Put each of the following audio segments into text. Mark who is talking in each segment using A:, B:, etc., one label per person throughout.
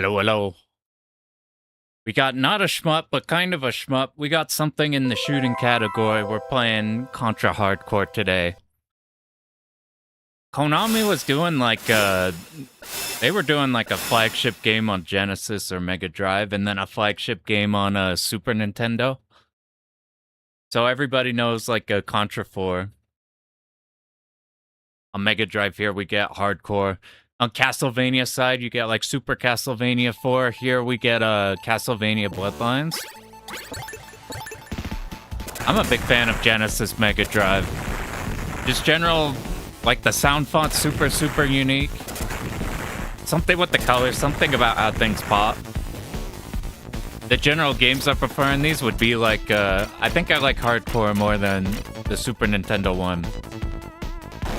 A: Hello, hello. We got not a shmup, but kind of a shmup. We got something in the shooting category. We're playing Contra Hardcore today. Konami was doing they were doing like a flagship game on Genesis or Mega Drive, and then a flagship game on Super Nintendo. So everybody knows like a Contra 4. On Mega Drive here we get Hardcore. On Castlevania side, you get like Super Castlevania 4. Here we get Castlevania Bloodlines. I'm a big fan of Genesis Mega Drive. Just general, like the sound font, super unique. Something with the colors, something about how things pop. The general games I prefer in these would be like, I think I like Hardcore more than the Super Nintendo one.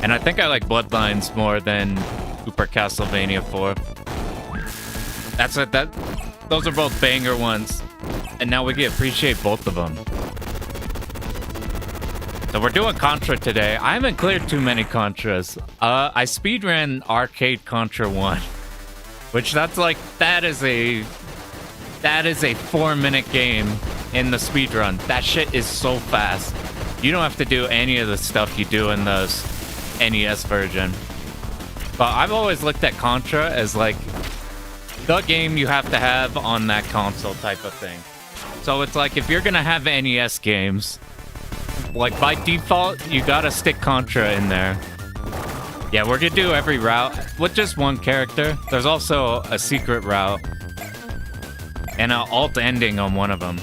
A: And I think I like Bloodlines more than Super Castlevania 4. Those are both banger ones. And now we can appreciate both of them. So we're doing Contra today. I haven't cleared too many Contras. I speedran Arcade Contra 1. Which that is a 4-minute game in the speedrun. That shit is so fast. You don't have to do any of the stuff you do in the NES version. But I've always looked at Contra as like the game you have to have on that console type of thing. So it's like if you're gonna have NES games, like by default, you gotta stick Contra in there. Yeah, we're gonna do every route with just one character. There's also a secret route and an alt ending on one of them.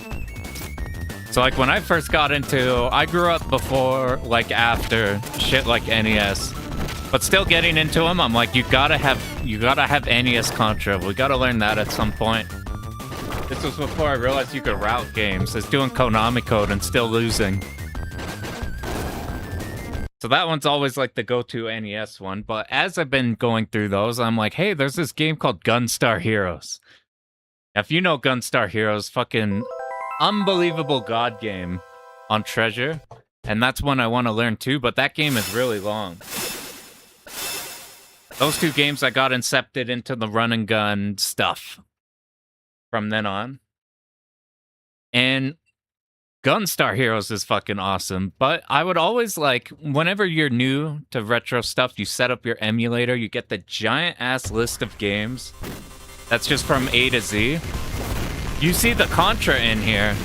A: So like when I first got into, I grew up before, like after shit like NES. But still getting into them, I'm like, you gotta have NES Contra. We gotta learn that at some point. This was before I realized you could route games. It's doing Konami code and still losing. So that one's always like the go-to NES one. But as I've been going through those, I'm like, hey, there's this game called Gunstar Heroes. Now, if you know Gunstar Heroes, fucking unbelievable god game on Treasure. And that's one I want to learn too, but that game is really long. Those two games I got incepted into the run and gun stuff from then on. And Gunstar Heroes is fucking awesome, but I would always like, whenever you're new to retro stuff, you set up your emulator, you get the giant ass list of games that's just from A to Z. You see the Contra in here,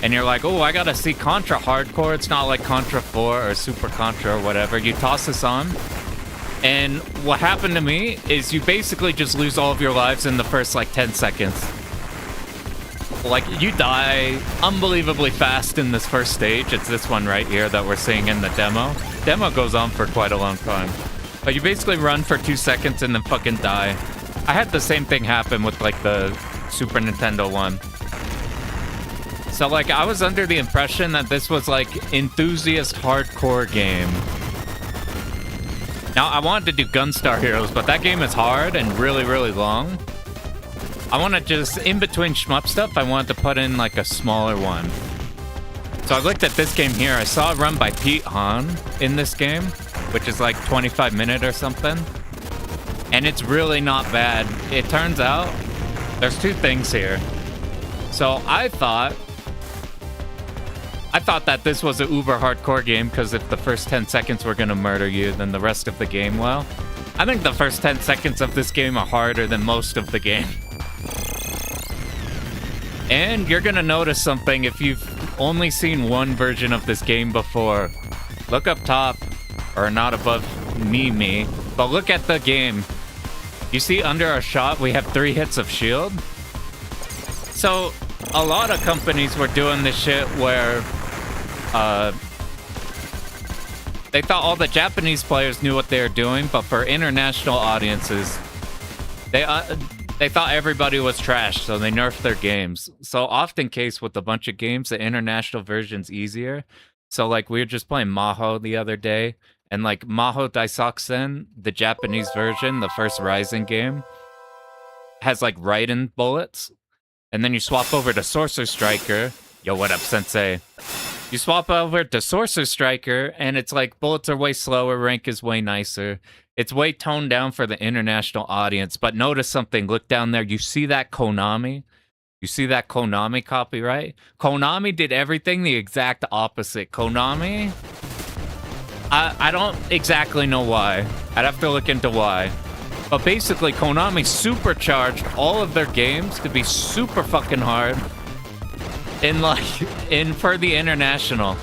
A: and you're like, oh, I gotta see Contra Hardcore. It's not like Contra 4 or Super Contra or whatever. You toss this on, and what happened to me is you basically just lose all of your lives in the first like 10 seconds. Like, you die unbelievably fast in this first stage. It's this one right here that we're seeing in the demo. Demo goes on for quite a long time. But you basically run for 2 seconds and then fucking die. I had the same thing happen with like the Super Nintendo one. So like, I was under the impression that this was like enthusiast hardcore game. Now, I wanted to do Gunstar Heroes, but that game is hard and really long. I want to just, in between shmup stuff, I wanted to put in like a smaller one. So I looked at this game here. I saw it run by Pete Hahn in this game, which is like 25 minutes or something. And it's really not bad. It turns out there's two things here. So I thought that this was an uber hardcore game because if the first 10 seconds were going to murder you, then the rest of the game, well, I think the first 10 seconds of this game are harder than most of the game. And you're going to notice something if you've only seen one version of this game before. Look up top, or not above me, but look at the game. You see under our shot, we have 3 hits of shield. So a lot of companies were doing this shit where they thought all the Japanese players knew what they were doing, but for international audiences, they thought everybody was trash, so they nerfed their games. So often case with a bunch of games, the international version's easier. So like we were just playing Maho the other day, and like Maho Daisakusen, the Japanese version, the first Rising game, has like Raiden bullets. And then you swap over to Sorcerer Striker. Yo, what up, Sensei? You swap over to Sorcerer Striker, and it's like bullets are way slower, rank is way nicer. It's way toned down for the international audience. But notice something. Look down there. You see that Konami? You see that Konami copyright? Konami did everything the exact opposite. Konami, I don't exactly know why. I'd have to look into why. But basically, Konami supercharged all of their games to be super fucking hard for the international.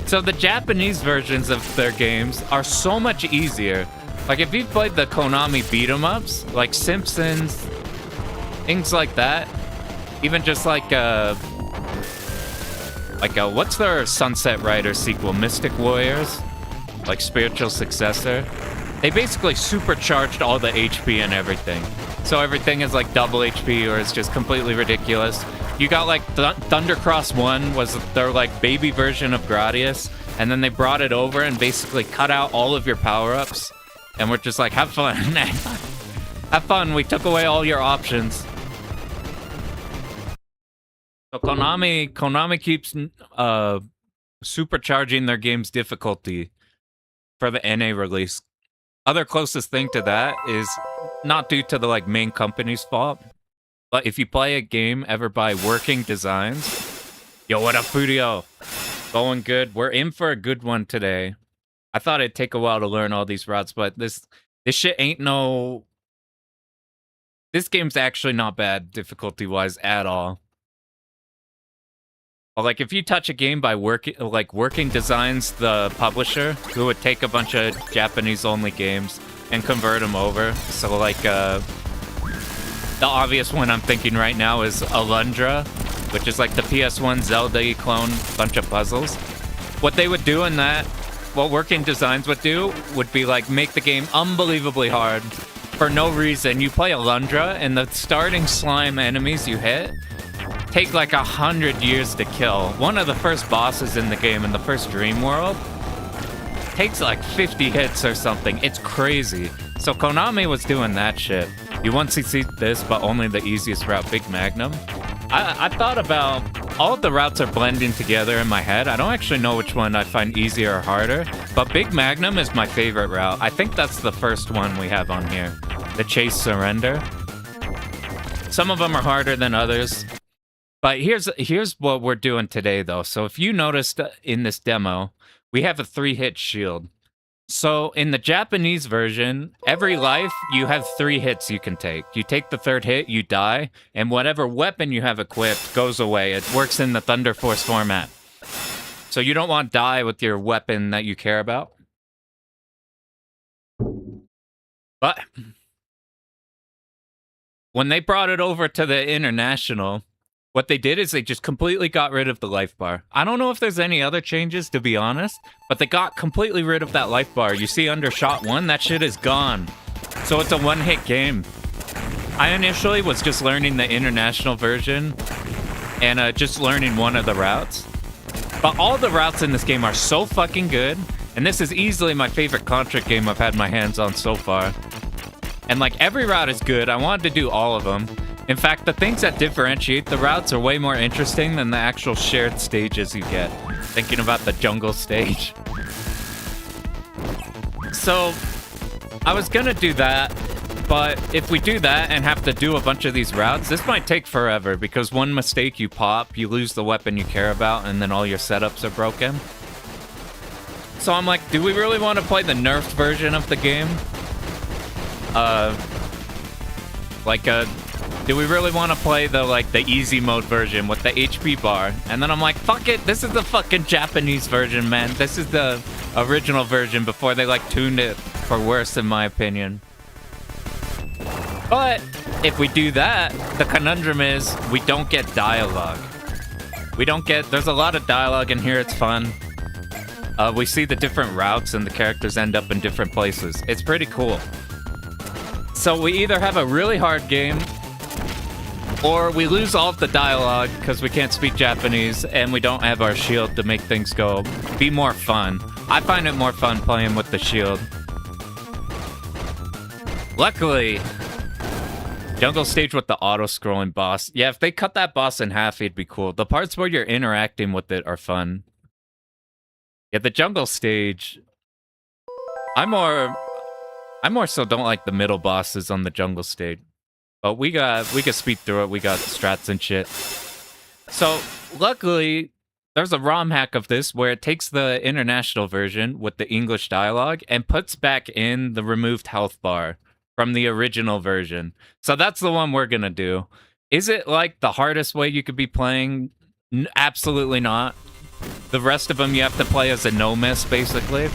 A: So the Japanese versions of their games are so much easier. Like, if you've played the Konami beat-em-ups, like Simpsons, things like that, even just like what's their Sunset Riders sequel, Mystic Warriors? Like, spiritual successor. They basically supercharged all the HP and everything. So everything is like double HP or it's just completely ridiculous. You got like Thundercross 1 was their like baby version of Gradius, and then they brought it over and basically cut out all of your power-ups. And we're just like, have fun. Have fun, we took away all your options. So Konami keeps supercharging their game's difficulty for the NA release. Other closest thing to that is not due to the like main company's fault, but if you play a game ever by Working Designs, yo, what up, Fudio? Going good. We're in for a good one today. I thought it'd take a while to learn all these routes, but this shit ain't no. This game's actually not bad difficulty-wise at all. Like, if you touch a game by Working Designs, the publisher, who would take a bunch of Japanese-only games and convert them over. So, like, the obvious one I'm thinking right now is Alundra, which is like the PS1 Zelda clone bunch of puzzles. What they would do in that, what Working Designs would do, would be, like, make the game unbelievably hard for no reason. You play Alundra, and the starting slime enemies you hit take like 100 years to kill. One of the first bosses in the game, in the first Dream World, takes like 50 hits or something. It's crazy. So Konami was doing that shit. You want to see this, but only the easiest route, Big Magnum. I thought about, all of the routes are blending together in my head. I don't actually know which one I find easier or harder, but Big Magnum is my favorite route. I think that's the first one we have on here. The Chase Surrender. Some of them are harder than others. But here's what we're doing today, though. So if you noticed in this demo, we have a 3-hit shield. So in the Japanese version, every life, you have 3 hits you can take. You take the 3rd hit, you die, and whatever weapon you have equipped goes away. It works in the Thunder Force format. So you don't want to die with your weapon that you care about. But when they brought it over to the international, what they did is they just completely got rid of the life bar. I don't know if there's any other changes, to be honest, but they got completely rid of that life bar. You see under shot 1, that shit is gone. So it's a one-hit game. I initially was just learning the international version and just learning one of the routes. But all the routes in this game are so fucking good, and this is easily my favorite Contra game I've had my hands on so far. And like, every route is good. I wanted to do all of them. In fact, the things that differentiate the routes are way more interesting than the actual shared stages you get. Thinking about the jungle stage. So, I was gonna do that, but if we do that and have to do a bunch of these routes, this might take forever, because one mistake you pop, you lose the weapon you care about, and then all your setups are broken. So I'm like, do we really want to play the nerfed version of the game? Do we really want to play the easy mode version with the HP bar? And then I'm like, fuck it, this is the fucking Japanese version, man. This is the original version before they tuned it for worse, in my opinion. But if we do that, the conundrum is we don't get dialogue. There's a lot of dialogue in here, it's fun. We see the different routes and the characters end up in different places. It's pretty cool. So we either have a really hard game, or we lose all of the dialogue because we can't speak Japanese and we don't have our shield to make things be more fun. I find it more fun playing with the shield. Luckily, jungle stage with the auto-scrolling boss. Yeah, if they cut that boss in half, it'd be cool. The parts where you're interacting with it are fun. Yeah, the jungle stage, I'm more I more so don't like the middle bosses on the jungle stage. But we can speed through it. We got strats and shit. So, luckily, there's a ROM hack of this where it takes the international version with the English dialogue and puts back in the removed health bar from the original version. So that's the one we're gonna do. Is it like the hardest way you could be playing? Absolutely not. The rest of them you have to play as a no-miss, basically.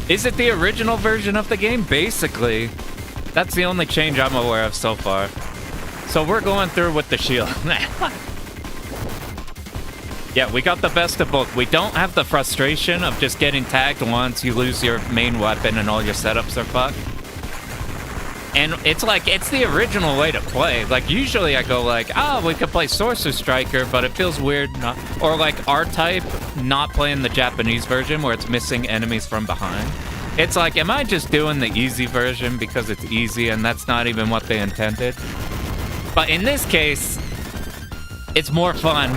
A: Is it the original version of the game? Basically. That's the only change I'm aware of so far. So we're going through with the shield. Yeah, we got the best of both. We don't have the frustration of just getting tagged once, you lose your main weapon and all your setups are fucked. And it's like, it's the original way to play. Like, usually I go like, we could play Sorcerer Striker, but it feels weird not... Or like R-Type, not playing the Japanese version where it's missing enemies from behind. It's like, am I just doing the easy version because it's easy and that's not even what they intended? But in this case, it's more fun,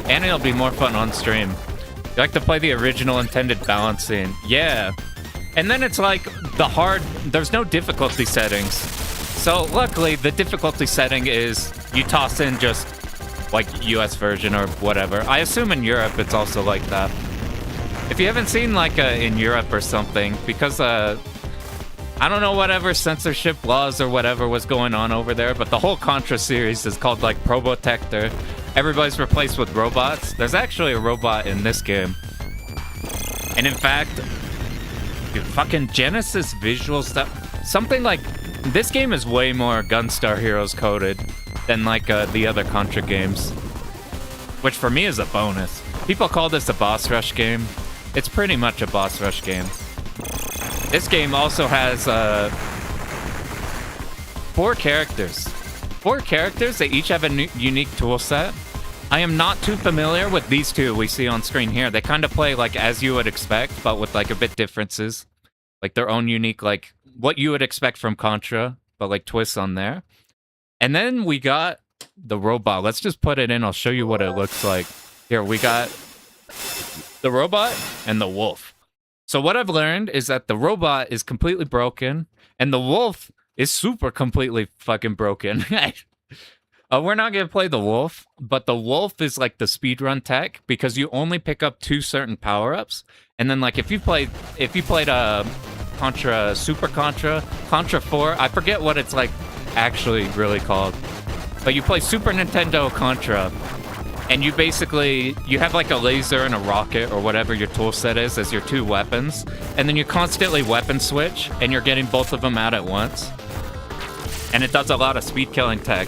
A: and it'll be more fun on stream. You like to play the original intended balancing. Yeah. And then it's like there's no difficulty settings. So luckily, the difficulty setting is you toss in just like US version or whatever. I assume in Europe it's also like that. If you haven't seen like in Europe or something, because I don't know whatever censorship laws or whatever was going on over there, but the whole Contra series is called like Probotector. Everybody's replaced with robots. There's actually a robot in this game. And in fact, dude, fucking Genesis visual stuff. Something like this game is way more Gunstar Heroes coded than like the other Contra games, which for me is a bonus. People call this a boss rush game. It's pretty much a boss rush game. This game also has 4 characters. 4 characters, they each have a unique tool set. I am not too familiar with these two we see on screen here. They kind of play like as you would expect, but with like a bit differences. Like their own unique, like what you would expect from Contra, but like twists on there. And then we got the robot. Let's just put it in. I'll show you what it looks like. Here, we got the robot and the wolf. So what I've learned is that the robot is completely broken and the wolf is super completely fucking broken. We're not going to play the wolf, but the wolf is like the speedrun tech because you only pick up 2 certain power-ups. And then like if you played Contra, Super Contra, Contra 4, I forget what it's like actually really called. But you play Super Nintendo Contra, and you have like a laser and a rocket or whatever your tool set is as your 2 weapons. And then you constantly weapon switch, and you're getting both of them out at once. And it does a lot of speed killing tech.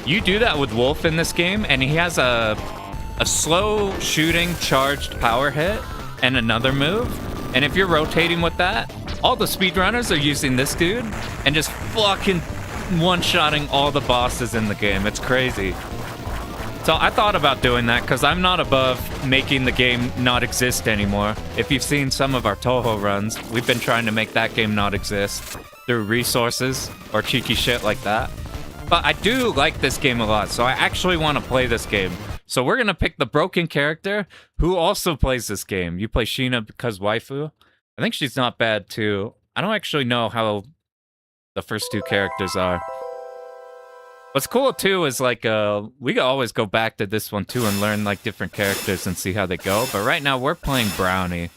A: You do that with Wolf in this game, and he has a slow shooting charged power hit and another move. And if you're rotating with that, all the speedrunners are using this dude and just fucking one-shotting all the bosses in the game. It's crazy. So I thought about doing that because I'm not above making the game not exist anymore. If you've seen some of our Toho runs, we've been trying to make that game not exist through resources or cheeky shit like that. But I do like this game a lot, so I actually want to play this game. So we're going to pick the broken character who also plays this game. You play Sheena because waifu. I think she's not bad too. I don't actually know how the first 2 characters are. What's cool too is like we can always go back to this one too and learn like different characters and see how they go. But right now we're playing Brownie.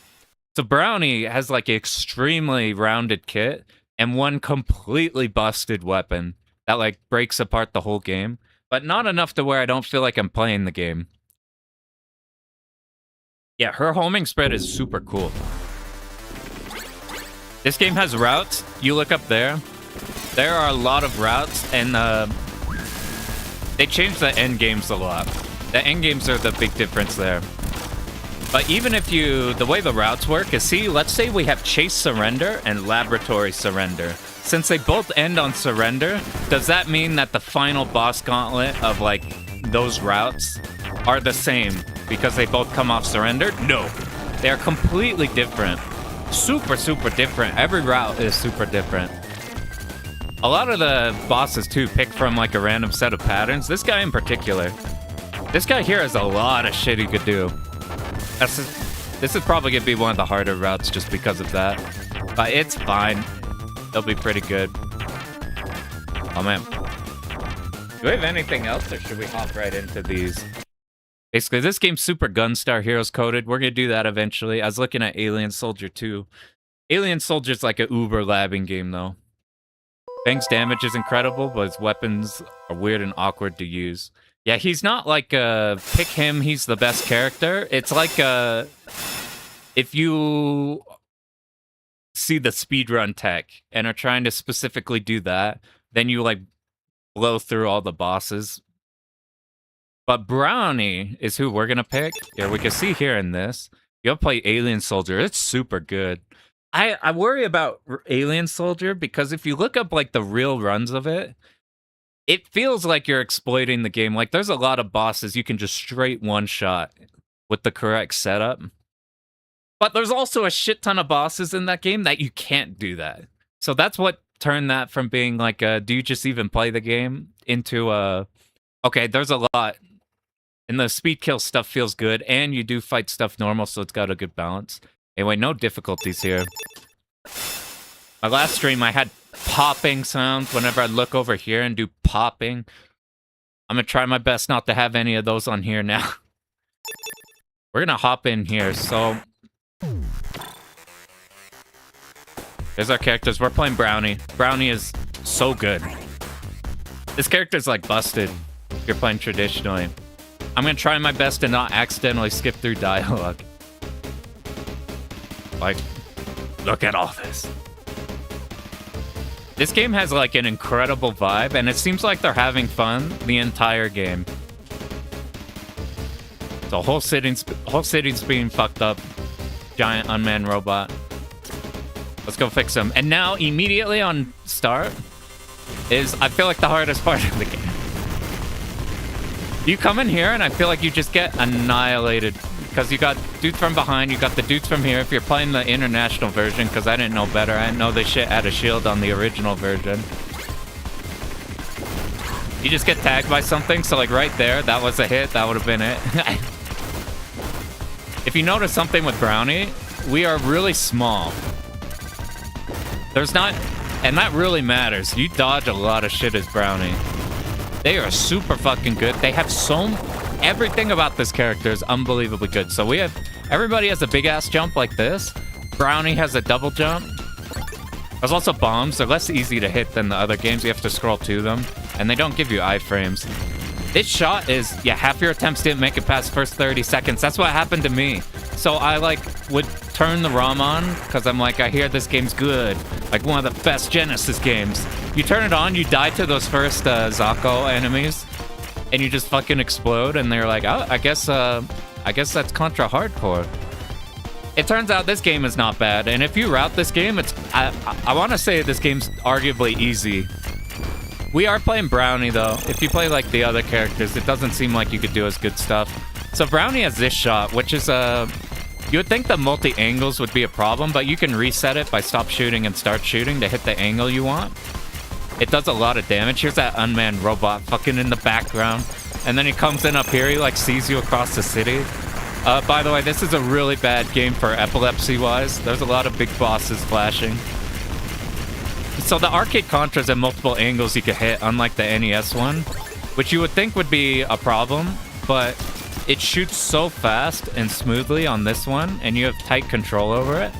A: So Brownie has like an extremely rounded kit and one completely busted weapon that like breaks apart the whole game, but not enough to where I don't feel like I'm playing the game. Yeah, her homing spread is super cool. This game has routes. You look up there. There are a lot of routes, and they changed the end games a lot. The end games are the big difference there. But even if the way the routes work is, see, let's say we have Chase Surrender and Laboratory Surrender. Since they both end on surrender, does that mean that the final boss gauntlet of like those routes are the same because they both come off surrender? No, they are completely different. Super, super different. Every route is super different. A lot of the bosses too pick from like a random set of patterns. This guy in particular. This guy here has a lot of shit he could do. This is probably gonna be one of the harder routes just because of that. But it's fine. They'll be pretty good. Oh, man. Do we have anything else, or should we hop right into these? Basically, this game's super Gunstar Heroes coded. We're going to do that eventually. I was looking at Alien Soldier 2. Alien Soldier's like an uber labbing game, though. Fang's damage is incredible, but his weapons are weird and awkward to use. Yeah, he's not like pick him, he's the best character. It's like if you see the speedrun tech and are trying to specifically do that, then you like blow through all the bosses. But Brownie is who we're gonna pick. Yeah, we can see here in this. You'll play Alien Soldier. It's super good. I worry about Alien Soldier because if you look up like the real runs of it, it feels like you're exploiting the game. Like there's a lot of bosses you can just straight one shot with the correct setup. But there's also a shit ton of bosses in that game that you can't do that. So that's what turned that from being like do you just even play the game into okay, there's a lot. And the speed kill stuff feels good, and you do fight stuff normal, so it's got a good balance. Anyway, no difficulties here. My last stream, I had popping sounds whenever I look over here and do popping. I'm gonna try my best not to have any of those on here now. We're gonna hop in here, so... There's our characters. We're playing Brownie. Brownie is so good. This character's like busted if you're playing traditionally. I'm gonna try my best to not accidentally skip through dialogue. Like, look at all this. This game has like an incredible vibe, and it seems like they're having fun the entire game. So whole city's being fucked up. Giant unmanned robot. Let's go fix them. And now, immediately on start, is I feel like the hardest part of the game. You come in here, and I feel like you just get annihilated. Because you got dudes from behind, you got the dudes from here. If you're playing the international version, because I didn't know better. I didn't know this shit had a shield on the original version. You just get tagged by something, so like right there, that was a hit. That would have been it. If you notice something with Brownie, we are really small. There's not... And that really matters. You dodge a lot of shit as Brownie. They are super fucking good. They have so... Everything about this character is unbelievably good. So we have... Everybody has a big-ass jump like this. Brownie has a double jump. There's also bombs. They're less easy to hit than the other games. You have to scroll to them. And they don't give you iframes. This shot is... Yeah, half your attempts didn't make it past first 30 seconds. That's what happened to me. So I, like, would turn the ROM on, because I'm like, I hear this game's good. Like, one of the best Genesis games. You turn it on, you die to those first Zako enemies, and you just fucking explode, and they're like, oh, I guess that's Contra Hardcore. It turns out this game is not bad, and if you route this game, it's... I want to say this game's arguably easy. We are playing Brownie, though. If you play, like, the other characters, it doesn't seem like you could do as good stuff. So Brownie has this shot, which is, you would think the multi-angles would be a problem, but you can reset it by stop shooting and start shooting to hit the angle you want. It does a lot of damage. Here's that unmanned robot fucking in the background. And then he comes in up here, he, like, sees you across the city. By the way, this is a really bad game for epilepsy-wise. There's a lot of big bosses flashing. So the arcade Contras have multiple angles you can hit, unlike the NES one, which you would think would be a problem, but it shoots so fast and smoothly on this one, and you have tight control over it,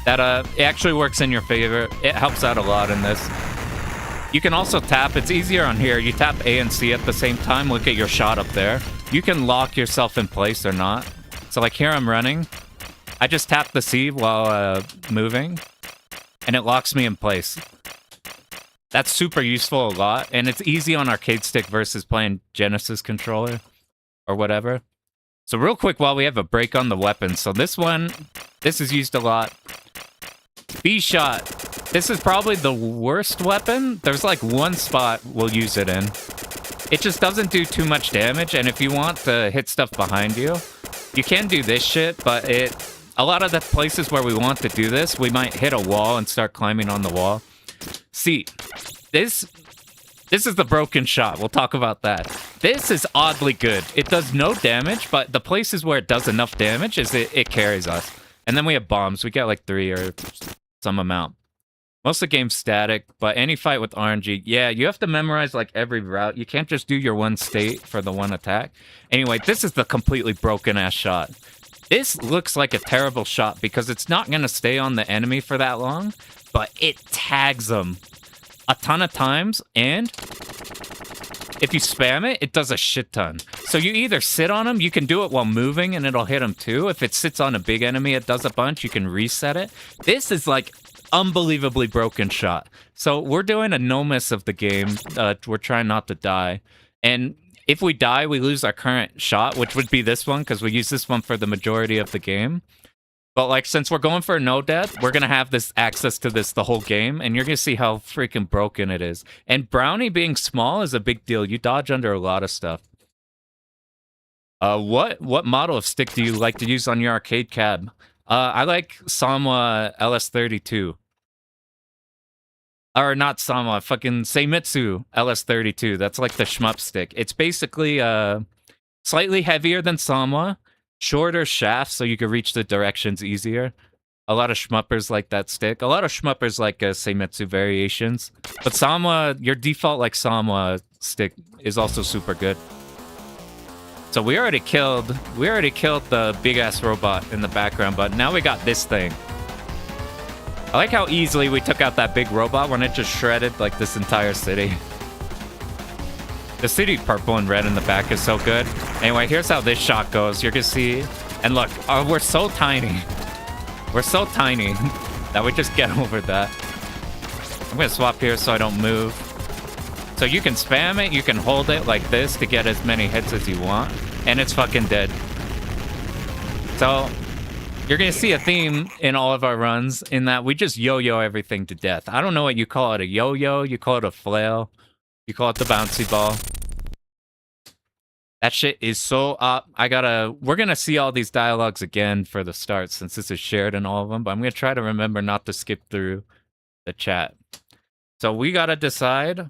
A: that it actually works in your favor. It helps out a lot in this. You can also tap. It's easier on here. You tap A and C at the same time. Look at your shot up there. You can lock yourself in place or not. So like here I'm running. I just tap the C while moving, and it locks me in place. That's super useful a lot, and it's easy on arcade stick versus playing Genesis controller or whatever. So real quick while we have a break on the weapons. So this is used a lot. B-shot. This is probably the worst weapon. There's like one spot we'll use it in. It just doesn't do too much damage, and if you want to hit stuff behind you, you can do this shit, but a lot of the places where we want to do this, we might hit a wall and start climbing on the wall. See, this is the broken shot. We'll talk about that. This is oddly good. It does no damage, but the places where it does enough damage is it carries us. And then we have bombs. We get like 3 or some amount. Most of the game's static, but any fight with RNG, yeah, you have to memorize like every route. You can't just do your one state for the one attack. Anyway, this is the completely broken ass shot. This looks like a terrible shot because it's not going to stay on the enemy for that long, but it tags them a ton of times, and if you spam it, it does a shit ton. So you either sit on them, you can do it while moving and it'll hit them too. If it sits on a big enemy, it does a bunch, you can reset it. This is like unbelievably broken shot. So we're doing a no miss of the game. We're trying not to die. And if we die, we lose our current shot, which would be this one, because we use this one for the majority of the game. But like, since we're going for no death, we're gonna have this access to this the whole game, and you're gonna see how freaking broken it is. And Brownie being small is a big deal. You dodge under a lot of stuff. What model of stick do you like to use on your arcade cab? I like Sanwa LS32. Or not Sanwa, fucking Seimitsu LS32. That's like the shmup stick. It's basically slightly heavier than Sanwa, shorter shaft so you can reach the directions easier. A lot of shmuppers like that stick. A lot of shmuppers like Seimitsu variations. But Sanwa, your default like Sanwa stick is also super good. So we already killed the big ass robot in the background, but now we got this thing. I like how easily we took out that big robot when it just shredded like this entire city. The city purple and red in the back is so good. Anyway, here's how this shot goes. You're gonna see, and look, we're so tiny. We're so tiny that we just get over that. I'm gonna swap here so I don't move. So you can spam it, you can hold it like this to get as many hits as you want, and it's fucking dead. So you're gonna see a theme in all of our runs in that we just yo-yo everything to death. I don't know what you call it, a yo-yo, you call it a flail, you call it the bouncy ball. That shit is so up. We're gonna see all these dialogues again for the start since this is shared in all of them, but I'm gonna try to remember not to skip through the chat. So we gotta decide.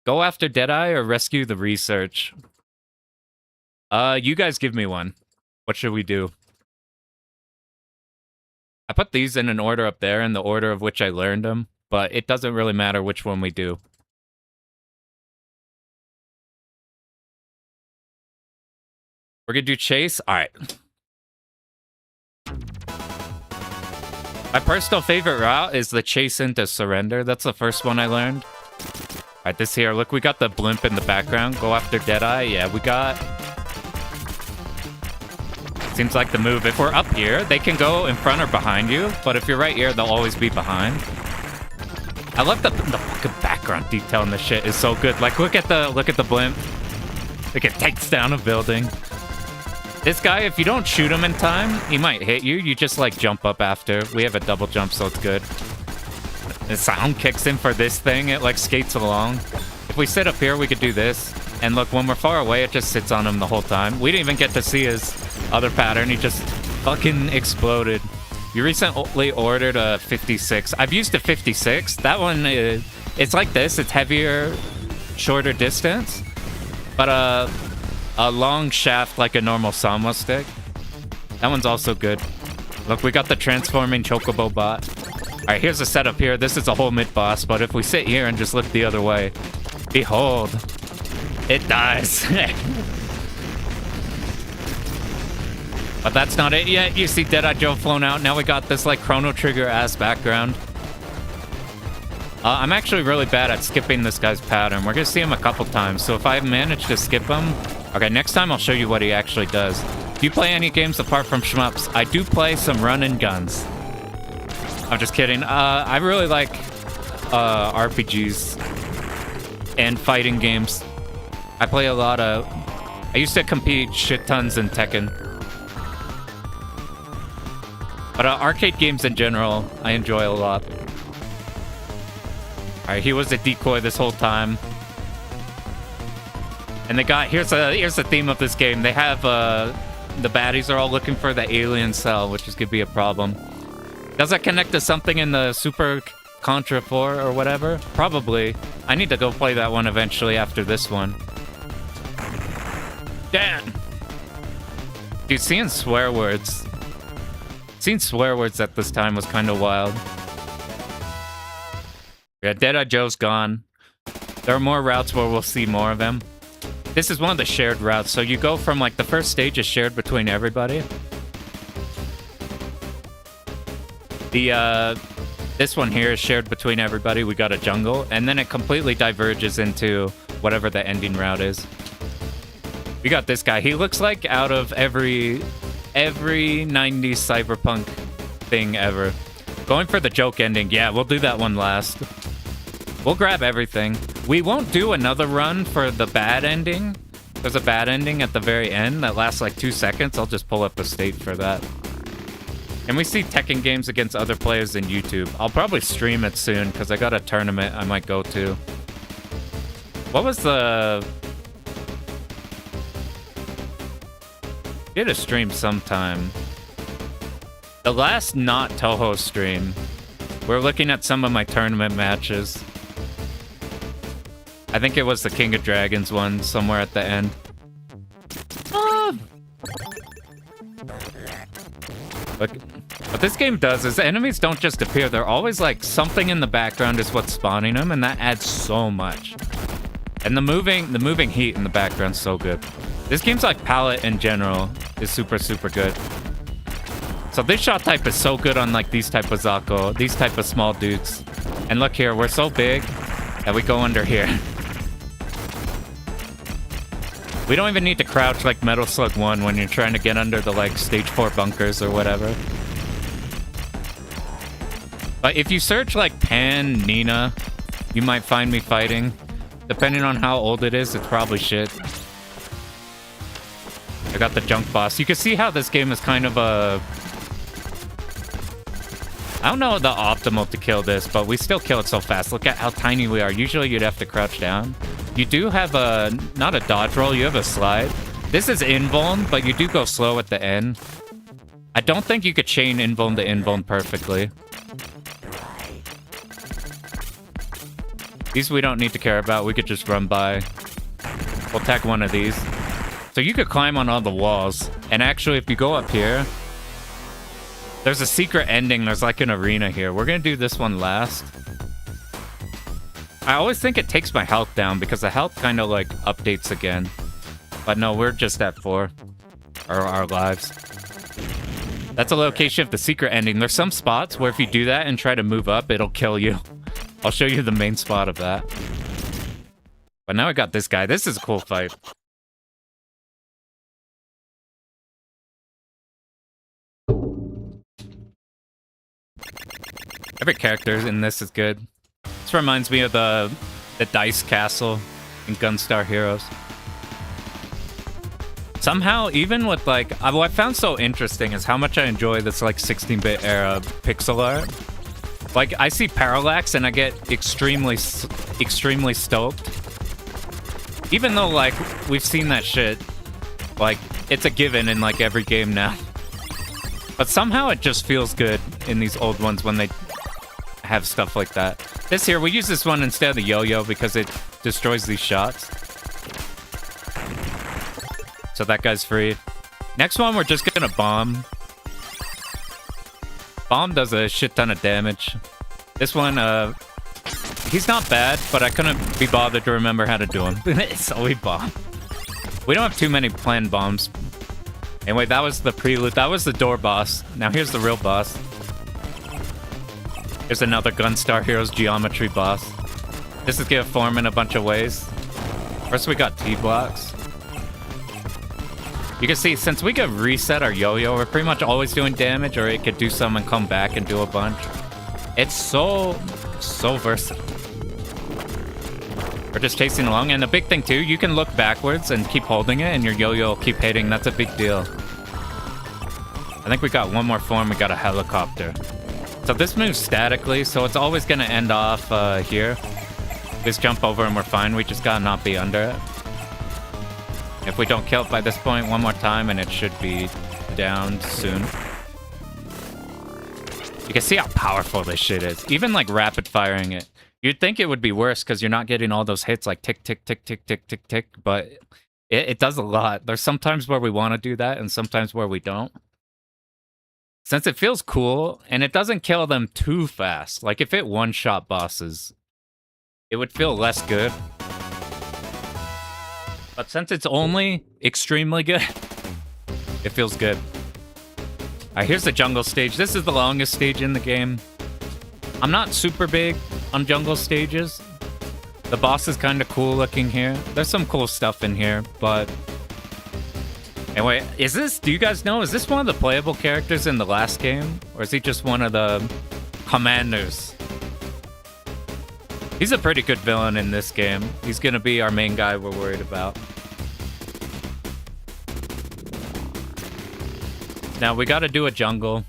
A: Go after Deadeye or rescue the research? You guys give me one. What should we do? I put these in an order up there in the order of which I learned them, but it doesn't really matter which one we do. We're gonna do chase? Alright. My personal favorite route is the chase into surrender. That's the first one I learned. Alright, this here. Look, we got the blimp in the background. Go after Deadeye. Yeah, we got... Seems like the move. If we're up here, they can go in front or behind you. But if you're right here, they'll always be behind. I love the fucking background detail in this shit is so good. Like, look at the blimp. Like, it takes down a building. This guy, if you don't shoot him in time, he might hit you. You just, like, jump up after. We have a double jump, so it's good. The sound kicks in for this thing. It, like, skates along. If we sit up here, we could do this. And look, when we're far away, it just sits on him the whole time. We didn't even get to see his other pattern. He just fucking exploded. You recently ordered a 56. I've used a 56. That one, it's like this. It's heavier, shorter distance. But a long shaft like a normal Sanwa stick. That one's also good. Look, we got the transforming chocobo bot. Alright, here's the setup here. This is a whole mid-boss, but if we sit here and just look the other way, behold, it dies. But that's not it yet. You see Deadeye Joe flown out. Now we got this, like, Chrono Trigger-ass background. I'm actually really bad at skipping this guy's pattern. We're gonna see him a couple times, so if I manage to skip him... Okay, next time I'll show you what he actually does. Do you play any games apart from shmups? I do play some run and guns. I'm just kidding. I really like RPGs and fighting games. I play a lot of... I used to compete shit tons in Tekken. But arcade games in general, I enjoy a lot. Alright, he was a decoy this whole time. And they got... Here's the theme of this game. They have... the baddies are all looking for the alien cell, which is gonna be a problem. Does that connect to something in the Super Contra 4 or whatever? Probably. I need to go play that one eventually after this one. Damn! Dude, seeing swear words... Seeing swear words at this time was kind of wild. Yeah, Deadeye Joe's gone. There are more routes where we'll see more of him. This is one of the shared routes. So you go from like the first stage is shared between everybody. This one here is shared between everybody. We got a jungle, and then it completely diverges into whatever the ending route is. We got this guy. He looks like out of every 90s cyberpunk thing ever. Going for the joke ending. Yeah, we'll do that one last. We'll grab everything. We won't do another run for the bad ending. There's a bad ending at the very end that lasts like 2 seconds. I'll just pull up the state for that. And we see Tekken games against other players in YouTube. I'll probably stream it soon because I got a tournament I might go to. What was the... Did a stream sometime. The last not Toho stream, we're looking at some of my tournament matches. I think it was the King of Dragons one somewhere at the end. Look, what this game does is enemies don't just appear. They're always like something in the background is what's spawning them, and that adds so much. And the moving heat in the background's so good. This game's like palette in general is super, super good. So this shot type is so good on like these type of Zako, these type of small dudes. And look here, we're so big that we go under here. We don't even need to crouch like Metal Slug 1 when you're trying to get under the like stage 4 bunkers or whatever. But if you search like Pan Nina, you might find me fighting. Depending on how old it is, it's probably shit. I got the junk boss. You can see how this game is kind of a... I don't know the optimal to kill this, but we still kill it so fast. Look at how tiny we are. Usually you'd have to crouch down. You do have a... not a dodge roll, you have a slide. This is invuln, but you do go slow at the end. I don't think you could chain invuln to invuln perfectly. These we don't need to care about. We could just run by. We'll tag one of these. So you could climb on all the walls. And actually, if you go up here, there's a secret ending. There's like an arena here. We're going to do this one last. I always think it takes my health down because the health kind of like updates again. But no, we're just at 4. Our lives. That's a location of the secret ending. There's some spots where if you do that and try to move up, it'll kill you. I'll show you the main spot of that. But now I got this guy. This is a cool fight. Every character in this is good. This reminds me of the Dice Castle in Gunstar Heroes. Somehow, even with like... what I found so interesting is how much I enjoy this like 16-bit era pixel art. Like, I see Parallax and I get extremely stoked. Even though, like, we've seen that shit. Like, it's a given in, like, every game now. But somehow it just feels good in these old ones when they have stuff like that. This here, we use this one instead of the yo-yo because it destroys these shots. So that guy's free. Next one, we're just gonna bomb. Bomb does a shit ton of damage. This one, he's not bad, but I couldn't be bothered to remember how to do him. So we bomb. We don't have too many planned bombs. Anyway, that was the prelude. That was the door boss. Now here's the real boss. Here's another Gunstar Heroes geometry boss. This is gonna form in a bunch of ways. First we got T-blocks. You can see, since we could reset our yo-yo, we're pretty much always doing damage, or it could do some and come back and do a bunch. It's so versatile. We're just chasing along, and the big thing too, you can look backwards and keep holding it, and your yo-yo will keep hitting. That's a big deal. I think we got one more form. We got a helicopter. So this moves statically, so it's always going to end off here. Just jump over and we're fine. We just gotta not be under it. If we don't kill it by this point one more time, and it should be down soon. You can see how powerful this shit is. Even like rapid firing it. You'd think it would be worse because you're not getting all those hits like tick, tick, tick, tick, tick, tick, tick. But it does a lot. There's sometimes where we want to do that and sometimes where we don't. Since it feels cool and it doesn't kill them too fast. Like if it one-shot bosses, it would feel less good. But since it's only extremely good, it feels good. Alright, here's the jungle stage. This is the longest stage in the game. I'm not super big on jungle stages. The boss is kind of cool looking here. There's some cool stuff in here, but... Anyway, is this... Do you guys know? Is this one of the playable characters in the last game? Or is he just one of the commanders? He's a pretty good villain in this game. He's gonna be our main guy we're worried about. Now, we gotta do a jungle.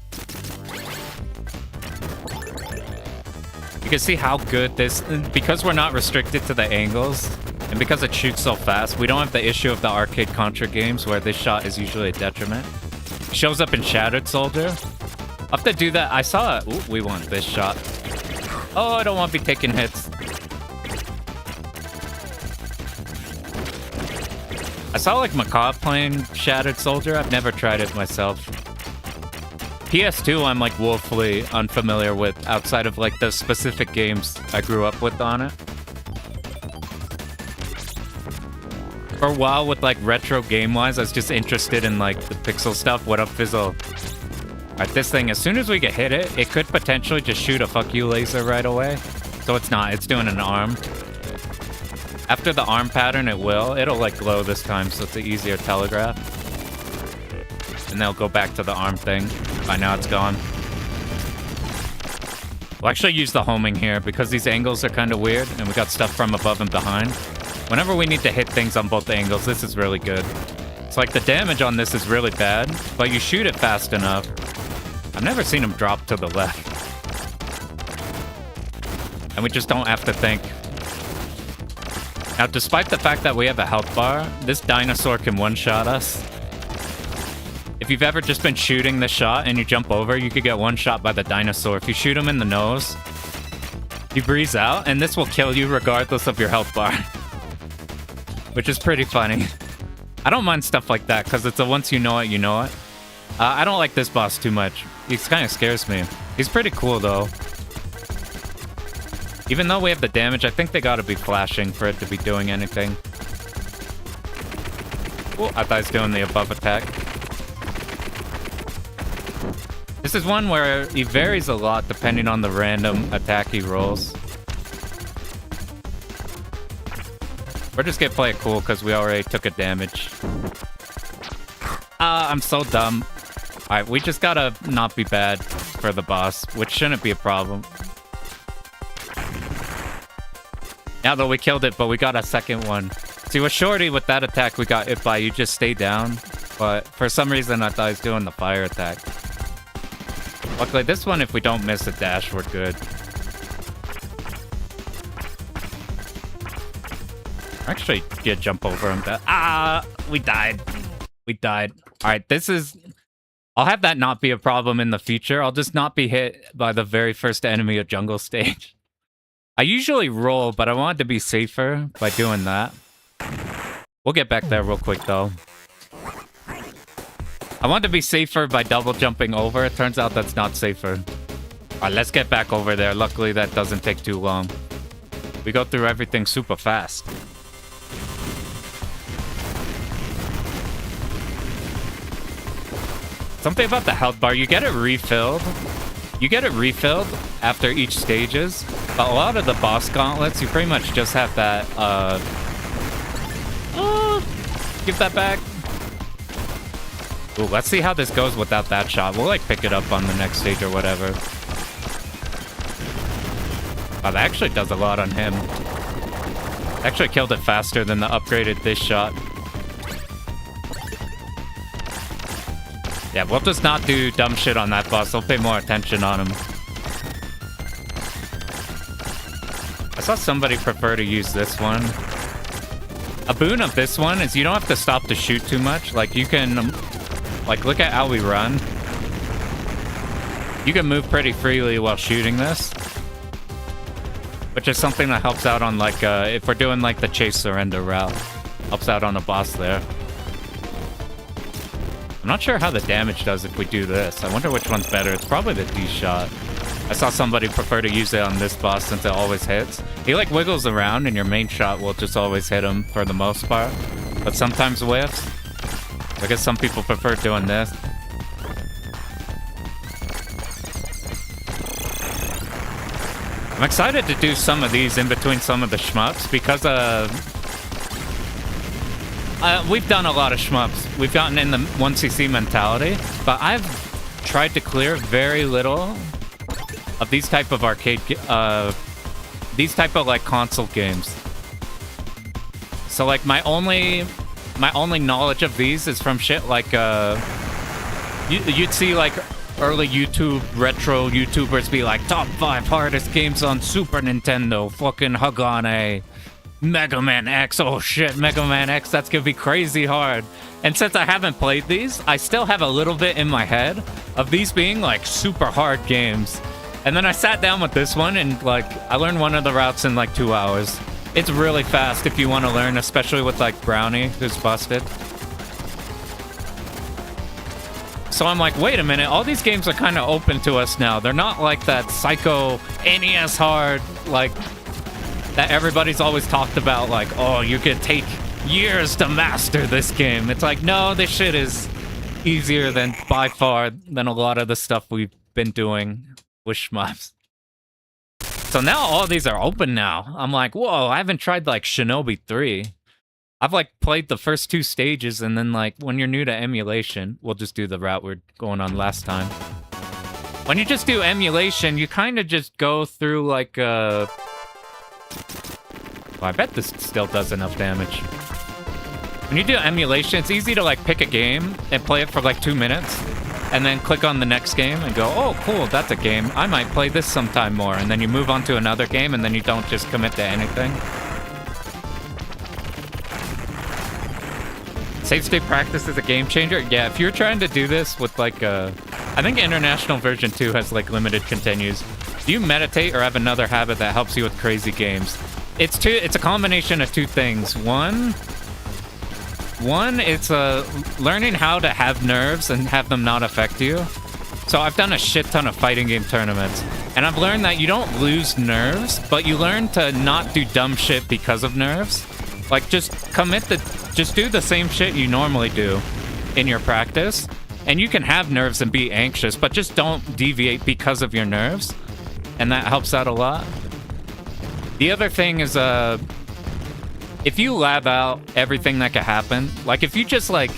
A: You can see how good this... Because we're not restricted to the angles, and because it shoots so fast, we don't have the issue of the arcade Contra games where this shot is usually a detriment. It shows up in Shattered Soldier. I'll have to do that. I saw it. Ooh, we want this shot. Oh, I don't want to be taking hits. I saw like Macabre playing Shattered Soldier. I've never tried it myself. PS2 I'm like woefully unfamiliar with outside of like the specific games I grew up with on it. For a while with like retro game-wise, I was just interested in like the pixel stuff. What up, Fizzle? Alright, this thing, as soon as we get hit it could potentially just shoot a fuck you laser right away. So it's not, it's doing an arm. After the arm pattern, it will. It'll like glow this time, so it's an easier telegraph. And they'll go back to the arm thing. By now it's gone. We'll actually use the homing here because these angles are kind of weird and we got stuff from above and behind. Whenever we need to hit things on both angles, this is really good. It's like the damage on this is really bad, but you shoot it fast enough. I've never seen him drop to the left. And we just don't have to think. Now, despite the fact that we have a health bar, this dinosaur can one-shot us. If you've ever just been shooting the shot and you jump over, you could get one shot by the dinosaur. If you shoot him in the nose, you breeze out, and this will kill you regardless of your health bar. Which is pretty funny. I don't mind stuff like that, because it's a once you know it, you know it. I don't like this boss too much. He kind of scares me. He's pretty cool, though. Even though we have the damage, I think they gotta be flashing for it to be doing anything. Oh, I thought he was doing the above attack. This is one where he varies a lot depending on the random attack he rolls. We're just gonna play it cool because we already took a damage. I'm so dumb. Alright, we just gotta not be bad for the boss, which shouldn't be a problem. Now though, we killed it, but we got a second one. See, with Shorty, with that attack we got hit by, you just stay down. But for some reason, I thought he was doing the fire attack. Luckily, this one, if we don't miss a dash, we're good. Actually, yeah, jump over him. We died. We died. All right, this is... I'll have that not be a problem in the future. I'll just not be hit by the very first enemy of jungle stage. I usually roll, but I wanted to be safer by doing that. We'll get back there real quick, though. I wanted to be safer by double jumping over. It turns out that's not safer. Alright, let's get back over there. Luckily, that doesn't take too long. We go through everything super fast. Something about the health bar. You get it refilled. You get it refilled after each stages. But a lot of the boss gauntlets, you pretty much just have that, give that back. Ooh, let's see how this goes without that shot. We'll, like, pick it up on the next stage or whatever. Oh, that actually does a lot on him. Actually killed it faster than the upgraded this shot. Yeah, we'll just not do dumb shit on that boss. We'll pay more attention on him. I saw somebody prefer to use this one. A boon of this one is you don't have to stop to shoot too much. Like, you can... Like, look at how we run. You can move pretty freely while shooting this. Which is something that helps out on, like, if we're doing, like, the chase surrender route. Helps out on a boss there. I'm not sure how the damage does if we do this. I wonder which one's better. It's probably the D-shot. I saw somebody prefer to use it on this boss since it always hits. He like wiggles around and your main shot will just always hit him for the most part. But sometimes whiffs. I guess some people prefer doing this. I'm excited to do some of these in between some of the shmups because we've done a lot of shmups. We've gotten in the 1cc mentality, but I've tried to clear very little of these type of arcade, these type of like console games. So like my only knowledge of these is from shit like you'd see like early YouTube retro YouTubers be like top 5 hardest games on Super Nintendo, fucking Hagane, Mega Man X. Oh shit, Mega Man X, that's gonna be crazy hard. And since I haven't played these, I still have a little bit in my head of these being like super hard games. And then I sat down with this one and like I learned one of the routes in like 2 hours. It's really fast if you want to learn, especially with like Brownie, who's busted. So I'm like, wait a minute, all these games are kind of open to us now. They're not like that psycho NES hard, like, that everybody's always talked about, like, oh, you could take years to master this game. It's like, no, this shit is easier than, by far, than a lot of the stuff we've been doing with shmups. So now all these are open now. I'm like, whoa, I haven't tried, like, Shinobi 3. I've, like, played the first 2 stages, and then, like, when you're new to emulation, we'll just do the route we're going on last time. When you just do emulation, you kind of just go through, like, Well, I bet this still does enough damage. When you do emulation, it's easy to, like, pick a game and play it for, like, 2 minutes, and then click on the next game and go, oh, cool, that's a game. I might play this sometime more. And then you move on to another game, and then you don't just commit to anything. Save state practice is a game changer. Yeah, if you're trying to do this with like I think International version 2 has like limited continues. Do you meditate or have another habit that helps you with crazy games? It's a combination of 2 things. One, it's learning how to have nerves and have them not affect you. So I've done a shit ton of fighting game tournaments, and I've learned that you don't lose nerves, but you learn to not do dumb shit because of nerves. Like, just do the same shit you normally do in your practice, and you can have nerves and be anxious, but just don't deviate because of your nerves, and that helps out a lot. The other thing is, if you lab out everything that could happen, like, if you just, like,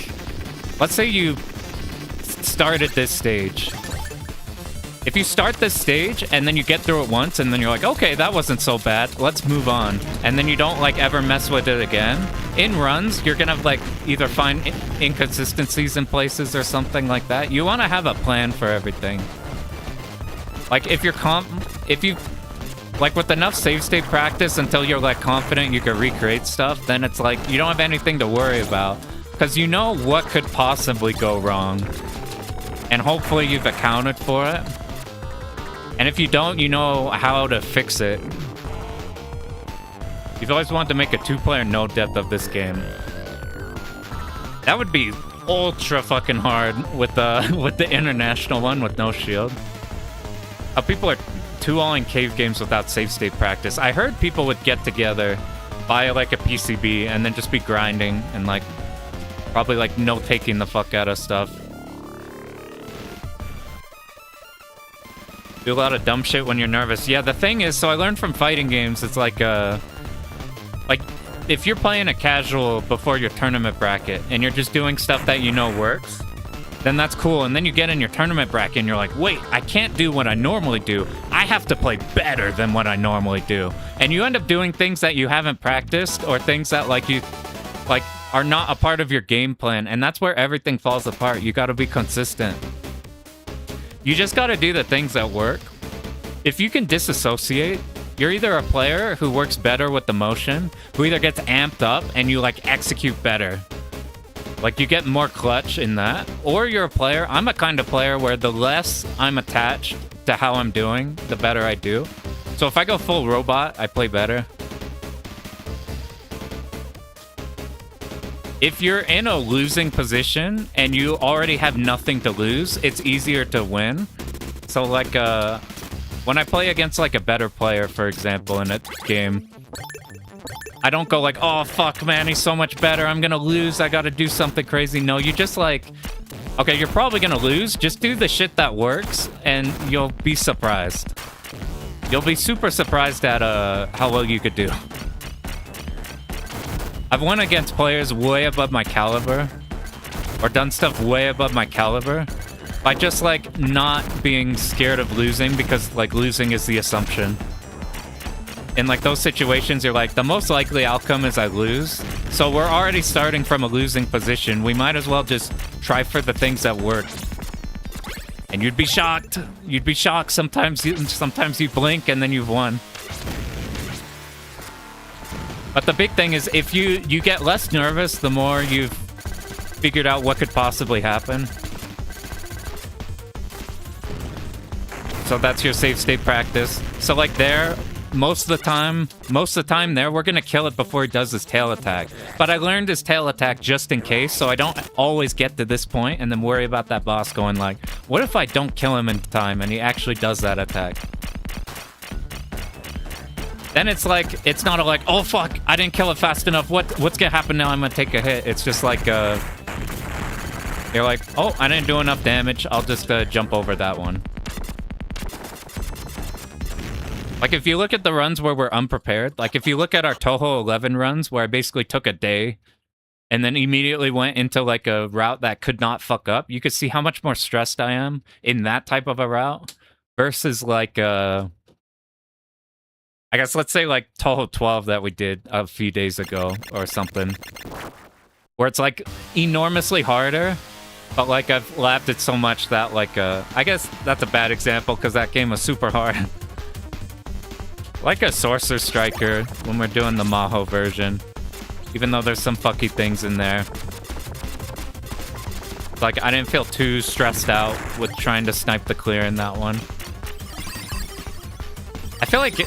A: let's say you start at this stage. If you start this stage and then you get through it once and then you're like, okay, that wasn't so bad, let's move on. And then you don't like ever mess with it again. In runs, you're gonna like either find inconsistencies in places or something like that. You wanna have a plan for everything. Like if you like with enough save state practice until you're like confident you can recreate stuff, then it's like you don't have anything to worry about. Because you know what could possibly go wrong. And hopefully you've accounted for it. And if you don't, you know how to fix it. You've always wanted to make a 2-player no depth of this game. That would be ultra fucking hard with the international one with no shield. People are too all in cave games without save state practice. I heard people would get together, buy like a PCB, and then just be grinding and like probably like note taking the fuck out of stuff. Do a lot of dumb shit when you're nervous. Yeah, the thing is, so I learned from fighting games, it's like if you're playing a casual before your tournament bracket and you're just doing stuff that you know works, then that's cool. And then you get in your tournament bracket and you're like, wait, I can't do what I normally do. I have to play better than what I normally do. And you end up doing things that you haven't practiced or things that like you like are not a part of your game plan. And that's where everything falls apart. You got to be consistent. You just gotta do the things that work. If you can disassociate, you're either a player who works better with the motion, who either gets amped up and you like execute better. Like you get more clutch in that. Or you're a player, I'm a kind of player where the less I'm attached to how I'm doing, the better I do. So if I go full robot, I play better. If you're in a losing position and you already have nothing to lose, it's easier to win. So like When I play against like a better player, for example, in a game, I don't go like, oh fuck man, he's so much better, I'm gonna lose, I gotta do something crazy. No, you just like, okay, you're probably gonna lose, just do the shit that works and you'll be surprised. You'll be super surprised at how well you could do. I've won against players way above my caliber, or done stuff way above my caliber, by just like not being scared of losing, because like losing is the assumption. In like those situations, you're like, the most likely outcome is I lose. So we're already starting from a losing position. We might as well just try for the things that work. And you'd be shocked. You'd be shocked. Sometimes you blink and then you've won. But the big thing is, if you get less nervous, the more you've figured out what could possibly happen. So that's your safe state practice. So like there, most of the time there, we're gonna kill it before he does his tail attack. But I learned his tail attack just in case, so I don't always get to this point and then worry about that boss going like, what if I don't kill him in time and he actually does that attack? Then it's like, it's not like, oh fuck, I didn't kill it fast enough. What's gonna happen now? I'm gonna take a hit. It's just like, you're like, oh, I didn't do enough damage. I'll just jump over that one. Like, if you look at the runs where we're unprepared, like, if you look at our Toho 11 runs, where I basically took a day and then immediately went into, like, a route that could not fuck up, you could see how much more stressed I am in that type of a route versus, like, I guess, let's say, like, Toho 12 that we did a few days ago or something, where it's, like, enormously harder, but, like, I've lapped it so much that, like, I guess that's a bad example because that game was super hard. Like a Sorcerer Striker when we're doing the Maho version. Even though there's some fucky things in there. Like, I didn't feel too stressed out with trying to snipe the clear in that one. I feel like,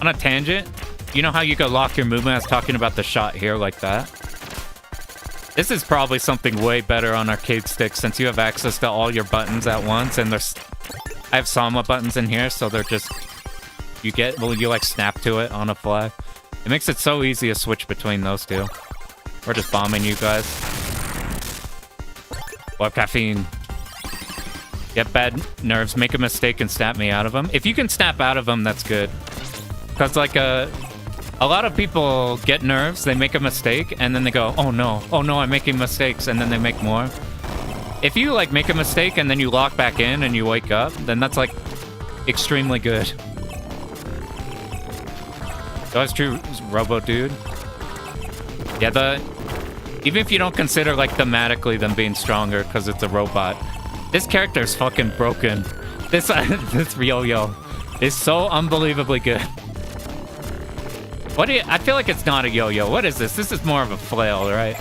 A: on a tangent, you know how you could lock your movement? I was talking about the shot here like that. This is probably something way better on arcade sticks since you have access to all your buttons at once. And there's... I have Sama buttons in here, so they're just... you like snap to it on a fly. It makes it so easy to switch between those two. We're just bombing you guys. What caffeine? Get bad nerves, make a mistake and snap me out of them. If you can snap out of them, that's good. Because like a lot of people get nerves, they make a mistake, and then they go, oh no, I'm making mistakes, and then they make more. If you like make a mistake and then you lock back in and you wake up, then that's like extremely good. That's true, Robo Dude. Yeah, even if you don't consider like thematically them being stronger because it's a robot, this character is fucking broken. This yo-yo is so unbelievably good. I feel like it's not a yo-yo. What is this? This is more of a flail, right?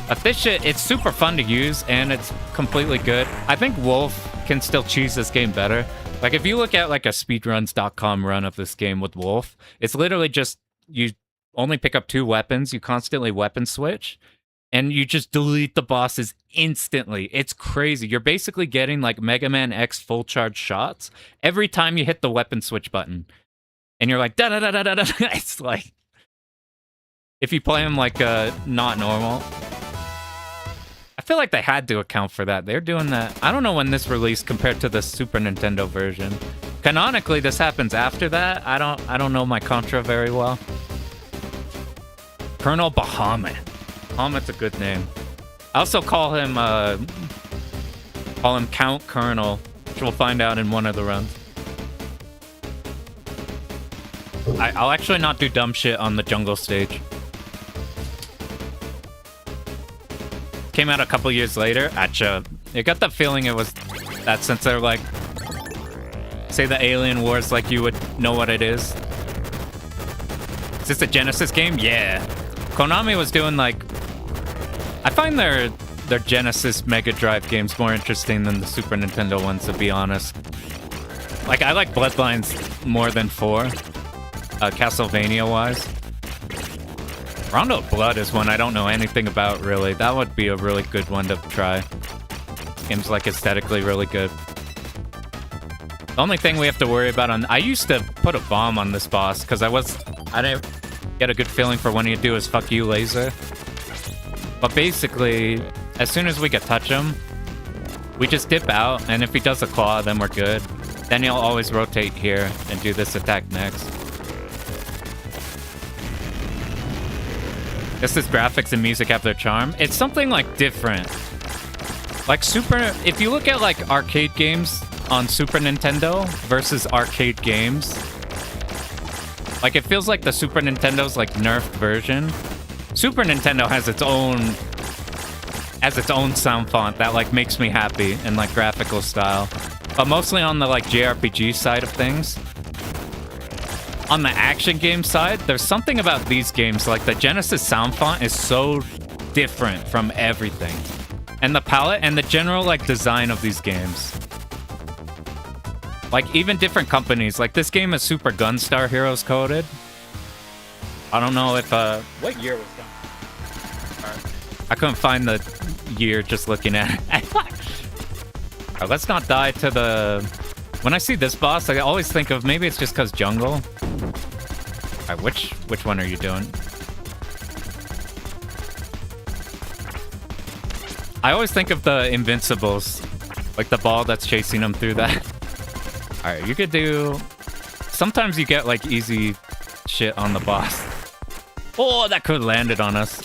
A: But this shit, it's super fun to use and it's completely good. I think Wolf can still cheese this game better. Like, if you look at, like, a speedruns.com run of this game with Wolf, it's literally just, you only pick up 2 weapons, you constantly weapon switch, and you just delete the bosses instantly. It's crazy. You're basically getting, like, Mega Man X full charge shots every time you hit the weapon switch button. And you're like, da-da-da-da-da-da. It's like, if you play them, like, not normal... I feel like they had to account for that. They're doing that. I don't know when this released compared to the Super Nintendo version. Canonically, this happens after that. I don't know my Contra very well. Colonel Bahamut. Bahamut's a good name. I also call him Count Colonel, which we'll find out in one of the runs. I'll actually not do dumb shit on the jungle stage. Came out a couple years later. Atcha. You got the feeling it was that since they're like, say the Alien Wars, like you would know what it is. Is this a Genesis game? Yeah. Konami was doing like, I find their Genesis Mega Drive games more interesting than the Super Nintendo ones, to be honest. Like, I like Bloodlines more than 4, Castlevania-wise. Rondo of Blood is one I don't know anything about, really. That would be a really good one to try. Game's, like, aesthetically really good. The only thing we have to worry about I used to put a bomb on this boss because I didn't get a good feeling for when he'd do his fuck you laser. But basically, as soon as we can touch him, we just dip out, and if he does a claw, then we're good. Then he'll always rotate here and do this attack next. Guess this graphics and music have their charm. It's something like different. Like if you look at like arcade games on Super Nintendo versus arcade games, like it feels like the Super Nintendo's like nerfed version. Super Nintendo has its own sound font that like makes me happy and like graphical style, but mostly on the like JRPG side of things. On the action game side, there's something about these games, like the Genesis sound font is so different from everything. And the palette and the general like design of these games. Like even different companies, like this game is Super Gunstar Heroes coded. I don't know if, what year was that? I couldn't find the year just looking at it. Alright, let's not die to the... When I see this boss, I always think of maybe it's just because jungle. Alright, which one are you doing? I always think of the Invincibles. Like the ball that's chasing them through that. Alright, you could do... Sometimes you get like easy shit on the boss. Oh, that could have landed on us.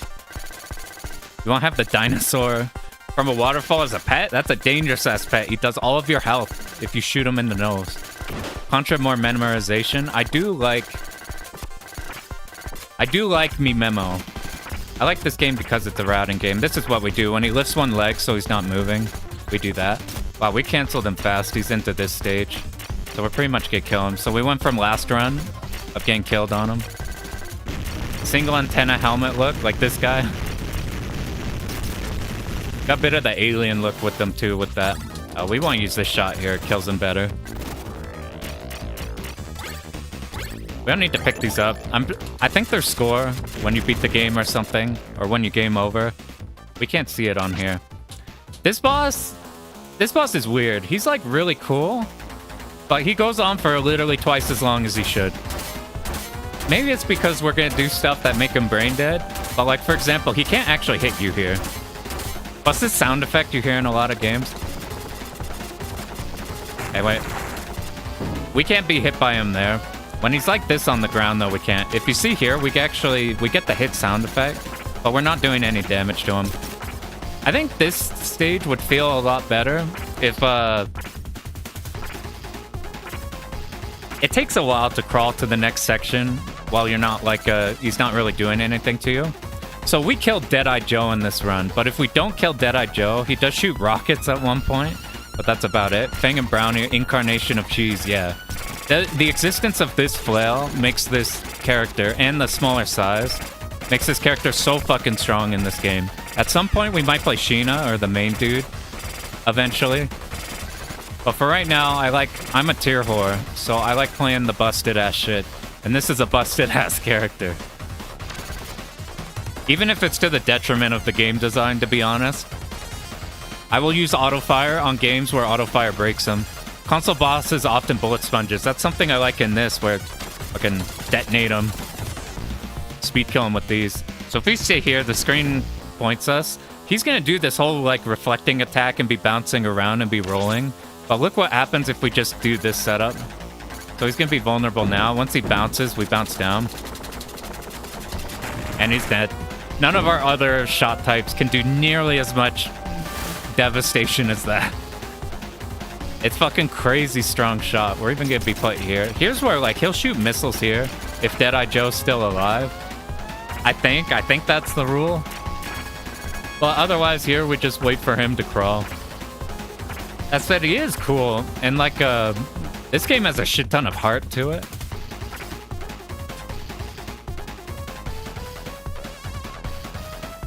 A: You won't have the dinosaur from a waterfall as a pet? That's a dangerous ass pet. He does all of your health if you shoot him in the nose. Contra more memorization. I do like me memo. I like this game because it's a routing game. This is what we do. When he lifts one leg so he's not moving, we do that. Wow, we canceled him fast. He's into this stage. So we're pretty much gonna kill him. So we went from last run of getting killed on him. Single antenna helmet look, like this guy. Got a bit of the alien look with them too, with that. We won't use this shot here. It kills him better. We don't need to pick these up. I think there's score when you beat the game or something, or when you game over. We can't see it on here. This boss is weird. He's like really cool, but he goes on for literally twice as long as he should. Maybe it's because we're gonna do stuff that make him brain dead, but like for example, he can't actually hit you here. What's this sound effect you hear in a lot of games? Hey, wait. We can't be hit by him there. When he's like this on the ground, though, we can't. If you see here, we get the hit sound effect, but we're not doing any damage to him. I think this stage would feel a lot better if, it takes a while to crawl to the next section while you're not like, he's not really doing anything to you. So we killed Deadeye Joe in this run, but if we don't kill Deadeye Joe, he does shoot rockets at one point, but that's about it. Fang and Brownie, incarnation of cheese, yeah. The existence of this flail makes this character, and the smaller size, makes this character so fucking strong in this game. At some point, we might play Sheena, or the main dude, eventually. But for right now, I'm a tier whore, so I like playing the busted ass shit. And this is a busted ass character. Even if it's to the detriment of the game design, to be honest. I will use auto-fire on games where auto-fire breaks them. Console bosses often bullet sponges. That's something I like in this, where I can detonate them. Speed kill him with these. So if we stay here, the screen points us. He's gonna do this whole like reflecting attack and be bouncing around and be rolling. But look what happens if we just do this setup. So he's gonna be vulnerable now. Once he bounces, we bounce down. And he's dead. None of our other shot types can do nearly as much devastation as that. It's fucking crazy strong shot. We're even gonna be put here. Here's where like he'll shoot missiles here if Deadeye Joe's still alive. I think that's the rule. But otherwise here we just wait for him to crawl. That said, he is cool, and like this game has a shit ton of heart to it.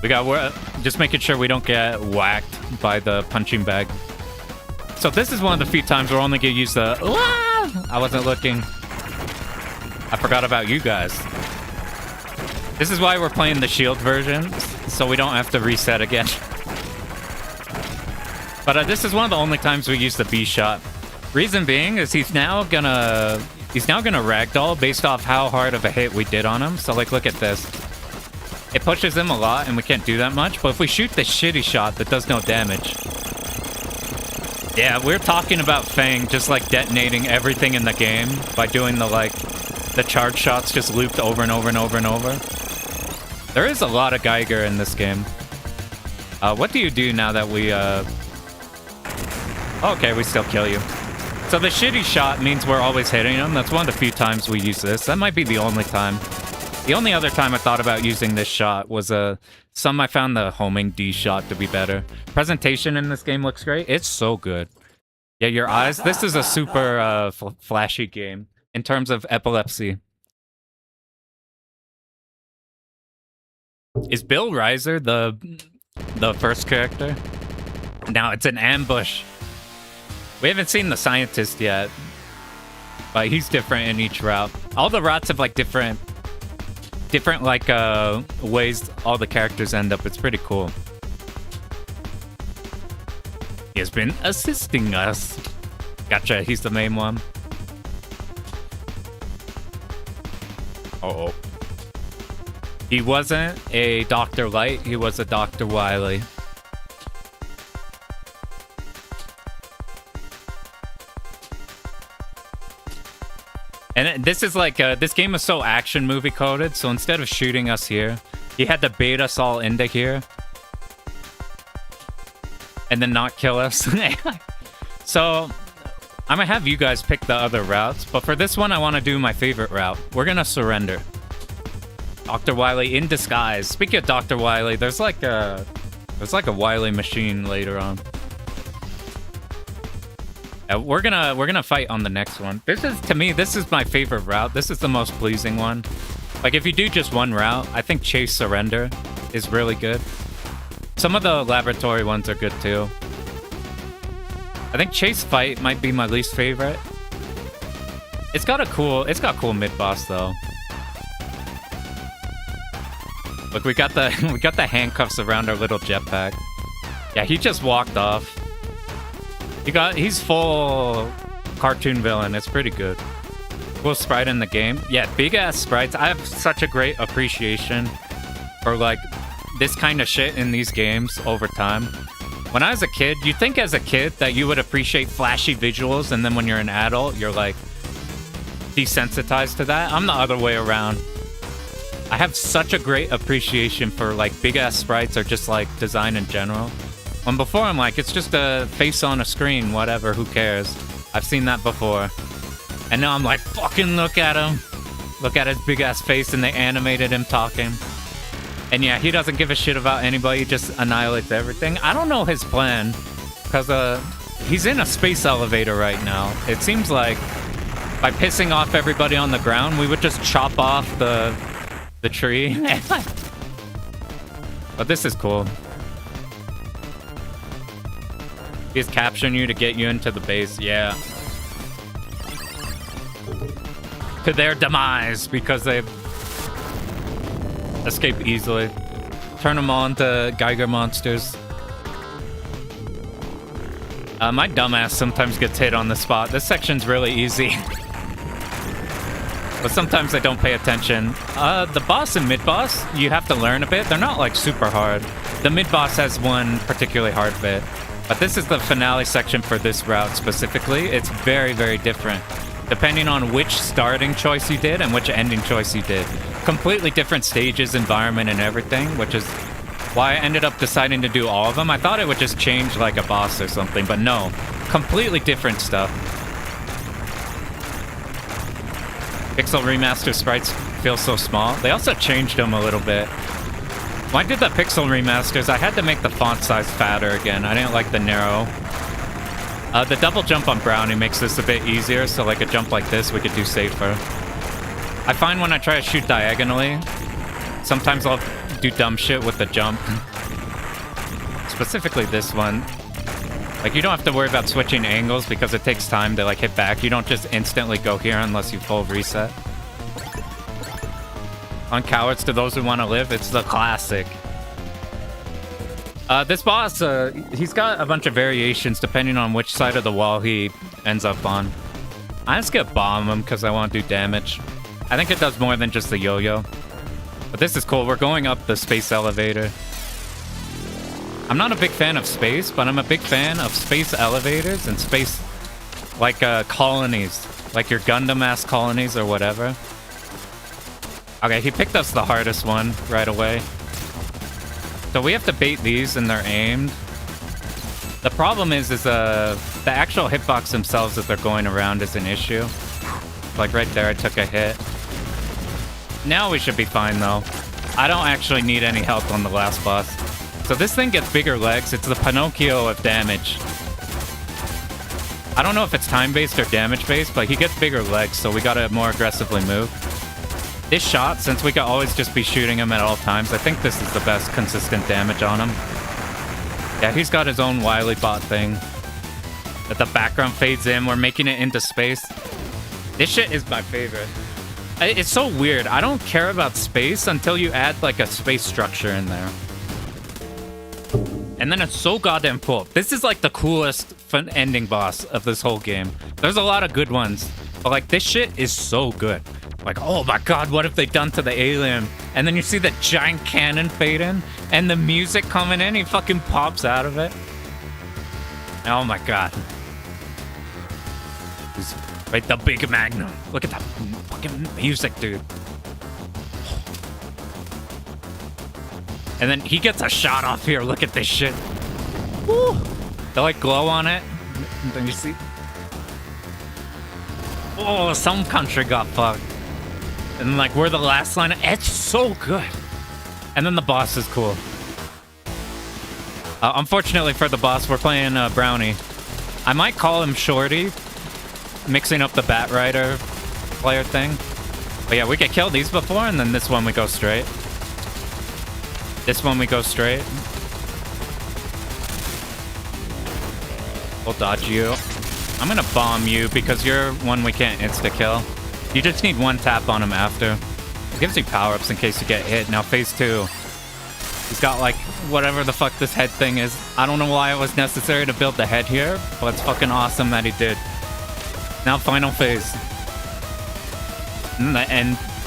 A: We're just making sure we don't get whacked by the punching bag. So this is one of the few times we're only gonna use the I wasn't looking. I forgot about you guys. This is why we're playing the shield version, so we don't have to reset again. But this is one of the only times we use the B shot. Reason being is he's now gonna ragdoll based off how hard of a hit we did on him. So like, look at this. It pushes him a lot, and we can't do that much. But if we shoot the shitty shot that does no damage, yeah, we're talking about Fang just like detonating everything in the game by doing the charge shots just looped over and over and over and over. There is a lot of Geiger in this game. What do you do now that we okay, we still kill you. So the shitty shot means we're always hitting him. That's one of the few times we use this. That might be the only time. The only other time I thought about using this shot was I found the homing D shot to be better. Presentation in this game looks great. It's so good. Yeah, your eyes. This is a super flashy game in terms of epilepsy. Is Bill Reiser the first character? Now it's an ambush. We haven't seen the scientist yet, but he's different in each route. All the routes have like different like ways all the characters end up. It's pretty cool. He has been assisting us. Gotcha, he's the main one. Uh-oh. He wasn't a Dr. Light, he was a Dr. Wily. And this is like, this game is so action movie coded, so instead of shooting us here, he had to bait us all into here. And then not kill us. So, I'm gonna have you guys pick the other routes, but for this one I want to do my favorite route. We're gonna surrender. Dr. Wily in disguise. Speaking of Dr. Wily, there's like a Wily machine later on. We're gonna fight on the next one. To me, this is my favorite route. This is the most pleasing one. Like, if you do just one route, I think Chase Surrender is really good. Some of the laboratory ones are good too. I think Chase Fight might be my least favorite. It's got cool mid-boss though. Look, we got the handcuffs around our little jetpack. Yeah, he just walked off. He's full cartoon villain. It's pretty good. Cool sprite in the game. Yeah, big ass sprites. I have such a great appreciation for like this kind of shit in these games over time. When I was a kid, you'd think as a kid that you would appreciate flashy visuals, and then when you're an adult, you're like desensitized to that. I'm the other way around. I have such a great appreciation for like big ass sprites or just like design in general. When before I'm like, it's just a face on a screen, whatever, who cares? I've seen that before. And now I'm like, fucking look at him. Look at his big ass face, and they animated him talking. And yeah, he doesn't give a shit about anybody, just annihilates everything. I don't know his plan, because he's in a space elevator right now. It seems like by pissing off everybody on the ground, we would just chop off the tree. But this is cool. He's capturing you to get you into the base, yeah. To their demise, because they escape easily. Turn them all into Geiger monsters. My dumbass sometimes gets hit on the spot. This section's really easy. But sometimes I don't pay attention. The boss and mid-boss, you have to learn a bit. They're not like super hard. The mid-boss has one particularly hard bit. But this is the finale section for this route specifically. It's very, very different, depending on which starting choice you did and which ending choice you did. Completely different stages, environment, and everything, which is why I ended up deciding to do all of them. I thought it would just change like a boss or something, but no. Completely different stuff. Pixel Remaster sprites feel so small. They also changed them a little bit. When I did the Pixel Remasters, I had to make the font size fatter again. I didn't like the narrow. The double jump on Brownie makes this a bit easier, so like a jump like this we could do safer. I find when I try to shoot diagonally, sometimes I'll do dumb shit with the jump. Specifically this one. Like, you don't have to worry about switching angles because it takes time to like hit back. You don't just instantly go here unless you full reset. On Cowards to Those Who Want to Live, it's the classic. This boss, he's got a bunch of variations depending on which side of the wall he ends up on. I just get bomb him because I want to do damage. I think it does more than just the yo-yo. But this is cool. We're going up the space elevator. I'm not a big fan of space, but I'm a big fan of space elevators and space, like, colonies. Like your Gundam-ass colonies or whatever. Okay, he picked us the hardest one right away. So we have to bait these and they're aimed. The problem is the actual hitbox themselves that they're going around is an issue. Like right there, I took a hit. Now we should be fine though. I don't actually need any help on the last boss. So this thing gets bigger legs. It's the Pinocchio of damage. I don't know if it's time-based or damage-based, but he gets bigger legs, so we gotta more aggressively move. This shot, since we can always just be shooting him at all times, I think this is the best consistent damage on him. Yeah, he's got his own Wily bot thing. That the background fades in, we're making it into space. This shit is my favorite. It's so weird. I don't care about space until you add like a space structure in there. And then it's so goddamn cool. This is like the coolest fun ending boss of this whole game. There's a lot of good ones, but like this shit is so good. Like, oh my god, what have they done to the alien? And then you see the giant cannon fade in, and the music coming in, he fucking pops out of it. Oh my god. Right, the big magnum. Look at that fucking music, dude. And then he gets a shot off here. Look at this shit. Woo! They like glow on it. Then you see. Oh, some country got fucked. And like we're the last line. It's so good. And then the boss is cool. Unfortunately for the boss, we're playing Brownie. I might call him Shorty, mixing up the Bat Rider player thing. But yeah, we get killed these before, and then this one we go straight. This one we go straight. We'll dodge you. I'm gonna bomb you because you're one we can't insta-kill. You just need one tap on him after. It gives you power-ups in case you get hit. Now phase 2. He's got like whatever the fuck this head thing is. I don't know why it was necessary to build the head here, but it's fucking awesome that he did. Now final phase. And the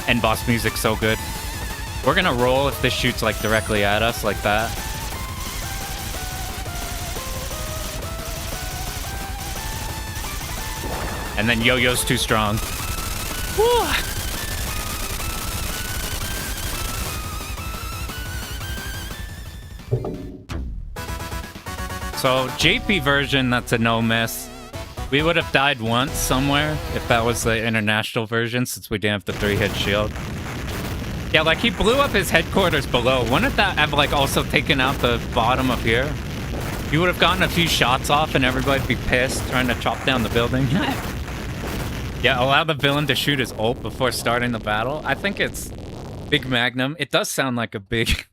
A: end boss music's so good. We're gonna roll if this shoots like directly at us like that. And then Yo-Yo's too strong. Woo! So JP version, that's a no miss. We would have died once somewhere if that was the international version, since we didn't have the 3-hit shield. Yeah, like he blew up his headquarters below. Wouldn't that have like also taken out the bottom of here? You would have gotten a few shots off and everybody'd be pissed trying to chop down the building. Yeah, allow the villain to shoot his ult before starting the battle. I think it's Big Magnum. It does sound like a big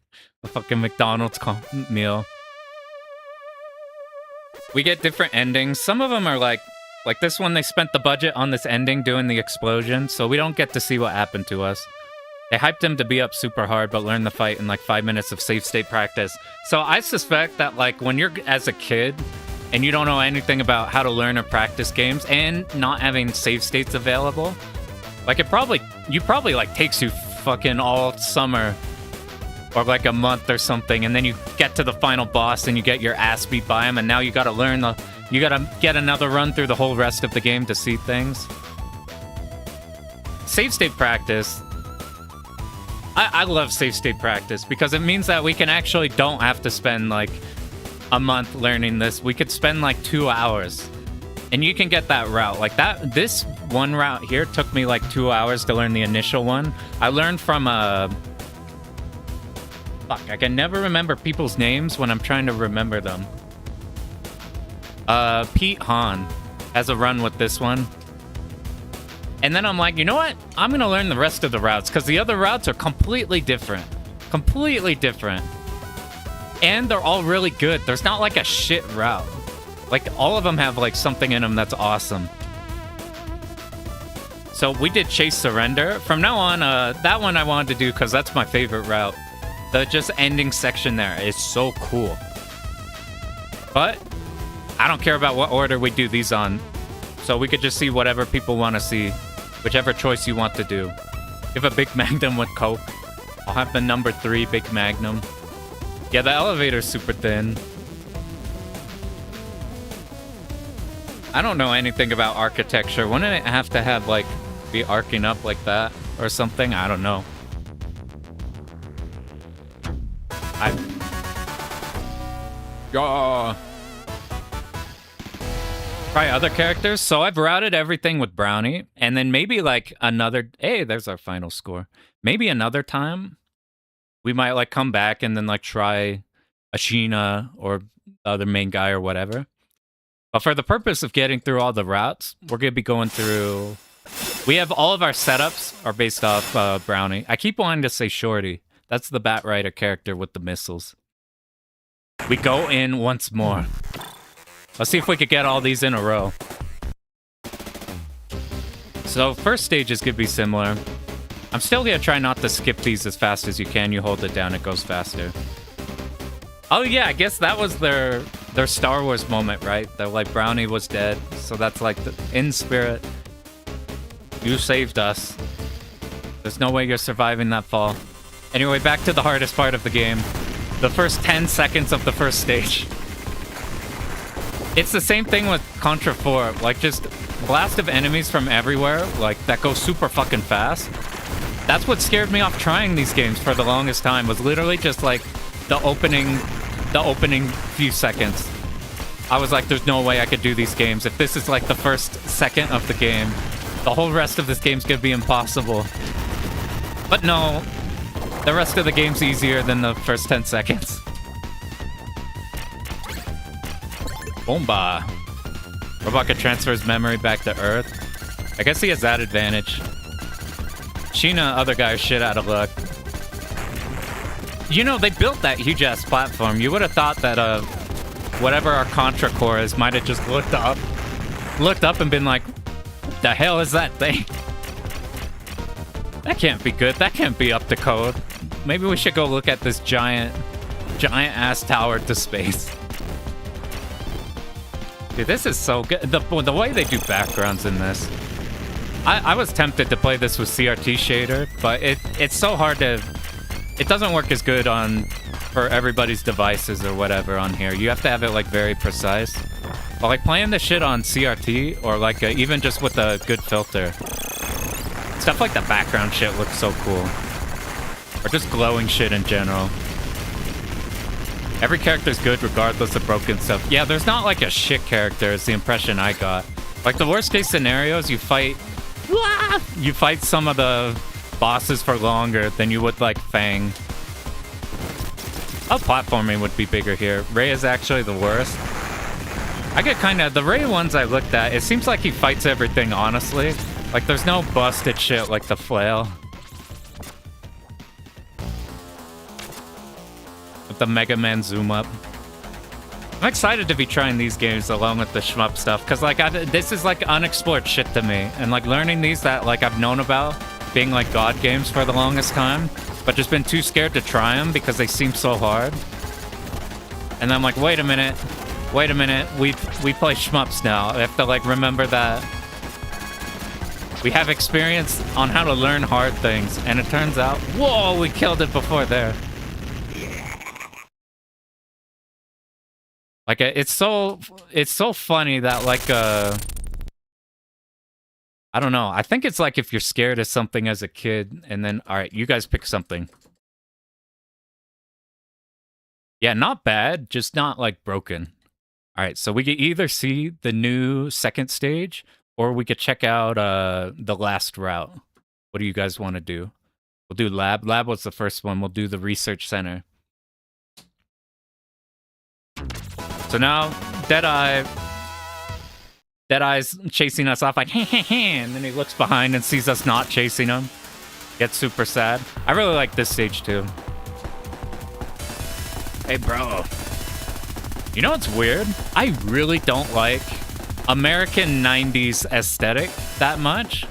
A: a fucking McDonald's meal. We get different endings. Some of them are like this one, they spent the budget on this ending doing the explosion, so we don't get to see what happened to us. They hyped him to be up super hard, but learn the fight in like 5 minutes of safe state practice. So I suspect that like when you're as a kid and you don't know anything about how to learn or practice games and not having save states available, like you probably like takes you fucking all summer or like a month or something, and then you get to the final boss and you get your ass beat by him, and now you gotta learn you gotta get another run through the whole rest of the game to see things. Save state practice. I love save state practice because it means that we can actually don't have to spend like a month learning this. We could spend like 2 hours and you can get that route. Like this one route here took me like 2 hours to learn the initial one. I learned from fuck, I can never remember people's names when I'm trying to remember them. Pete Hahn has a run with this one. And then I'm like, you know what? I'm going to learn the rest of the routes because the other routes are completely different. Completely different. And they're all really good. There's not like a shit route. Like all of them have like something in them that's awesome. So we did Chase Surrender. From now on, that one I wanted to do because that's my favorite route. The just ending section there is so cool. But I don't care about what order we do these on. So we could just see whatever people want to see. Whichever choice you want to do. Give a Big Magnum with Coke. I'll have the number 3 Big Magnum. Yeah, the elevator's super thin. I don't know anything about architecture. Wouldn't it have to have, like, be arcing up like that or something? I don't know. Yeah. Try other characters. So I've routed everything with Brownie, and then maybe like another. Hey, there's our final score. Maybe another time we might like come back and then like try Ashina or the other main guy or whatever. But for the purpose of getting through all the routes, we're gonna be going through. We have all of our setups are based off Brownie. I keep wanting to say Shorty. That's the Batrider character with the missiles. We go in once more. Let's see if we could get all these in a row. So first stages could be similar. I'm still gonna try not to skip these as fast as you can. You hold it down, it goes faster. Oh yeah, I guess that was their Star Wars moment, right? They're like, Brownie was dead, so that's like in spirit. You saved us. There's no way you're surviving that fall. Anyway, back to the hardest part of the game. The first 10 seconds of the first stage. It's the same thing with Contra 4. Like, just blast of enemies from everywhere, like, that go super fucking fast. That's what scared me off trying these games for the longest time, was literally just, like, the opening few seconds. I was like, there's no way I could do these games. If this is, like, the first second of the game, the whole rest of this game's gonna be impossible. But no, the rest of the game's easier than the first 10 seconds. Bomba. Robaka transfers memory back to Earth. I guess he has that advantage. Sheena, other guy, shit out of luck. You know, they built that huge-ass platform. You would have thought that, whatever our Contra core is might have just looked up and been like, what the hell is that thing? That can't be good. That can't be up to code. Maybe we should go look at this giant-ass tower to space. Dude, this is so good. The way they do backgrounds in this. I was tempted to play this with CRT shader, but it's so hard to... It doesn't work as good for everybody's devices or whatever on here. You have to have it, like, very precise. But, like, playing this shit on CRT, or, like, even just with a good filter, stuff like the background shit looks so cool. Or just glowing shit in general. Every character's good regardless of broken stuff. Yeah, there's not, like, a shit character is the impression I got. Like, the worst case scenarios, you fight some of the bosses for longer than you would, like, Fang. Oh, platforming would be bigger here. Ray is actually the worst. I get kind of... The Ray ones I looked at, it seems like he fights everything, honestly. Like, there's no busted shit like the flail. With the Mega Man zoom up. I'm excited to be trying these games along with the shmup stuff, because, like, this is, like, unexplored shit to me. And, like, learning these that, like, I've known about being, like, God games for the longest time, but just been too scared to try them because they seem so hard. And then I'm like, wait a minute, we play shmups now. I have to, like, remember that we have experience on how to learn hard things, and it turns out, whoa, we killed it before there. Like, it's so funny that, like, I don't know. I think it's like if you're scared of something as a kid, and then, all right, you guys pick something. Yeah, not bad, just not, like, broken. All right, so we could either see the new second stage, or we could check out the last route. What do you guys want to do? We'll do lab. Lab was the first one. We'll do the research center. So now, Deadeye's chasing us off like, and then he looks behind and sees us not chasing him. Gets super sad. I really like this stage too. Hey, bro. You know what's weird? I really don't like American 90s aesthetic that much.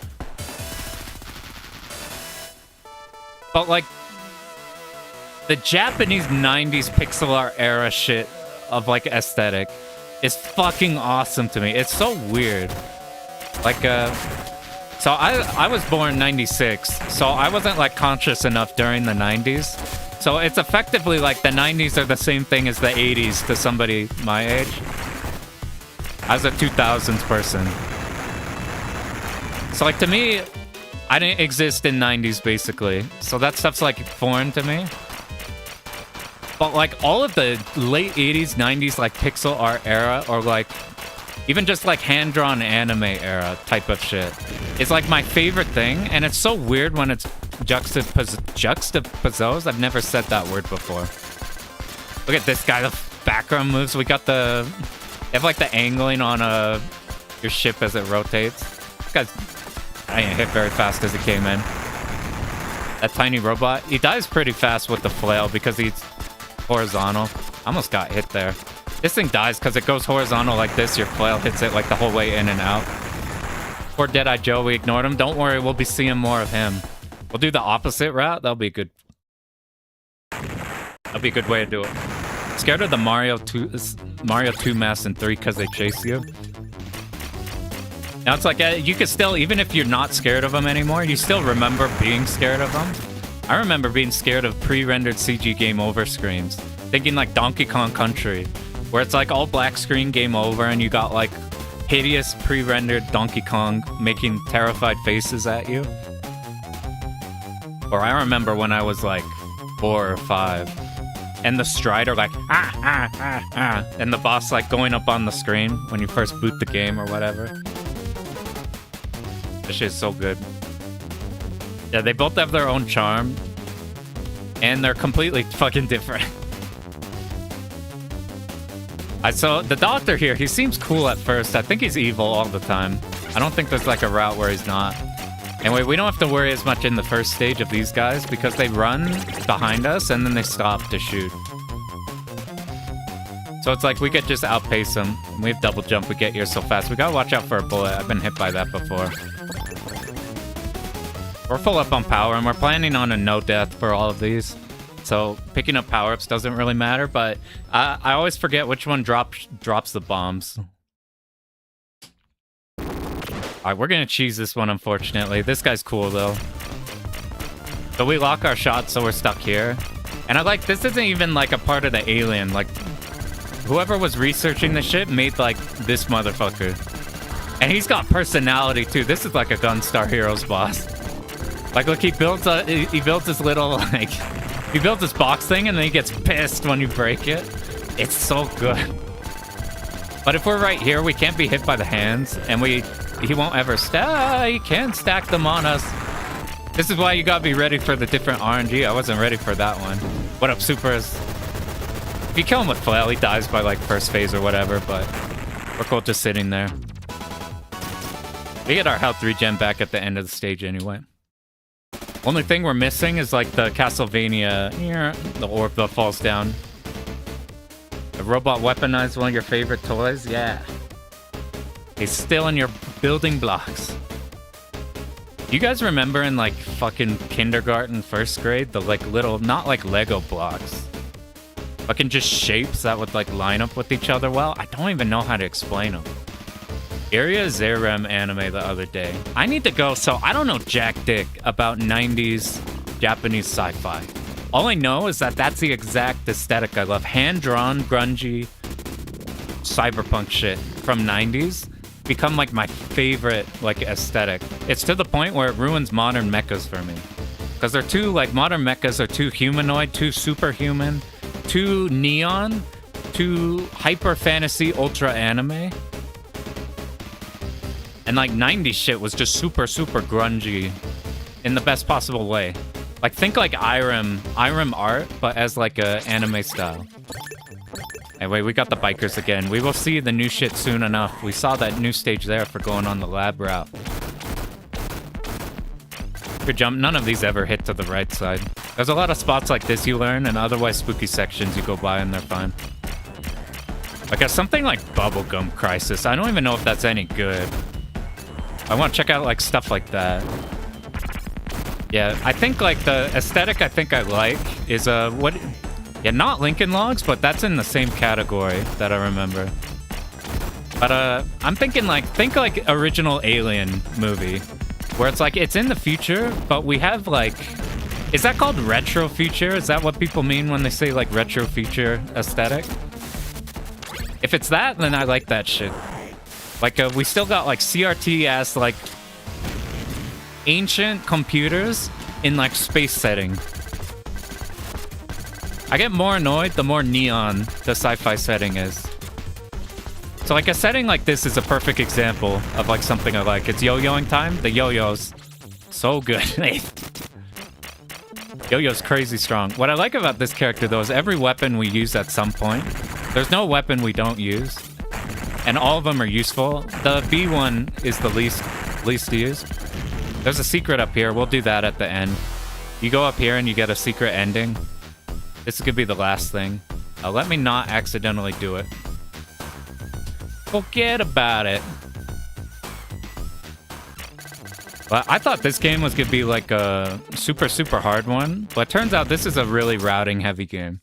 A: But, like, the Japanese 90s pixel art era shit of, like, aesthetic is fucking awesome to me. It's so weird. Like, so I was born 96, so I wasn't like conscious enough during the 90s. So it's effectively like the 90s are the same thing as the 80s to somebody my age. I was a 2000s person. So like to me, I didn't exist in 90s basically. So that stuff's like foreign to me. But like all of the late 80s, 90s like pixel art era or like even just like hand-drawn anime era type of shit is like my favorite thing. And it's so weird when it's juxtaposed. I've never said that word before. Look at this guy, the background moves. We got they have like the angling on your ship as it rotates. This guy's, I didn't hit very fast as he came in. That tiny robot, he dies pretty fast with the flail because he's horizontal. Almost got hit there. This thing dies because it goes horizontal like this. Your flail hits it like the whole way in and out. Poor Deadeye Joe, we ignored him. Don't worry, we'll be seeing more of him. We'll do the opposite route. That'll be a good way to do it. Scared of the Mario 2 masks in 3 because they chase you. Now it's like you can still, even if you're not scared of them anymore, you still remember being scared of them. I remember being scared of pre-rendered CG game over screens. Thinking like Donkey Kong Country, where it's like all black screen game over and you got like hideous pre-rendered Donkey Kong making terrified faces at you. Or I remember when I was like 4 or 5 and the Strider like and the boss like going up on the screen when you first boot the game or whatever. This shit's so good. Yeah, they both have their own charm and they're completely fucking different. So the doctor here, he seems cool at first. I think he's evil all the time. I don't think there's like a route where he's not. Anyway, we don't have to worry as much in the first stage of these guys because they run behind us and then they stop to shoot. So it's like we could just outpace them. We have double jump, we get here so fast. We gotta watch out for a bullet. I've been hit by that before. We're full up on power and we're planning on a no death for all of these. So picking up power-ups doesn't really matter, but I always forget which one drops the bombs. Alright, we're gonna cheese this one, unfortunately. This guy's cool, though. So we lock our shots, so we're stuck here. And I like, this isn't even like a part of the alien. Like, whoever was researching the shit made like this motherfucker. And he's got personality, too. This is like a Gunstar Heroes boss. Like, look, he builds this little, like... He builds this box thing and then he gets pissed when you break it. It's so good. But if we're right here, we can't be hit by the hands and he won't ever he can stack them on us. This is why you gotta be ready for the different RNG. I wasn't ready for that one. What up, Supers? If you kill him with flail, he dies by like first phase or whatever, but we're cool just sitting there. We get our health regen back at the end of the stage anyway. Only thing we're missing is like the Castlevania, the orb that falls down. The robot weaponized one of your favorite toys? Yeah. He's still in your building blocks. You guys remember in like fucking kindergarten, first grade, the like little, not like Lego blocks, fucking just shapes that would like line up with each other well? I don't even know how to explain them. Area Zerem anime the other day. I need to go, so I don't know jack dick about 90s Japanese sci-fi. All I know is that that's the exact aesthetic I love. Hand-drawn, grungy, cyberpunk shit from 90s become like my favorite like aesthetic. It's to the point where it ruins modern mechas for me. Because they're too, like, modern mechas are too humanoid, too superhuman, too neon, too hyper fantasy, ultra anime. And like 90s shit was just super, super grungy in the best possible way. Like think like Irem art, but as like a anime style. Anyway, we got the bikers again. We will see the new shit soon enough. We saw that new stage there for going on the lab route. Good jump. None of these ever hit to the right side. There's a lot of spots like this you learn, and otherwise spooky sections you go by and they're fine. Like something like Bubblegum Crisis. I don't even know if that's any good. I want to check out like stuff like that. Yeah, I think like the aesthetic I think I like is what? Yeah, not Lincoln Logs, but that's in the same category that I remember. But I'm thinking like, think like original Alien movie, where it's like, it's in the future, but we have like, is that called retro future? Is that what people mean when they say like retro future aesthetic? If it's that, then I like that shit. Like, we still got like CRT-ass like ancient computers in like space setting. I get more annoyed the more neon the sci-fi setting is. So like a setting like this is a perfect example of like something I like. It's yo-yoing time. The yo-yo's so good. Yo-yo's crazy strong. What I like about this character though is every weapon we use at some point. There's no weapon we don't use. And all of them are useful. The B one is the least used. There's a secret up here. We'll do that at the end. You go up here and you get a secret ending. This could be the last thing. Let me not accidentally do it. Forget about it. Well, I thought this game was gonna be like a super hard one, but it turns out this is a really routing heavy game.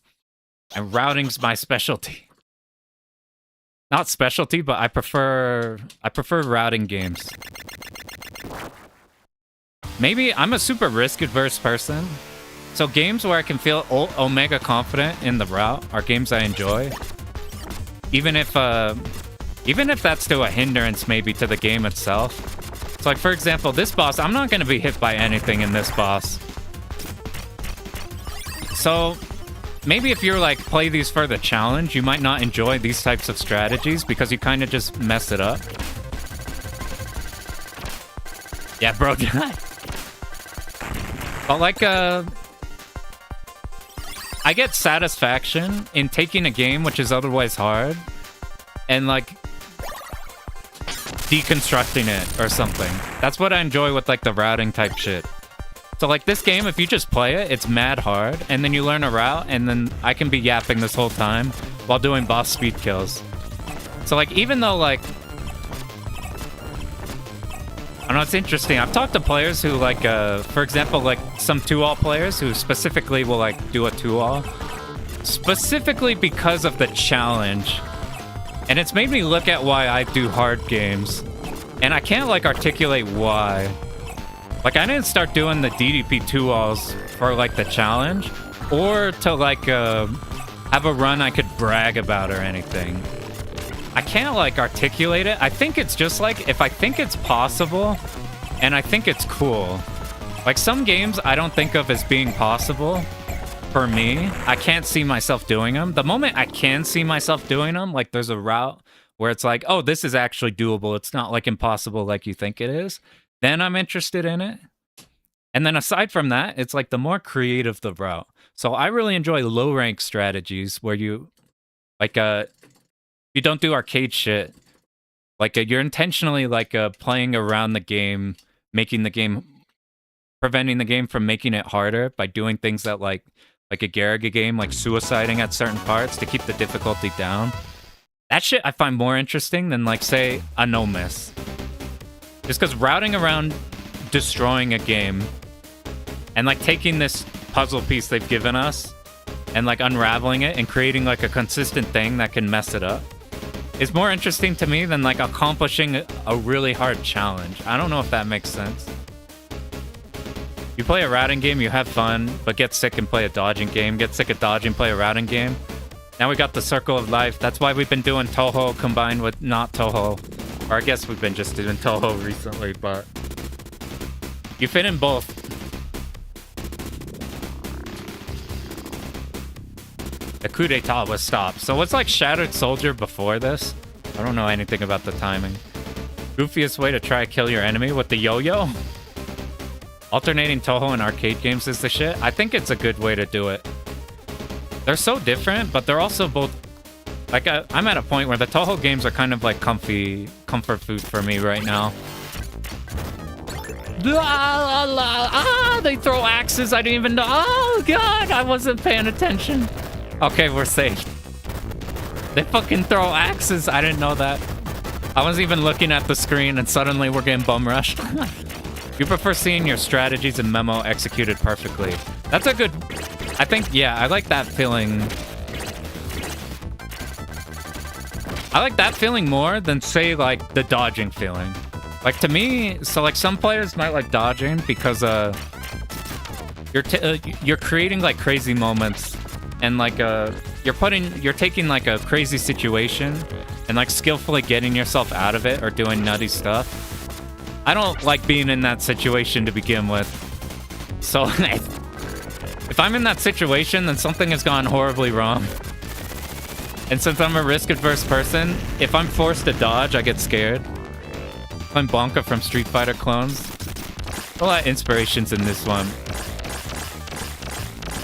A: And routing's my specialty. Not specialty, but I prefer routing games. Maybe I'm a super risk-adverse person. So games where I can feel omega confident in the route are games I enjoy. Even if that's to a hindrance maybe to the game itself. So like for example, this boss, I'm not gonna be hit by anything in this boss. So maybe if you're like play these for the challenge, you might not enjoy these types of strategies because you kind of just mess it up. Yeah, bro. But like I get satisfaction in taking a game which is otherwise hard and like deconstructing it or something. That's what I enjoy with like the routing type shit. So like this game, if you just play it, it's mad hard, and then you learn a route, and then I can be yapping this whole time while doing boss speed kills. So like even though like, I don't know, it's interesting. I've talked to players who like, for example, like some 2-all players who specifically will like do a 2-all. Specifically because of the challenge. And it's made me look at why I do hard games. And I can't like articulate why. Like I didn't start doing the DDP 2-alls for like the challenge. Or to like have a run I could brag about or anything. I can't like articulate it. I think it's just like if I think it's possible and I think it's cool. Like some games I don't think of as being possible for me. I can't see myself doing them. The moment I can see myself doing them, like there's a route where it's like, oh, this is actually doable. It's not like impossible like you think it is. Then I'm interested in it. And then aside from that, it's like the more creative the route. So I really enjoy low rank strategies where you like you don't do arcade shit. Like you're intentionally like playing around the game, making the game, preventing the game from making it harder by doing things that like a Garaga game, like suiciding at certain parts to keep the difficulty down. That shit I find more interesting than like say a no miss. Just because routing around destroying a game and like taking this puzzle piece they've given us and like unraveling it and creating like a consistent thing that can mess it up is more interesting to me than like accomplishing a really hard challenge. I don't know if that makes sense. You play a routing game, you have fun, but get sick and play a dodging game. Get sick of dodging, play a routing game. Now we got the circle of life. That's why we've been doing Toho combined with not Toho. Or I guess we've been just doing Toho recently, but you fit in both. The coup d'etat was stopped. So what's like Shattered Soldier before this? I don't know anything about the timing. Goofiest way to try to kill your enemy with the yo-yo? Alternating Toho and arcade games is the shit. I think it's a good way to do it. They're so different, but they're also both... Like, I'm at a point where the Toho games are kind of like comfort food for me right now. They throw axes. I didn't even know. Oh, God, I wasn't paying attention. Okay, we're safe. They fucking throw axes. I didn't know that. I wasn't even looking at the screen, and suddenly we're getting bum rushed. You prefer seeing your strategies and memo executed perfectly. That's a good... I think, yeah, I like that feeling. I like that feeling more than, say, like, the dodging feeling. Like, to me, so, like, some players might like dodging because, you're creating, like, crazy moments. And, like, you're taking, like, a crazy situation and, like, skillfully getting yourself out of it or doing nutty stuff. I don't like being in that situation to begin with. So, if I'm in that situation, then something has gone horribly wrong. And since I'm a risk-averse person, if I'm forced to dodge, I get scared. I'm Blanca from Street Fighter clones. A lot of inspirations in this one.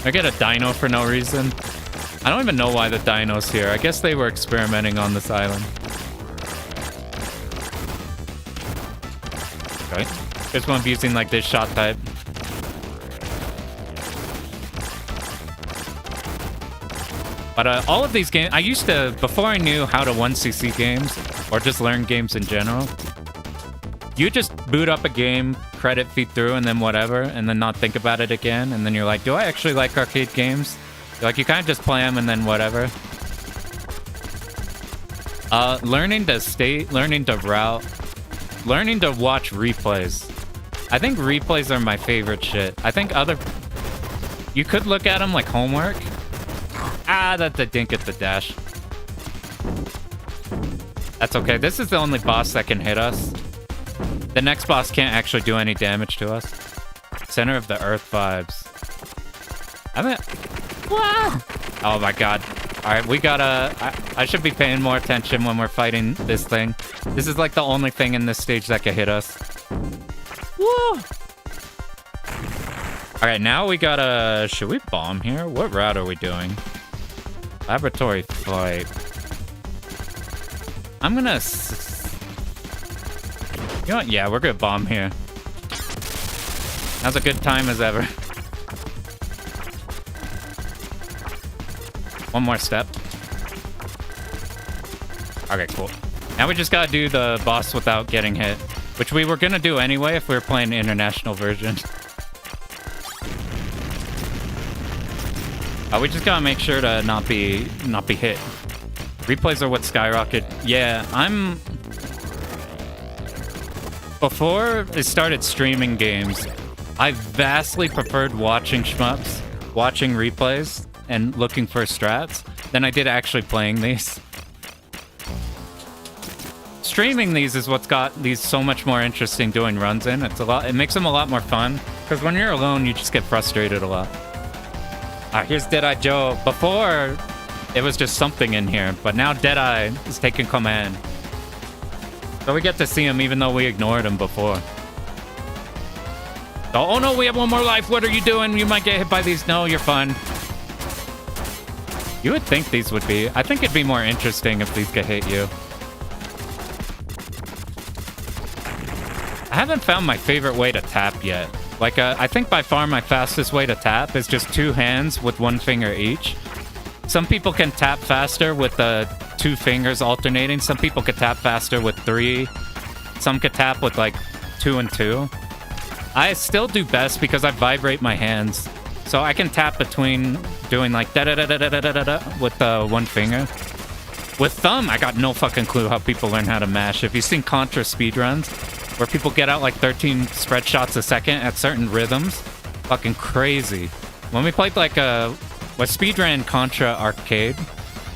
A: I get a dino for no reason. I don't even know why the dino's here. I guess they were experimenting on this island. Okay. This one using like this shot type. But all of these games, I used to, before I knew how to 1cc games, or just learn games in general, you just boot up a game, credit feed through, and then whatever, and then not think about it again, and then you're like, do I actually like arcade games? Like, you kind of just play them and then whatever. Learning to route, learning to watch replays. I think replays are my favorite shit. I think you could look at them like homework. Ah, that didn't get the dash. That's okay. This is the only boss that can hit us. The next boss can't actually do any damage to us. Center of the Earth vibes. Wow! Oh my god. Alright, we gotta... I should be paying more attention when we're fighting this thing. This is like the only thing in this stage that can hit us. Woo! Alright, now we gotta... Should we bomb here? What route are we doing? Laboratory flight. I'm gonna... You know what? Yeah, we're gonna bomb here. That's a good time as ever. One more step. Okay, cool. Now we just gotta do the boss without getting hit, which we were gonna do anyway if we were playing the international version. We just gotta make sure to not be hit. Replays are what skyrocket. Yeah, before I started streaming games, I vastly preferred watching shmups, watching replays, and looking for strats than I did actually playing these. Streaming these is what's got these so much more interesting doing runs in. It makes them a lot more fun, because when you're alone, you just get frustrated a lot. Here's Deadeye Joe. Before, it was just something in here, but now Deadeye is taking command. So we get to see him even though we ignored him before. So, oh no, we have one more life. What are you doing? You might get hit by these. No, you're fine. You would think these would be. I think it'd be more interesting if these could hit you. I haven't found my favorite way to tap yet. Like, I think by far my fastest way to tap is just two hands with one finger each. Some people can tap faster with two fingers alternating. Some people could tap faster with three. Some could tap with like 2 and 2. I still do best because I vibrate my hands. So I can tap between doing like da-da-da-da-da-da-da-da with one finger. With thumb, I got no fucking clue how people learn how to mash. If you've seen Contra speedruns, where people get out like 13 spread shots a second at certain rhythms, fucking crazy. When we played like with speedrun Contra arcade,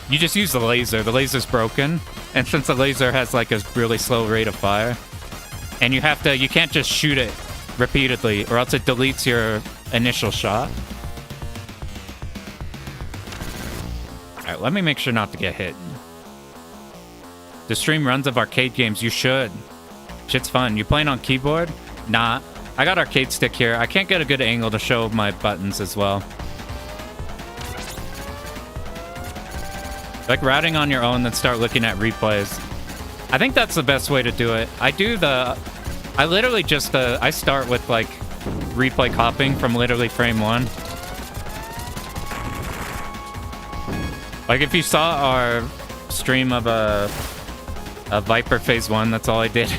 A: you just use the laser. The laser's broken, and since the laser has like a really slow rate of fire, and you can't just shoot it repeatedly, or else it deletes your initial shot. Alright, let me make sure not to get hit. To stream runs of arcade games, you should. Shit's fun. You playing on keyboard? Nah. I got arcade stick here. I can't get a good angle to show my buttons as well. Like routing on your own, then start looking at replays. I think that's the best way to do it. I literally just, I start with like replay copying from literally frame 1. Like if you saw our stream of a Viper Phase 1, that's all I did.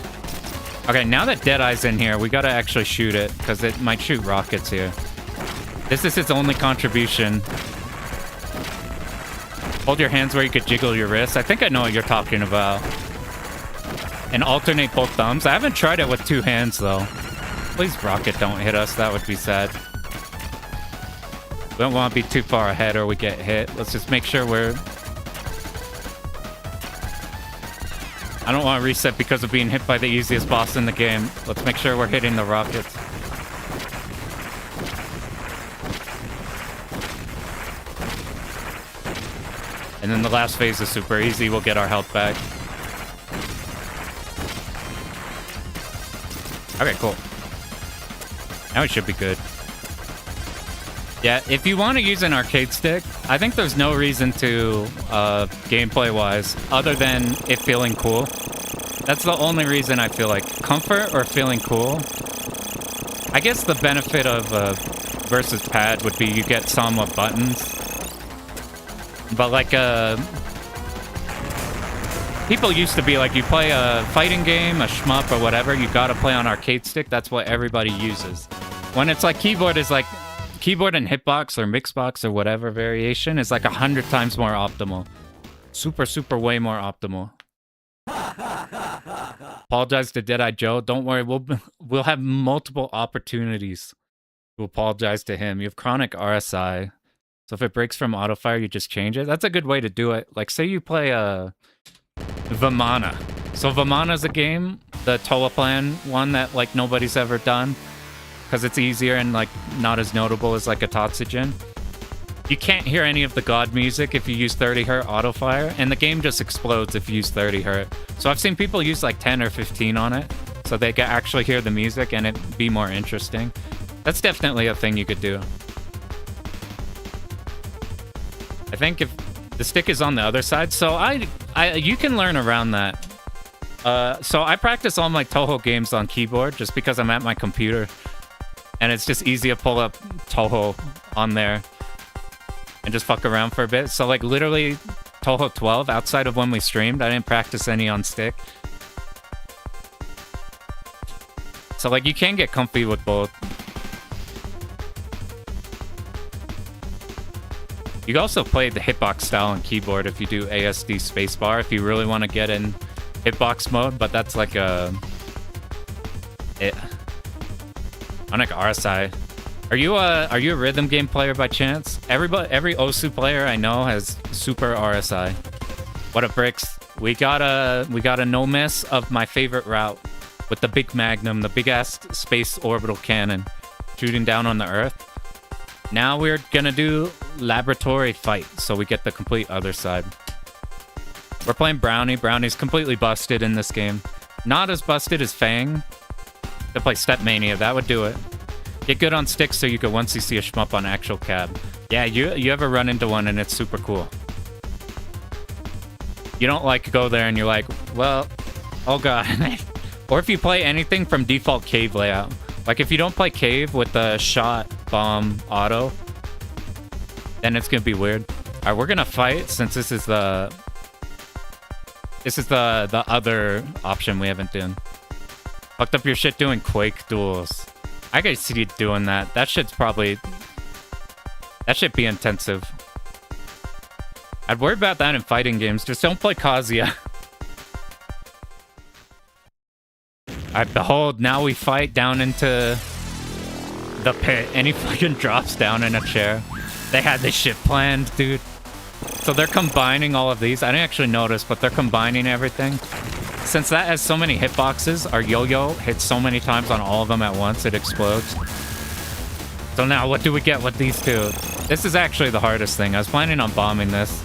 A: Okay, now that Deadeye's in here, we gotta actually shoot it, because it might shoot rockets here. This is its only contribution. Hold your hands where you could jiggle your wrists. I think I know what you're talking about. And alternate both thumbs. I haven't tried it with 2 hands, though. Please, rocket, don't hit us. That would be sad. We don't want to be too far ahead or we get hit. Let's just make sure we're... I don't want to reset because of being hit by the easiest boss in the game. Let's make sure we're hitting the rockets. And then the last phase is super easy. We'll get our health back. Okay, cool. Now it should be good. Yeah, if you want to use an arcade stick, I think there's no reason to, gameplay-wise, other than it feeling cool. That's the only reason I feel like. Comfort or feeling cool. I guess the benefit of versus pad would be you get some with buttons. But like, people used to be like, you play a fighting game, a shmup or whatever, you gotta play on arcade stick. That's what everybody uses. When it's like keyboard is like, keyboard and hitbox or mixbox or whatever variation is like 100 times more optimal. Super, super way more optimal. Apologize to Deadeye Joe. Don't worry, we'll have multiple opportunities to apologize to him. You have chronic RSI. So if it breaks from autofire, you just change it. That's a good way to do it. Like, say you play Vamana. So Vamana's a game, the Toa Plan one that, like, nobody's ever done. Because it's easier and, like, not as notable as, like, a Totsujin. You can't hear any of the god music if you use 30 Hz autofire. And the game just explodes if you use 30 Hz. So I've seen people use, like, 10 or 15 on it. So they can actually hear the music and it be more interesting. That's definitely a thing you could do. I think if the stick is on the other side, so you can learn around that. So I practice all my Toho games on keyboard just because I'm at my computer. And it's just easy to pull up Toho on there and just fuck around for a bit. So like literally Toho 12, outside of when we streamed, I didn't practice any on stick. So like you can get comfy with both. You can also play the hitbox style on keyboard if you do ASD spacebar, if you really want to get in hitbox mode, but that's like a... On like RSI. Are you a rhythm game player by chance? Every Osu player I know has super RSI. What a bricks. We got a no miss of my favorite route with the big magnum, the big ass space orbital cannon shooting down on the Earth. Now we're gonna do laboratory fight, so we get the complete other side. We're playing Brownie. Brownie's completely busted in this game. Not as busted as Fang. To play Step Mania, that would do it. Get good on sticks so you could once you see a shmup on actual cab. Yeah, you ever run into one and it's super cool. You don't like go there and you're like, well, oh god. Or if you play anything from default cave layout. Like if you don't play cave with the shot, bomb, auto, then it's gonna be weird. Alright, we're gonna fight since this is the other option we haven't done. Fucked up your shit doing Quake duels. I could see you doing that. That shit's probably... That should be intensive. I'd worry about that in fighting games. Just don't play Kazuya. Alright, behold, now we fight down into the pit. And he fucking drops down in a chair. They had this shit planned, dude. So they're combining all of these. I didn't actually notice, but they're combining everything. Since that has so many hitboxes, our yo-yo hits so many times on all of them at once, it explodes. So now, what do we get with these two? This is actually the hardest thing. I was planning on bombing this.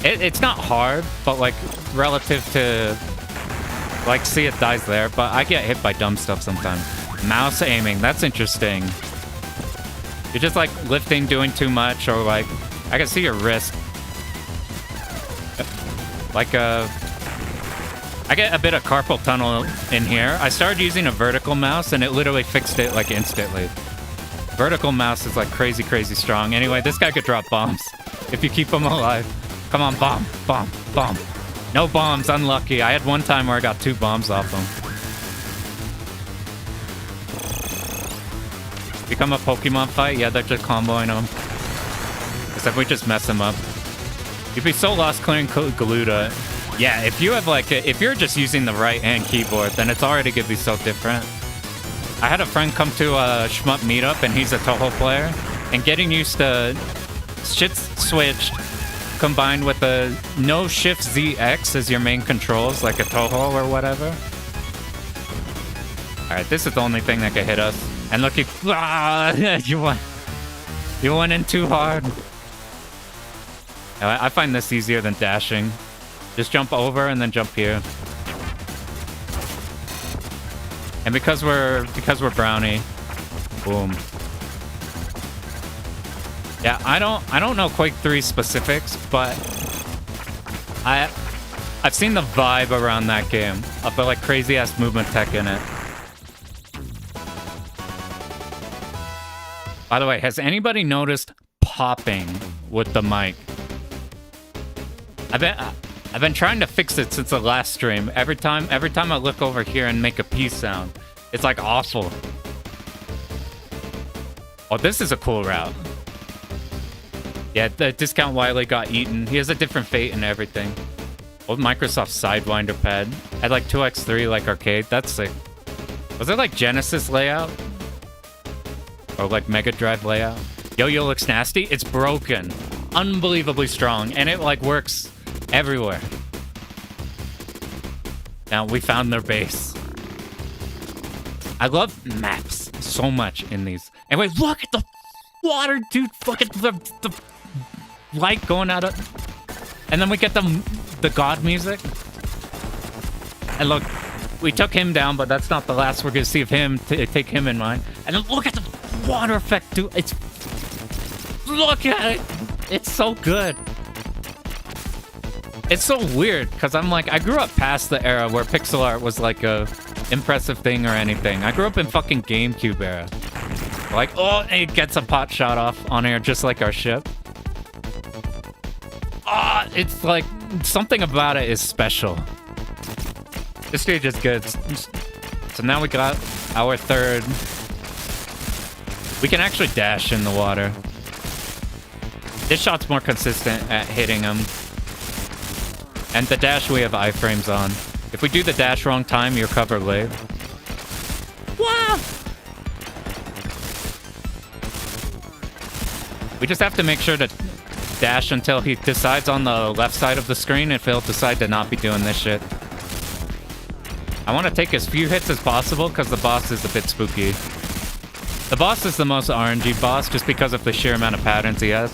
A: It's not hard, but like, relative to... Like, see, it dies there, but I get hit by dumb stuff sometimes. Mouse aiming, that's interesting. You're just like lifting, doing too much, or like, I can see your wrist. Like I get a bit of carpal tunnel in here. I started using a vertical mouse and it literally fixed it like instantly. Vertical mouse is like crazy, crazy strong. Anyway, this guy could drop bombs if you keep him alive. Come on, bomb, bomb, bomb. No bombs, unlucky. I had one time where I got 2 bombs off him. Become a Pokemon fight? Yeah, they're just comboing them. Except we just mess him up. You'd be so lost clearing Galuda. Yeah, if you have like, if you're just using the right hand keyboard, then it's already gonna be so different. I had a friend come to a shmup meetup, and he's a Toho player, and getting used to shit's switched, combined with the no shift ZX as your main controls, like a Toho or whatever. All right, this is the only thing that can hit us. And look, you went in too hard. I find this easier than dashing. Just jump over and then jump here. And because we're brownie, boom. Yeah, I don't know Quake 3 specifics, but I've seen the vibe around that game of the like crazy ass movement tech in it. By the way, has anybody noticed popping with the mic? I've been trying to fix it since the last stream. Every time I look over here and make a P sound, it's like awful. Oh, this is a cool route. Yeah, the Discount Wily got eaten. He has a different fate and everything. Old Microsoft Sidewinder pad. Had like 2x3 like arcade. That's sick. Was it like Genesis layout? Or like Mega Drive layout? Yo-Yo looks nasty. It's broken. Unbelievably strong. And it like works everywhere. Now we found their base. I love maps so much in these. Anyway, look at the water, dude. Fucking the light going out of... And then we get the god music. And look, we took him down, but that's not the last we're gonna see of him. Take him in mind. And then look at the water effect, dude. It's... Look at it. It's so good. It's so weird, because I'm like, I grew up past the era where pixel art was like a impressive thing or anything. I grew up in fucking GameCube era. Like, oh, it gets a pot shot off on air just like our ship. Ah, it's like, something about it is special. This stage is good. So now we got our third. We can actually dash in the water. This shot's more consistent at hitting him. And the dash we have iframes on. If we do the dash wrong time, you recover late. Wow! We just have to make sure to dash until he decides on the left side of the screen if he'll decide to not be doing this shit. I want to take as few hits as possible because the boss is a bit spooky. The boss is the most RNG boss just because of the sheer amount of patterns he has.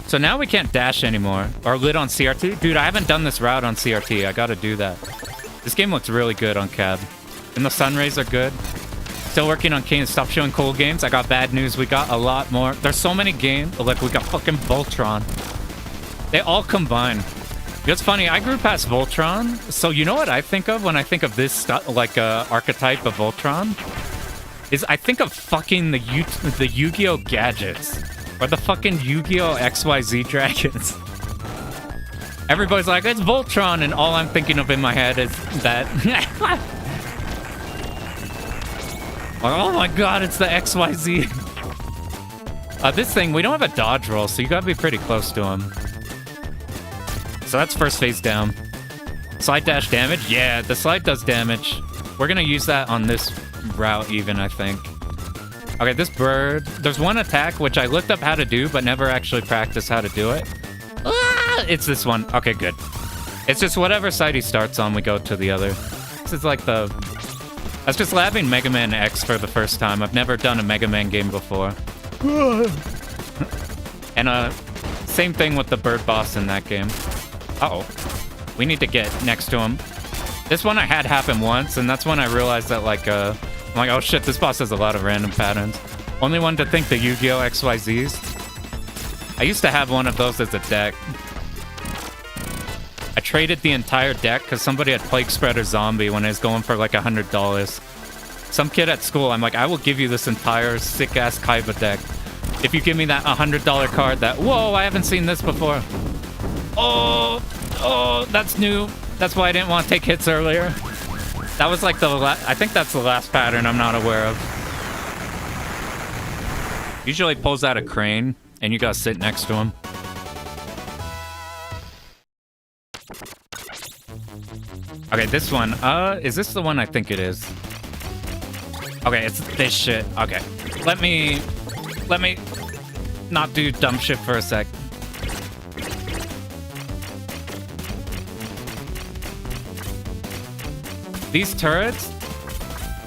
A: So now we can't dash anymore. Or lit on CRT? Dude, I haven't done this route on CRT. I gotta do that. This game looks really good on cab. And the sun rays are good. Still working on Kane. Stop showing cool games. I got bad news. We got a lot more. There's so many games. Like, we got fucking Voltron. They all combine. It's funny. I grew past Voltron. So you know what I think of when I think of this like archetype of Voltron? Is I think of fucking the Yu-Gi-Oh gadgets. Or the fucking Yu-Gi-Oh! XYZ dragons. Everybody's like, it's Voltron, and all I'm thinking of in my head is that... Oh my god, it's the XYZ. This thing, we don't have a dodge roll, so you gotta be pretty close to him. So that's first phase down. Slide dash damage? Yeah, the slide does damage. We're gonna use that on this route even, I think. Okay, this bird... There's one attack which I looked up how to do, but never actually practiced how to do it. Ah, it's this one. Okay, good. It's just whatever side he starts on, we go to the other. This is like the... I was just labbing Mega Man X for the first time. I've never done a Mega Man game before. And same thing with the bird boss in that game. Uh-oh. We need to get next to him. This one I had happen once, and that's when I realized that, like, I'm like, oh shit, this boss has a lot of random patterns. Only one to think the Yu-Gi-Oh! XYZs. I used to have one of those as a deck. I traded the entire deck because somebody had Plague Spreader Zombie when I was going for like $100. Some kid at school, I'm like, I will give you this entire sick-ass Kaiba deck if you give me that $100 card that, whoa, I haven't seen this before. Oh, that's new. That's why I didn't want to take hits earlier. That was like I think that's the last pattern I'm not aware of. Usually pulls out a crane, and you gotta sit next to him. Okay, this one. Is this the one I think it is? Okay, it's this shit. Okay. Let me not do dumb shit for a sec. These turrets,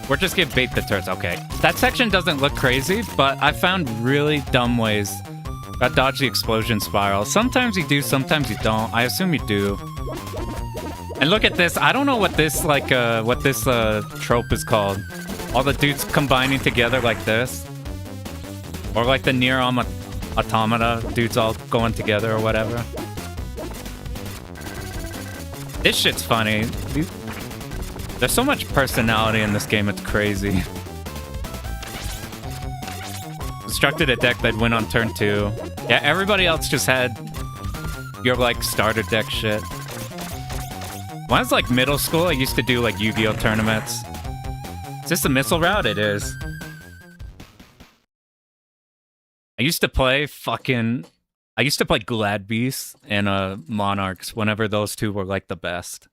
A: we're just gonna bait the turrets. Okay. That section doesn't look crazy, but I found really dumb ways. Got dodge the explosion spiral. Sometimes you do, sometimes you don't. I assume you do. And look at this. I don't know what this trope is called. All the dudes combining together like this. Or like the Nier Automata dudes all going together or whatever. This shit's funny. There's so much personality in this game, it's crazy. Constructed a deck that went on turn 2. Yeah, everybody else just had your, like, starter deck shit. When I was, like, middle school, I used to do, like, Yu-Gi-Oh! Tournaments. Is this the missile route? It is. I used to play Glad Beasts and Monarchs whenever those two were, like, the best.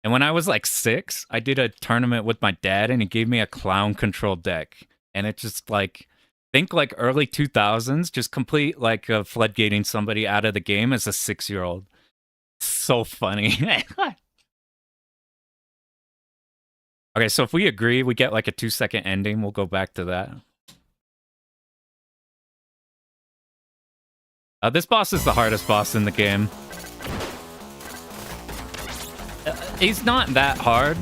A: And when I was like 6, I did a tournament with my dad and he gave me a clown control deck. And it just like, think like early 2000s, just complete like floodgating somebody out of the game as a 6-year-old. So funny. Okay, so if we agree, we get like a 2-second ending. We'll go back to that. This boss is the hardest boss in the game. He's not that hard,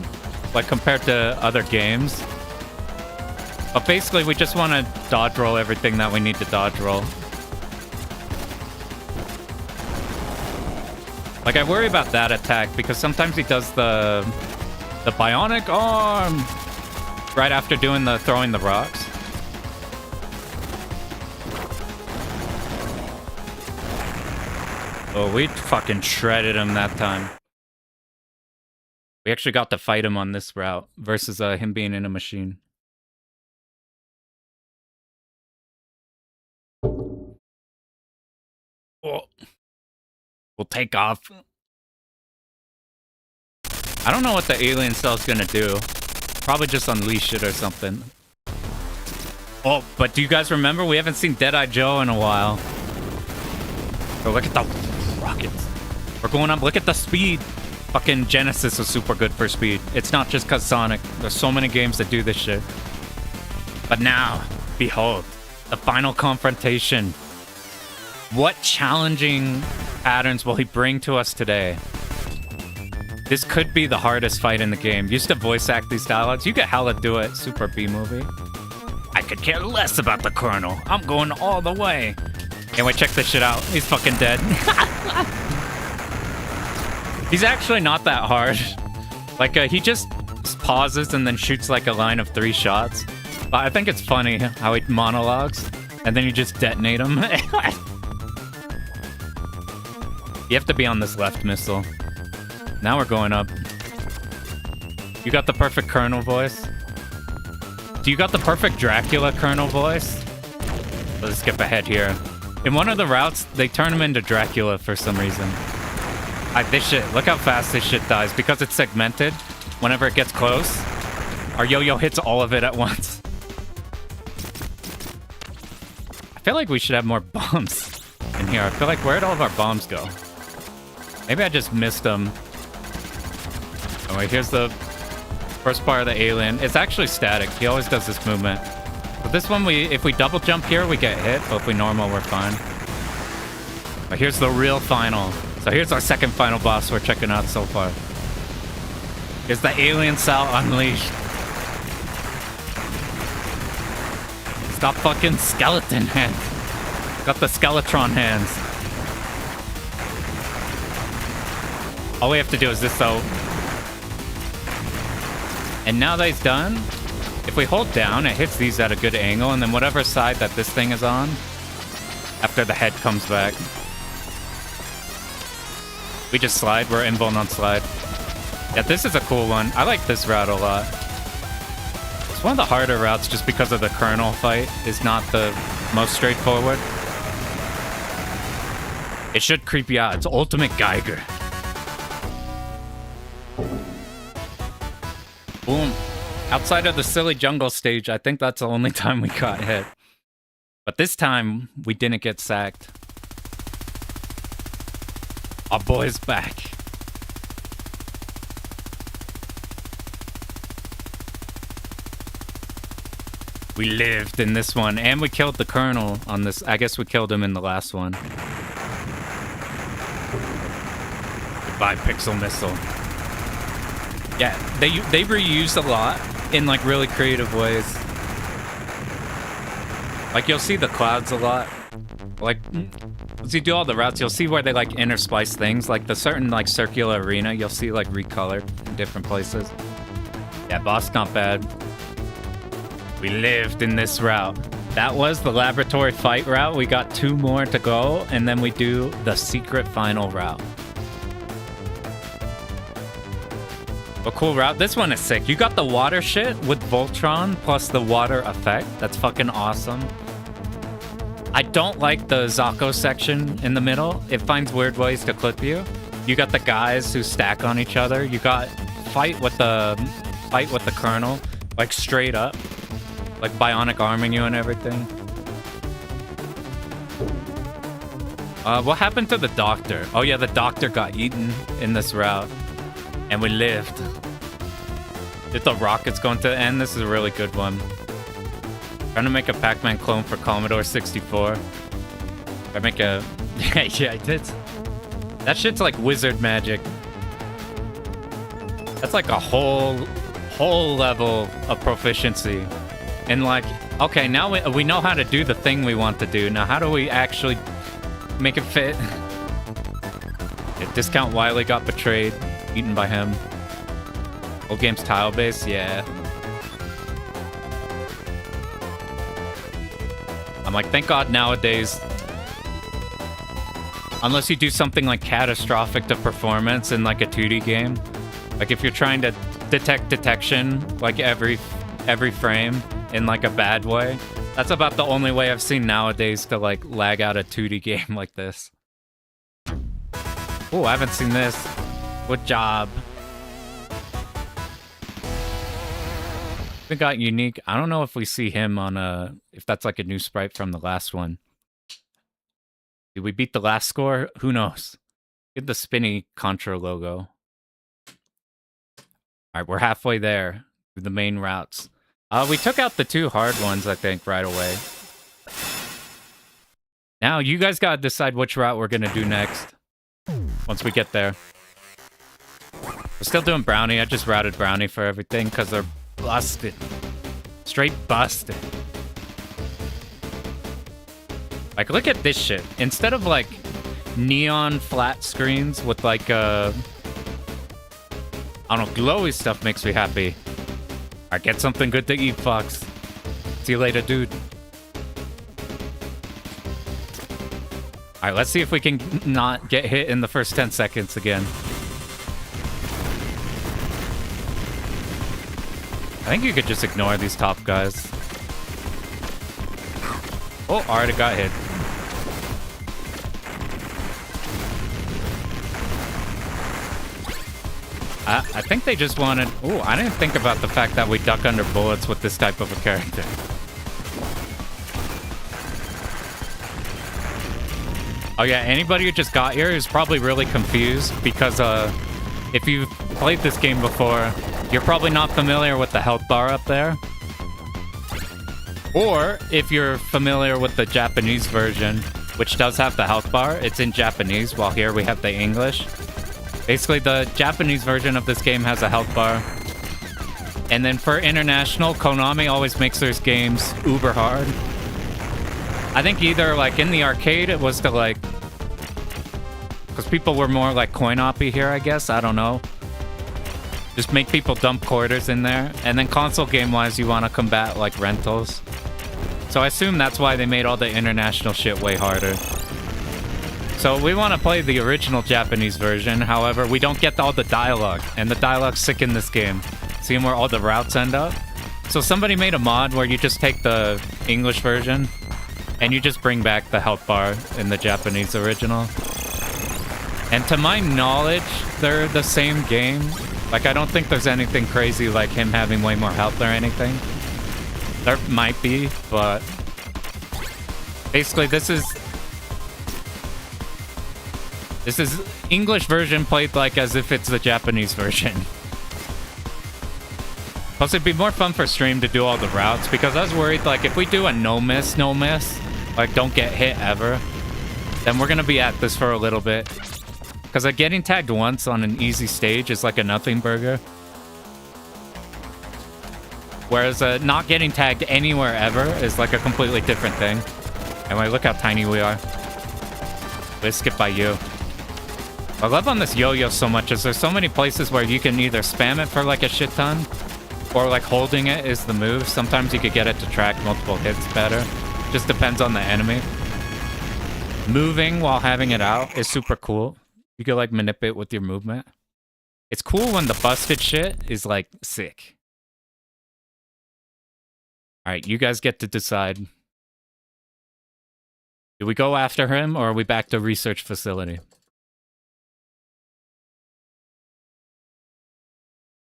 A: like, compared to other games. But basically, we just want to dodge roll everything that we need to dodge roll. Like, I worry about that attack, because sometimes he does the bionic arm right after doing the throwing the rocks. Oh, we fucking shredded him that time. We actually got to fight him on this route versus him being in a machine. Oh. We'll take off. I don't know what the alien cell's gonna do. Probably just unleash it or something. Oh, but do you guys remember? We haven't seen Deadeye Joe in a while. Oh, look at the rockets. We're going up. Look at the speed. Fucking Genesis is super good for speed. It's not just cause Sonic. There's so many games that do this shit. But now, behold, the final confrontation. What challenging patterns will he bring to us today? This could be the hardest fight in the game. Used to voice act these dialogues. You could hella do it. Super B-movie. I could care less about the Colonel. I'm going all the way. Can't wait, check this shit out. He's fucking dead. He's actually not that hard. Like, he just pauses and then shoots like a line of 3 shots. But I think it's funny how he monologues, and then you just detonate him. You have to be on this left missile. Now we're going up. You got the perfect Colonel voice? Do you got the perfect Dracula Colonel voice? Let's skip ahead here. In one of the routes, they turn him into Dracula for some reason. This shit, look how fast this shit dies. Because it's segmented, whenever it gets close, our yo-yo hits all of it at once. I feel like we should have more bombs in here. I feel like, where'd all of our bombs go? Maybe I just missed them. Oh wait, here's the first part of the alien. It's actually static. He always does this movement. But this one, if we double jump here, we get hit. But if we normal, we're fine. But here's the real final. So here's our second final boss we're checking out so far. Here's the alien cell unleashed. Stop fucking skeleton hands. Got the Skeletron hands. All we have to do is this though. And now that he's done, if we hold down, it hits these at a good angle, and then whatever side that this thing is on, after the head comes back, we just slide. We're invuln on slide. Yeah, this is a cool one. I like this route a lot. It's one of the harder routes just because of the Colonel fight is not the most straightforward. It should creep you out. It's Ultimate Geiger. Outside of the silly jungle stage, I think that's the only time we got hit. But this time, we didn't get sacked. Our boy's back. We lived in this one, and we killed the Colonel on this. I guess we killed him in the last one. Goodbye, Pixel Missile. Yeah, they reuse a lot in like really creative ways. Like you'll see the clouds a lot. Like as you do all the routes, you'll see where they like intersplice things. Like the certain like circular arena, you'll see like recolored in different places. Yeah, boss not bad. We lived in this route. That was the laboratory fight route. We got 2 more to go, and then we do the secret final route. A cool route. This one is sick. You got the water shit with Voltron plus the water effect. That's fucking awesome. I don't like the Zako section in the middle. It finds weird ways to clip you. You got the guys who stack on each other. You got fight with the Colonel, like straight up. Like bionic arming you and everything. What happened to the doctor? Oh yeah, the doctor got eaten in this route. And we lived. Did the rockets going to end? This is a really good one. Trying to make a Pac-Man clone for Commodore 64. I make a... yeah, I did. That shit's like wizard magic. That's like a whole level of proficiency. And like, okay, now we know how to do the thing we want to do. Now, how do we actually make it fit? Yeah, Discount Wily got betrayed, eaten by him. Old game's tile base, yeah. I'm like, thank God nowadays, unless you do something like catastrophic to performance in like a 2D game, like if you're trying to detect detection like every frame in like a bad way, that's about the only way I've seen nowadays to like lag out a 2D game like this. Oh, I haven't seen this. Good job. We got unique. I don't know if we see him on if that's like a new sprite from the last one. Did we beat the last score? Who knows? Get the spinny Contra logo. All right, we're halfway there through the main routes. We took out the 2 hard ones, I think, right away. Now, you guys gotta decide which route we're gonna do next. Once we get there. We're still doing Brownie. I just routed Brownie for everything, because they're busted. Straight busted. Like, look at this shit. Instead of, like, neon flat screens with, like, I don't know, glowy stuff makes me happy. Alright, get something good to eat, Fox. See you later, dude. Alright, let's see if we can not get hit in the first 10 seconds again. I think you could just ignore these top guys. Oh, already got hit. I think they just wanted... Ooh, I didn't think about the fact that we duck under bullets with this type of a character. Oh yeah, anybody who just got here is probably really confused because if you've played this game before, you're probably not familiar with the health bar up there. Or if you're familiar with the Japanese version, which does have the health bar, it's in Japanese, while here we have the English. Basically, the Japanese version of this game has a health bar. And then for international, Konami always makes their games uber hard. I think either, like, in the arcade, it was to, like... Because people were more, like, coin-oppy here, I guess. I don't know. Just make people dump quarters in there. And then console game-wise, you want to combat, like, rentals. So I assume that's why they made all the international shit way harder. So we want to play the original Japanese version. However, we don't get all the dialogue. And the dialogue's sick in this game. Seeing where all the routes end up. So somebody made a mod where you just take the English version and you just bring back the health bar in the Japanese original. And to my knowledge, they're the same game. Like, I don't think there's anything crazy like him having way more health or anything. There might be, but basically this is English version played like as if it's the Japanese version. Plus, it'd be more fun for stream to do all the routes, because I was worried, like, if we do a no miss, like, don't get hit ever, then we're gonna be at this for a little bit. Because like, getting tagged once on an easy stage is like a nothing burger. Whereas not getting tagged anywhere ever is like a completely different thing. Anyway, look how tiny we are. Let's skip by you. What I love on this yo-yo so much is there's so many places where you can either spam it for like a shit ton, or like holding it is the move. Sometimes you could get it to track multiple hits better. Just depends on the enemy. Moving while having it out is super cool. You can like manipulate with your movement. It's cool when the busted shit is like sick. Alright, you guys get to decide. Do we go after him or are we back to research facility?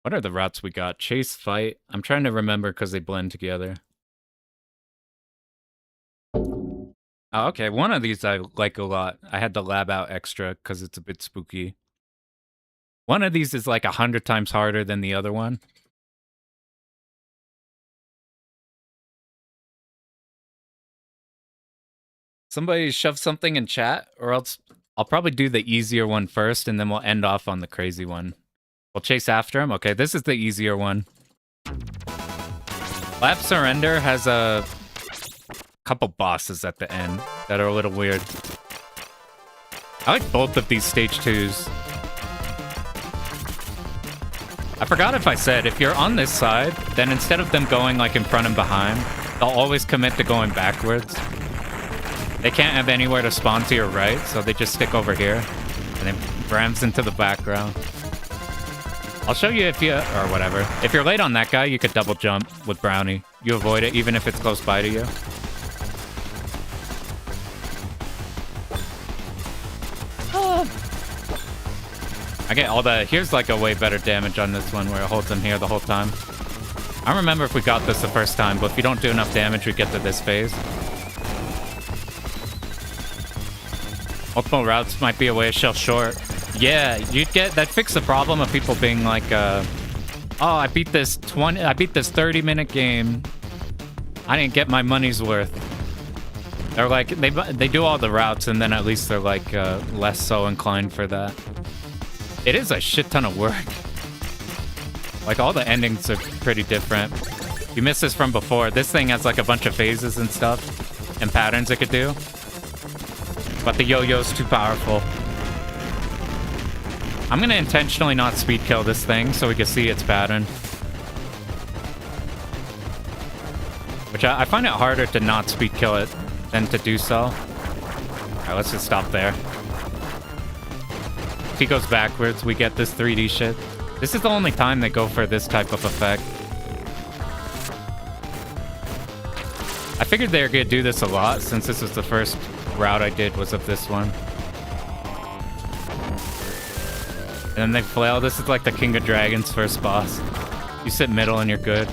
A: What are the routes we got? Chase, fight. I'm trying to remember because they blend together. Oh, okay, one of these I like a lot. I had to lab out extra because it's a bit spooky. One of these is like 100 times harder than the other one. Somebody shove something in chat, or else I'll probably do the easier one first, and then we'll end off on the crazy one. We'll chase after him. Okay, this is the easier one. Lab Surrender has a couple bosses at the end that are a little weird. I like both of these stage 2s. I forgot if I said, if you're on this side, then instead of them going like in front and behind, they'll always commit to going backwards. They can't have anywhere to spawn to your right, so they just stick over here, and then rams into the background. I'll show you if you, or whatever. If you're late on that guy, you could double jump with Brownie. You avoid it, even if it's close by to you. I get all the, here's like a way better damage on this one where it holds him here the whole time. I don't remember if we got this the first time, but if you don't do enough damage, we get to this phase. Multiple routes might be a way to shell short. Yeah, you'd get, that fix the problem of people being like, oh, I beat this 30-minute game. I didn't get my money's worth. They're like, they do all the routes, and then at least they're like less so inclined for that. It is a shit ton of work. Like, all the endings are pretty different. You missed this from before. This thing has like a bunch of phases and stuff, and patterns it could do. But the yo-yo's too powerful. I'm gonna intentionally not speed kill this thing so we can see its pattern. Which I find it harder to not speed kill it than to do so. Alright, let's just stop there. If he goes backwards, we get this 3D shit. This is the only time they go for this type of effect. I figured they were gonna do this a lot since this was the first route I did was of this one. And then they flail. This is like the King of Dragons first boss. You sit middle and you're good.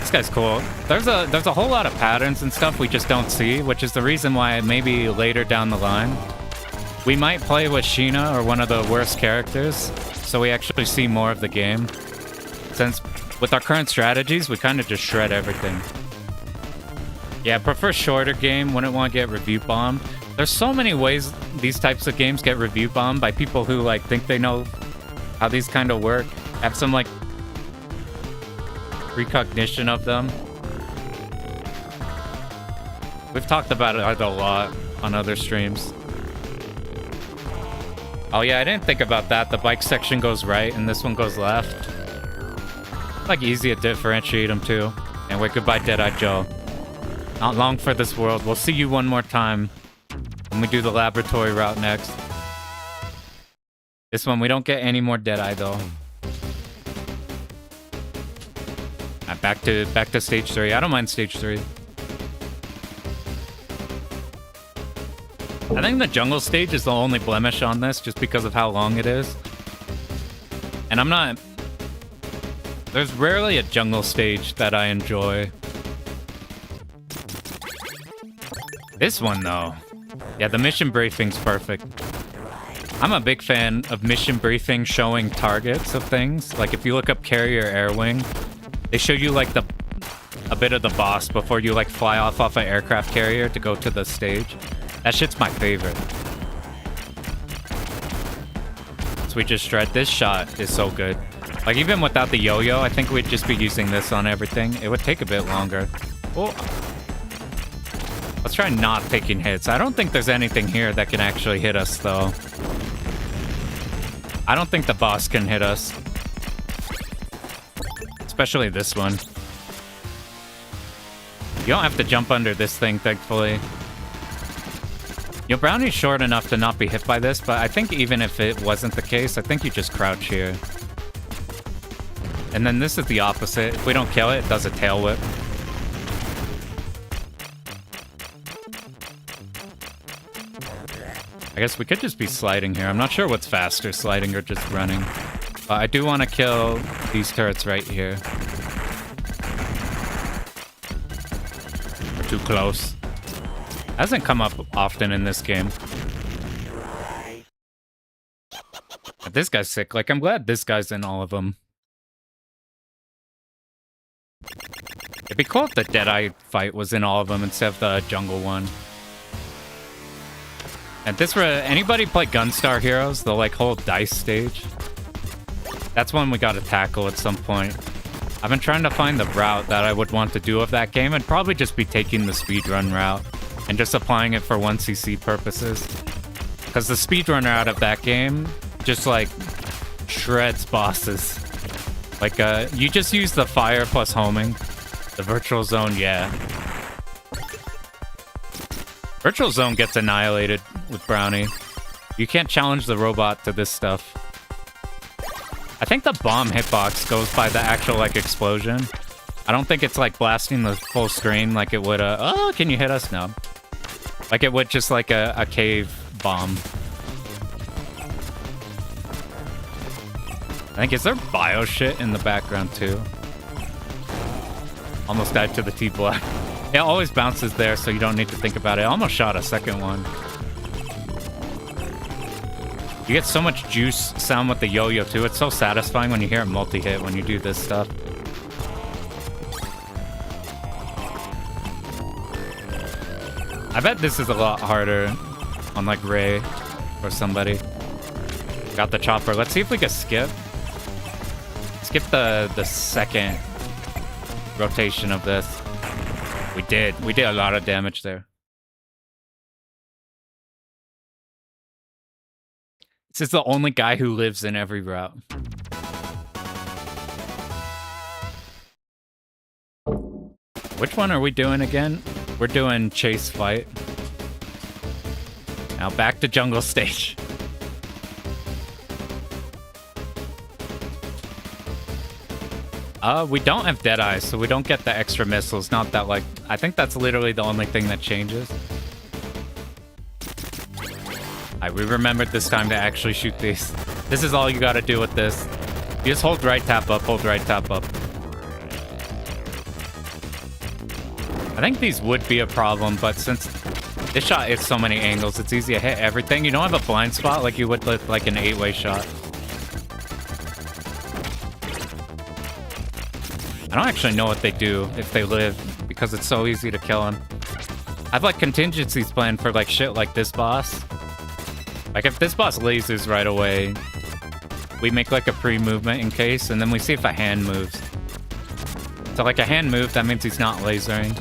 A: This guy's cool. There's a whole lot of patterns and stuff we just don't see, which is the reason why maybe later down the line we might play with Sheena or one of the worst characters, so we actually see more of the game. Since with our current strategies, we kind of just shred everything. Yeah, I prefer shorter game. Wouldn't want to get review bombed. There's so many ways these types of games get review bombed by people who like think they know how these kind of work, have some like recognition of them. We've talked about it a lot on other streams. Oh yeah, I didn't think about that. The bike section goes right and this one goes left. Like easy to differentiate them too. Anyway, goodbye Dead-Eye Joe. Not long for this world. We'll see you one more time when we do the laboratory route next. This one, we don't get any more Dead-Eye though. Back to stage 3. I don't mind stage 3. I think the jungle stage is the only blemish on this just because of how long it is. And I'm not... There's rarely a jungle stage that I enjoy. This one, though. Yeah, the mission briefing's perfect. I'm a big fan of mission briefing showing targets of things. Like, if you look up carrier air wing, they show you, like, a bit of the boss before you, like, fly off an aircraft carrier to go to the stage. That shit's my favorite. So we just shred. This shot is so good. Like, even without the yo-yo, I think we'd just be using this on everything. It would take a bit longer. Oh. Let's try not taking hits. I don't think there's anything here that can actually hit us, though. I don't think the boss can hit us. Especially this one. You don't have to jump under this thing, thankfully. Your brownie's short enough to not be hit by this, but I think even if it wasn't the case, I think you just crouch here. And then this is the opposite. If we don't kill it, it does a tail whip. I guess we could just be sliding here. I'm not sure what's faster, sliding or just running. But I do want to kill these turrets right here. We're too close. Hasn't come up often in this game. But this guy's sick. Like, I'm glad this guy's in all of them. It'd be cool if the Deadeye fight was in all of them instead of the jungle one. And this, anybody play Gunstar Heroes, the like whole dice stage? That's one we gotta tackle at some point. I've been trying to find the route that I would want to do of that game, and probably just be taking the speedrun route and just applying it for 1cc purposes. Because the speedrun route of that game just like shreds bosses. Like, you just use the fire plus homing. The virtual zone, yeah. Virtual zone gets annihilated with Brownie. You can't challenge the robot to this stuff. I think the bomb hitbox goes by the actual, like, explosion. I don't think it's, like, blasting the full screen like it would, oh, can you hit us? No. Like it would just, like, a cave bomb. I think, is there bio shit in the background, too? Almost died to the T-block. It always bounces there, so you don't need to think about it. I almost shot a second one. You get so much juice sound with the yo-yo, too. It's so satisfying when you hear it multi-hit when you do this stuff. I bet this is a lot harder on, like, Ray or somebody. Got the chopper. Let's see if we can skip. Skip the second rotation of this. We did. We did a lot of damage there. This is the only guy who lives in every route. Which one are we doing again? We're doing chase fight. Now back to jungle stage. We don't have Deadeye, so we don't get the extra missiles. Not that, like... I think that's literally the only thing that changes. Alright, we remembered this time to actually shoot these. This is all you gotta do with this. You just hold right tap up, hold right tap up. I think these would be a problem, but since this shot hits so many angles, it's easy to hit everything. You don't have a blind spot like you would with, like, an 8-way shot. I don't actually know what they do if they live, because it's so easy to kill them. I have, like, contingencies planned for, like, shit like this boss. Like, if this boss lasers right away, we make, like, a pre-movement in case, and then we see if a hand moves. So, like, a hand move, that means he's not lasering.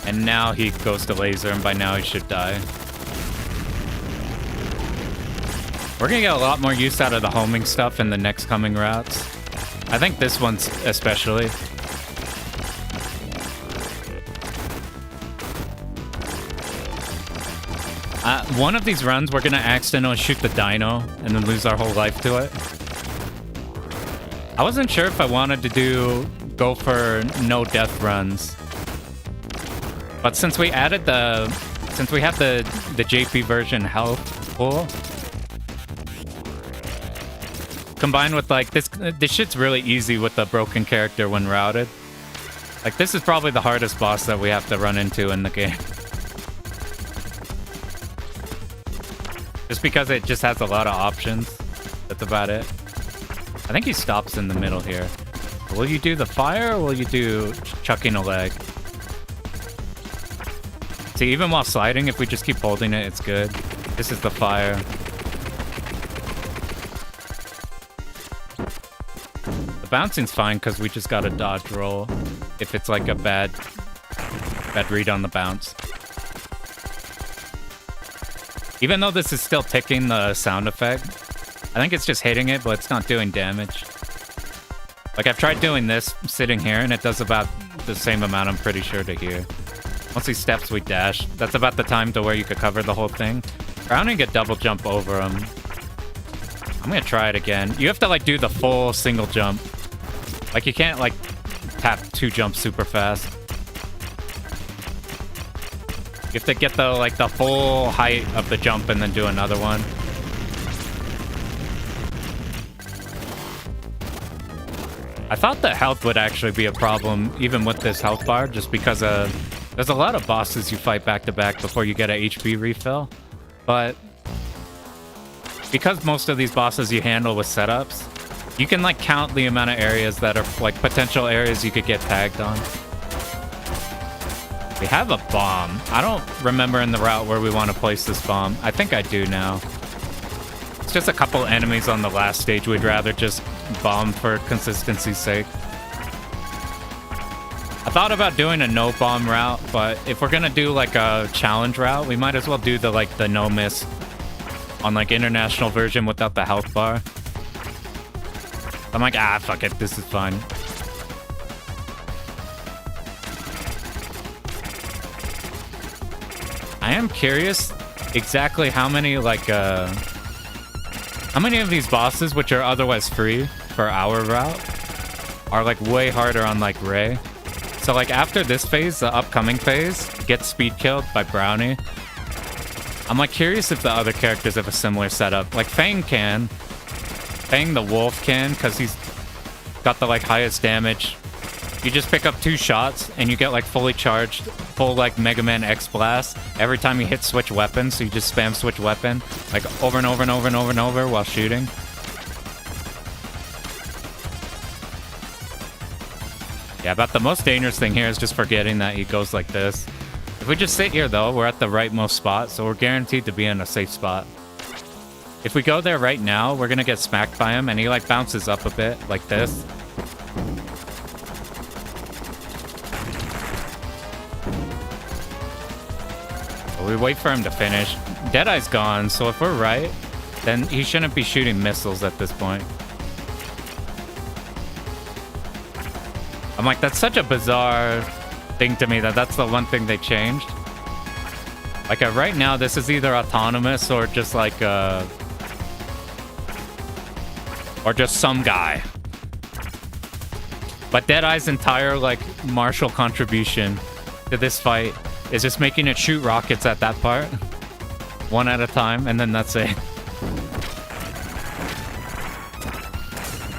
A: And now he goes to laser, and by now he should die. We're gonna get a lot more use out of the homing stuff in the next coming routes. I think this one's especially. One of these runs, we're gonna accidentally shoot the dino and then lose our whole life to it. I wasn't sure if I wanted to go for no death runs. But since we added since we have the JP version health pool, combined with like this shit's really easy with the broken character when routed. Like this is probably the hardest boss that we have to run into in the game. Just because it just has a lot of options. That's about it. I think he stops in the middle here. Will you do the fire or will you do chucking a leg? See, even while sliding, if we just keep holding it, it's good. This is the fire. The bouncing's fine because we just got a dodge roll if it's like a bad read on the bounce. Even though this is still ticking the sound effect, I think it's just hitting it, but it's not doing damage. Like, I've tried doing this sitting here, and it does about the same amount, I'm pretty sure, to here. Once he steps, we dash. That's about the time to where you could cover the whole thing. Grounding a double jump over him. I'm gonna try it again. You have to, like, do the full single jump. Like, you can't, like, tap 2 jumps super fast. You have to get the, like, the full height of the jump and then do another one. I thought the health would actually be a problem, even with this health bar, just because there's a lot of bosses you fight back-to-back before you get a HP refill. But because most of these bosses you handle with setups, you can, like, count the amount of areas that are, like, potential areas you could get tagged on. We have a bomb. I don't remember in the route where we want to place this bomb. I think I do now. It's just a couple enemies on the last stage. We'd rather just bomb for consistency's sake. I thought about doing a no bomb route, but if we're gonna do like a challenge route, we might as well do the no miss on like international version without the health bar. I'm like, fuck it, this is fine. I am curious exactly how many like how many of these bosses, which are otherwise free for our route, are like way harder on like Ray. So like after this phase, the upcoming phase, get speed killed by Brownie. I'm like curious if the other characters have a similar setup. Like Fang can. Fang the wolf can, because he's got the like highest damage. You just pick up 2 shots and you get like fully charged, full like Mega Man X Blast every time you hit switch weapon. So you just spam switch weapon like over and over and over and over and over while shooting. Yeah, about the most dangerous thing here is just forgetting that he goes like this. If we just sit here though, we're at the rightmost spot, so we're guaranteed to be in a safe spot. If we go there right now, we're gonna get smacked by him and he like bounces up a bit like this. We wait for him to finish. Deadeye's gone, so if we're right, then he shouldn't be shooting missiles at this point. I'm like, that's such a bizarre thing to me that that's the one thing they changed. Like, right now, this is either autonomous or just like, or just some guy. But Deadeye's entire, like, martial contribution to this fight is just making it shoot rockets at that part. One at a time, and then that's it.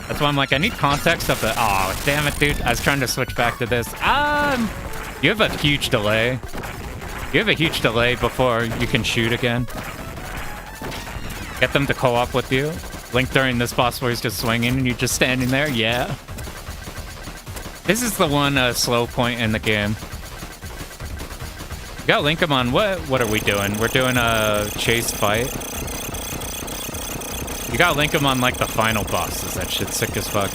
A: That's why I'm like, I need context of the... Oh, damn it, dude. I was trying to switch back to this. You have a huge delay. You have a huge delay before you can shoot again. Get them to co-op with you. Link during this boss where he's just swinging and you're just standing there. Yeah. This is the one slow point in the game. You gotta link him on what are we doing? We're doing a chase fight. You gotta link him on like the final bosses. That shit's sick as fuck.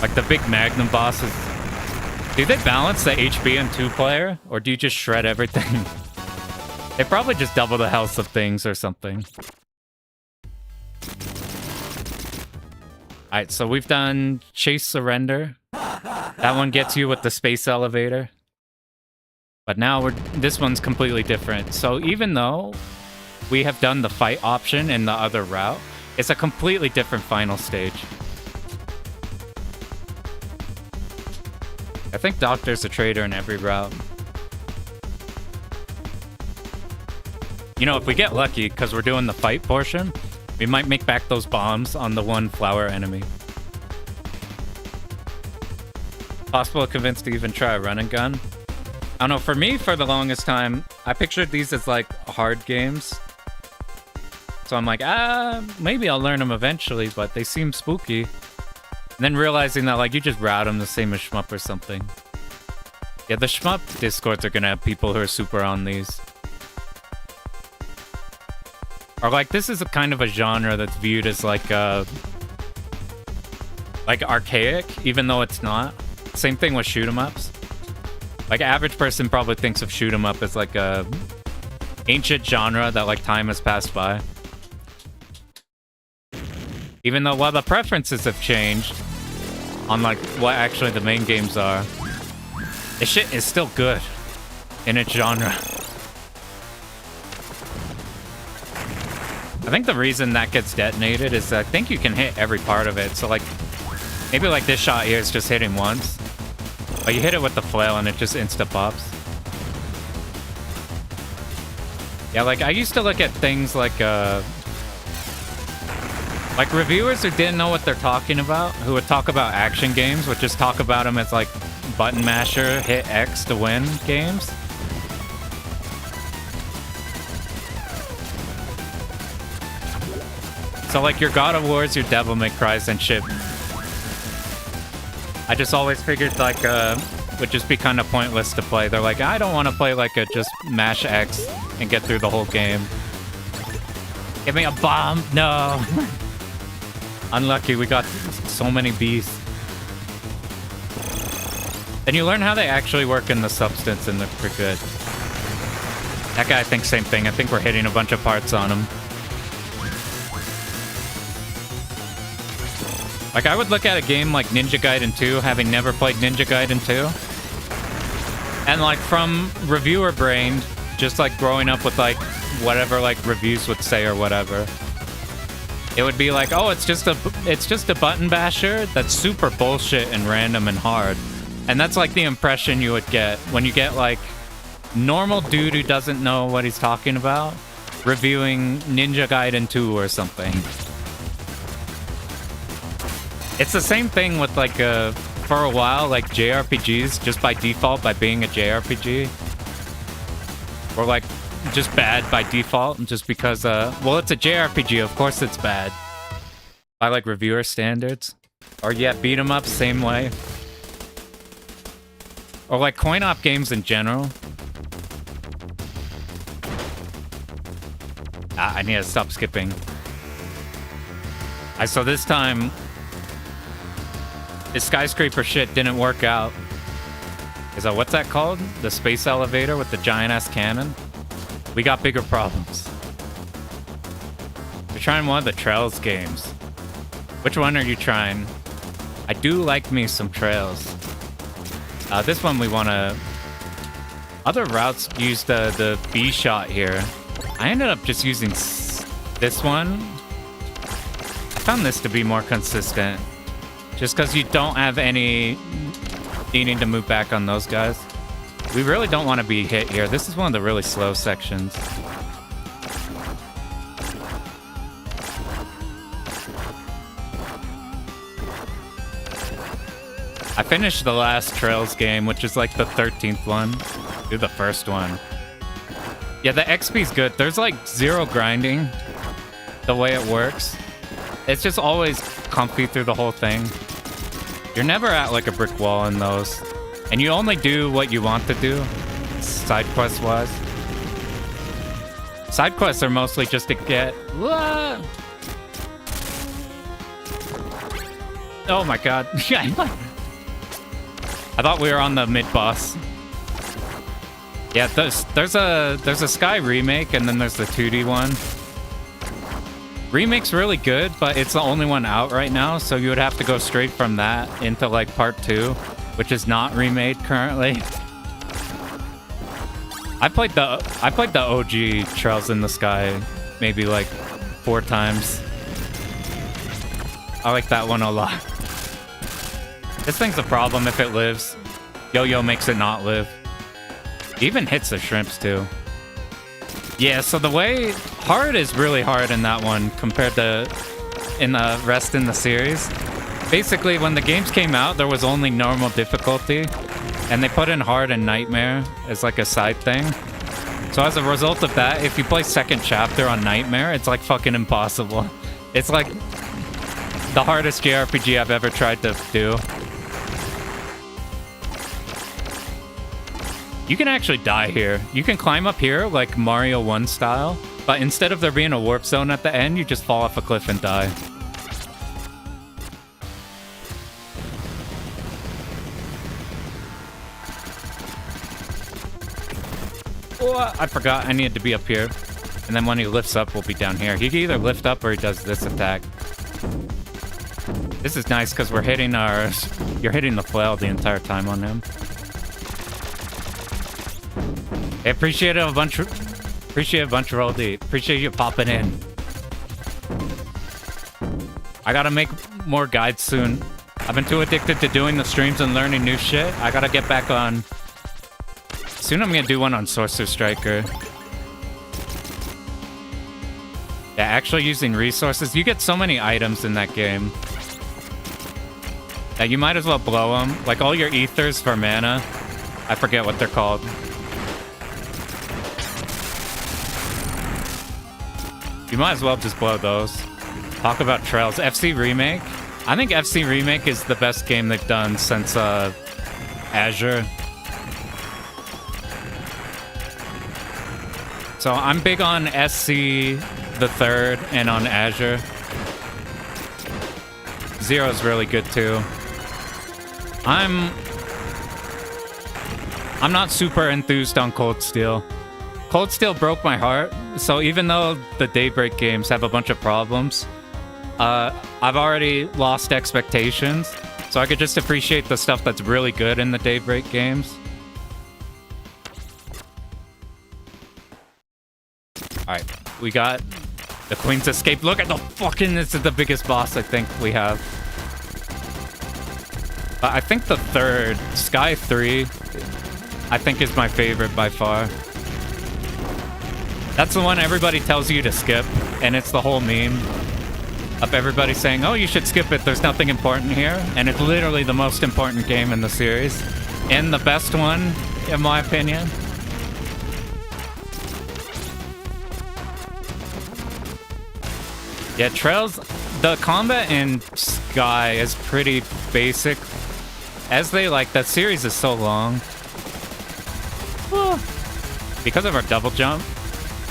A: Like the big Magnum bosses. Do they balance the HP in 2-player? Or do you just shred everything? They probably just double the health of things or something. Alright, so we've done Chase Surrender. That one gets you with the space elevator. But now this one's completely different. So even though we have done the fight option in the other route, it's a completely different final stage. I think Doctor's a traitor in every route. You know, if we get lucky, because we're doing the fight portion, we might make back those bombs on the one flower enemy. Possible to convince to even try a run and gun. I don't know, for me, for the longest time, I pictured these as like hard games. So I'm like, maybe I'll learn them eventually, but they seem spooky. And then realizing that like you just route them the same as shmup or something. Yeah, the shmup discords are gonna have people who are super on these. Or like, this is a kind of a genre that's viewed as like archaic, even though it's not. Same thing with shoot 'em ups. Like, average person probably thinks of shoot 'em up as like a ancient genre that like time has passed by. Even though while the preferences have changed on like what actually the main games are, this shit is still good in its genre. I think the reason that gets detonated is that I think you can hit every part of it. So like, maybe like this shot here is just hitting once. But you hit it with the flail and it just insta-pops. Yeah, like I used to look at things like reviewers who didn't know what they're talking about, who would talk about action games, would just talk about them as like button masher, hit X to win games. So like your God of Wars, your Devil May Cry's and shit. I just always figured like would just be kind of pointless to play. They're like, I don't want to play like a just mash X and get through the whole game. Give me a bomb. No. Unlucky, we got so many beasts. Then you learn how they actually work in the substance and they're pretty good. That guy thinks same thing. I think we're hitting a bunch of parts on him. Like, I would look at a game like Ninja Gaiden 2, having never played Ninja Gaiden 2. And, like, from reviewer brain, just, like, growing up with, like, whatever, like, reviews would say or whatever. It would be like, oh, it's just a button basher that's super bullshit and random and hard. And that's, like, the impression you would get when you get, like, normal dude who doesn't know what he's talking about reviewing Ninja Gaiden 2 or something. It's the same thing with, like, for a while, like, JRPGs, just by default, by being a JRPG. Or, like, just bad by default, just because, well, it's a JRPG, of course it's bad. By, like, reviewer standards. Or, yeah, beat 'em up, same way. Or, like, coin-op games in general. I need to stop skipping. So this time... this skyscraper shit didn't work out. Is that, what's that called? The space elevator with the giant-ass cannon? We got bigger problems. We're trying one of the Trails games. Which one are you trying? I do like me some Trails. This one we want to... other routes use the B shot here. I ended up just using this one. I found this to be more consistent. Just because you don't have any needing to move back on those guys. We really don't want to be hit here. This is one of the really slow sections. I finished the last Trails game, which is like the 13th one. Do the first one. Yeah, the XP's good. There's like zero grinding the way it works. It's just always comfy through the whole thing. You're never at like a brick wall in those. And you only do what you want to do, side quest wise. Side quests are mostly just to get... oh my god. I thought we were on the mid-boss. Yeah, there's a Sky remake and then there's the 2D one. Remake's really good, but it's the only one out right now, so you would have to go straight from that into like part 2, which is not remade currently. I played the OG Trails in the Sky maybe like 4 times. I like that one a lot. This thing's a problem if it lives. Yo-Yo makes it not live. It even hits the shrimps too. Yeah, so the way hard is really hard in that one compared to in the rest in the series. Basically, when the games came out, there was only normal difficulty, and they put in hard and nightmare as like a side thing. So as a result of that, if you play second chapter on nightmare, it's like fucking impossible. It's like the hardest JRPG I've ever tried to do. You can actually die here. You can climb up here like Mario 1 style, but instead of there being a warp zone at the end, you just fall off a cliff and die. Oh, I forgot I needed to be up here. And then when he lifts up, we'll be down here. He can either lift up or he does this attack. This is nice because we're hitting our... You're hitting the flail the entire time on him. I appreciate it a bunch. Appreciate a bunch, Roll D. Appreciate you popping in. I gotta make more guides soon. I've been too addicted to doing the streams and learning new shit. I gotta get back on. Soon I'm gonna do one on Sorcerer Striker. Yeah, actually using resources. You get so many items in that game that you might as well blow them. Like all your ethers for mana. I forget what they're called. You might as well just blow those. Talk about trails. FC Remake. I think FC Remake is the best game they've done since Azure. So I'm big on SC the third and on Azure. Zero's really good too. I'm not super enthused on Cold Steel. Cold Steel broke my heart, so even though the Daybreak games have a bunch of problems, I've already lost expectations, so I could just appreciate the stuff that's really good in the Daybreak games. Alright, we got the Queen's Escape. Look at the fucking... This is the biggest boss I think we have. I think the third, Sky 3, I think is my favorite by far. That's the one everybody tells you to skip, and it's the whole meme of everybody saying, oh, you should skip it, there's nothing important here, and it's literally the most important game in the series, and the best one, in my opinion. Yeah, Trails, the combat in Sky is pretty basic, as they like, that series is so long. Whew. Because of our double jump,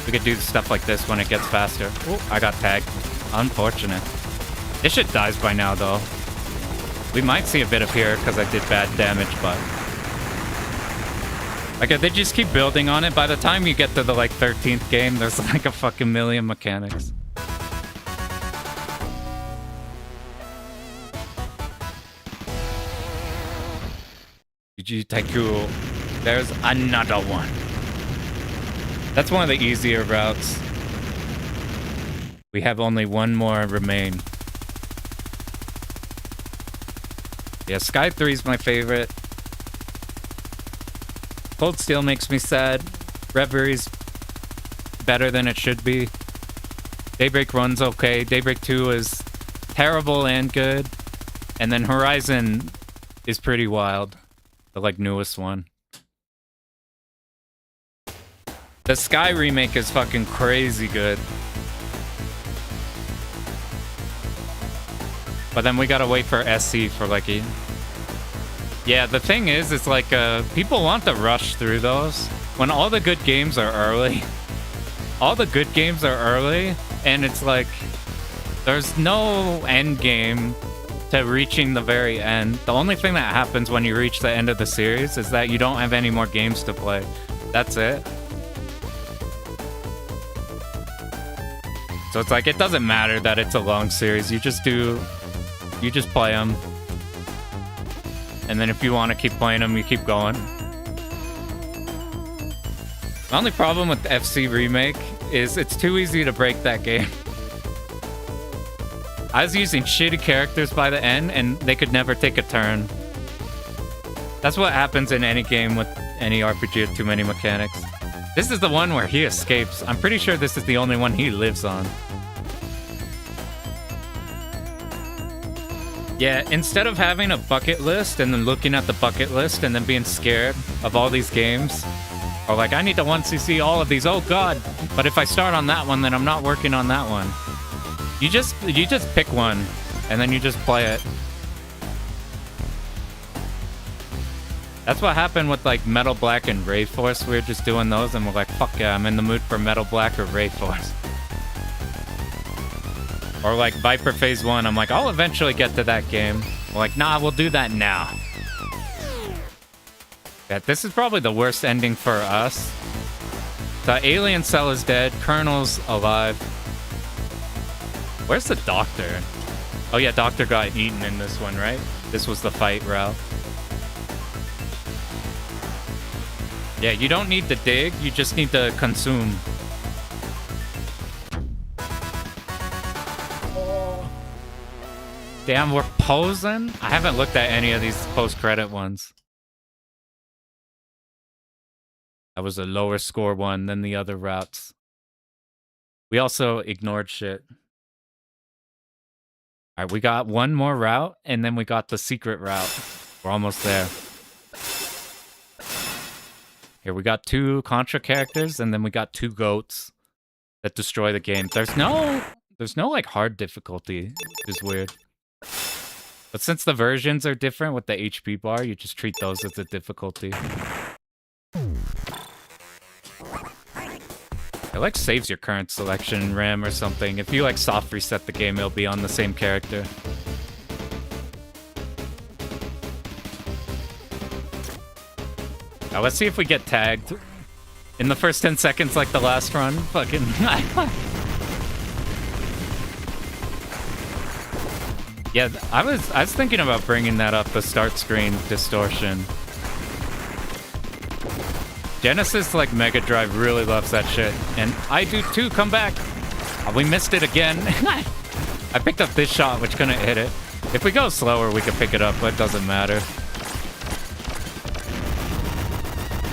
A: we could do stuff like this when it gets faster. Ooh, I got tagged. Unfortunate. This shit dies by now, though. We might see a bit of here because I did bad damage, but... Like, they just keep building on it. By the time you get to the, like, 13th game, there's, like, a fucking million mechanics. GG Taiku. There's another one. That's one of the easier routes. We have only one more remain. Yeah, Sky 3 is my favorite. Cold Steel makes me sad. Reverie's better than it should be. Daybreak runs okay. Daybreak 2 is terrible and good. And then Horizon is pretty wild. The, like, newest one. The Sky remake is fucking crazy good. But then we gotta wait for SC for, like, Yeah, the thing is, it's like, people want to rush through those. When all the good games are early. All the good games are early, and it's like... There's no end game to reaching the very end. The only thing that happens when you reach the end of the series is that you don't have any more games to play. That's it. So it's like, it doesn't matter that it's a long series. You just play them. And then if you want to keep playing them, you keep going. The only problem with the FC Remake is it's too easy to break that game. I was using shitty characters by the end, and they could never take a turn. That's what happens in any game with any RPG with too many mechanics. This is the one where he escapes. I'm pretty sure this is the only one he lives on. Yeah, instead of having a bucket list and then looking at the bucket list and then being scared of all these games, or like, I need to 1cc all of these, oh god, but if I start on that one, then I'm not working on that one. You just pick one, and then you just play it. That's what happened with like Metal Black and Ray Force. We were just doing those, and we're like, fuck yeah, I'm in the mood for Metal Black or Ray Force. Or like Viper Phase 1, I'm like, I'll eventually get to that game. We're like, nah, we'll do that now. Yeah, this is probably the worst ending for us. The alien cell is dead, Colonel's alive. Where's the doctor? Oh yeah, doctor got eaten in this one, right? This was the fight route. Yeah, you don't need to dig, you just need to consume. Damn, we're posing? I haven't looked at any of these post-credit ones. That was a lower score one than the other routes. We also ignored shit. All right, we got one more route, and then we got the secret route. We're almost there. Here, we got 2 Contra characters, and then we got 2 goats that destroy the game. There's no like hard difficulty, which is weird. But since the versions are different with the HP bar, you just treat those as a difficulty. It like saves your current selection in RAM or something. If you like soft reset the game, it'll be on the same character. Now let's see if we get tagged in the first 10 seconds like the last run. Fucking... Yeah, I was thinking about bringing that up, the start screen distortion. Genesis, like Mega Drive, really loves that shit. And I do too, come back! Oh, we missed it again. I picked up this shot, which couldn't hit it. If we go slower, we could pick it up, but it doesn't matter.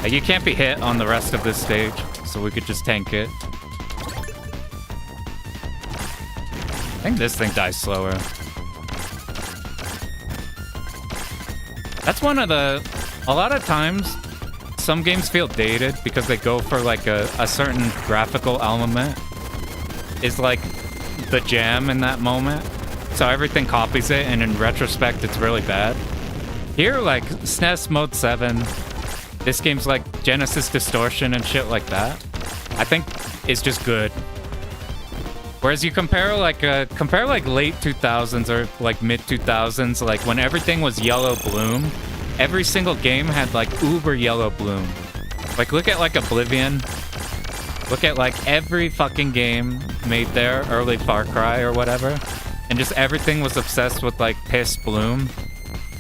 A: You can't be hit on the rest of this stage, so we could just tank it. I think this thing dies slower. That's one of the... A lot of times, some games feel dated because they go for like a certain graphical element is like the jam in that moment. So everything copies it, and in retrospect, it's really bad. Here, like SNES Mode 7, this game's like Genesis distortion and shit like that, I think is just good. Whereas you compare like late 2000s or like mid 2000s, like when everything was yellow bloom, every single game had like uber yellow bloom. Like look at like Oblivion. Look at like every fucking game made there, early Far Cry or whatever, and just everything was obsessed with like piss bloom.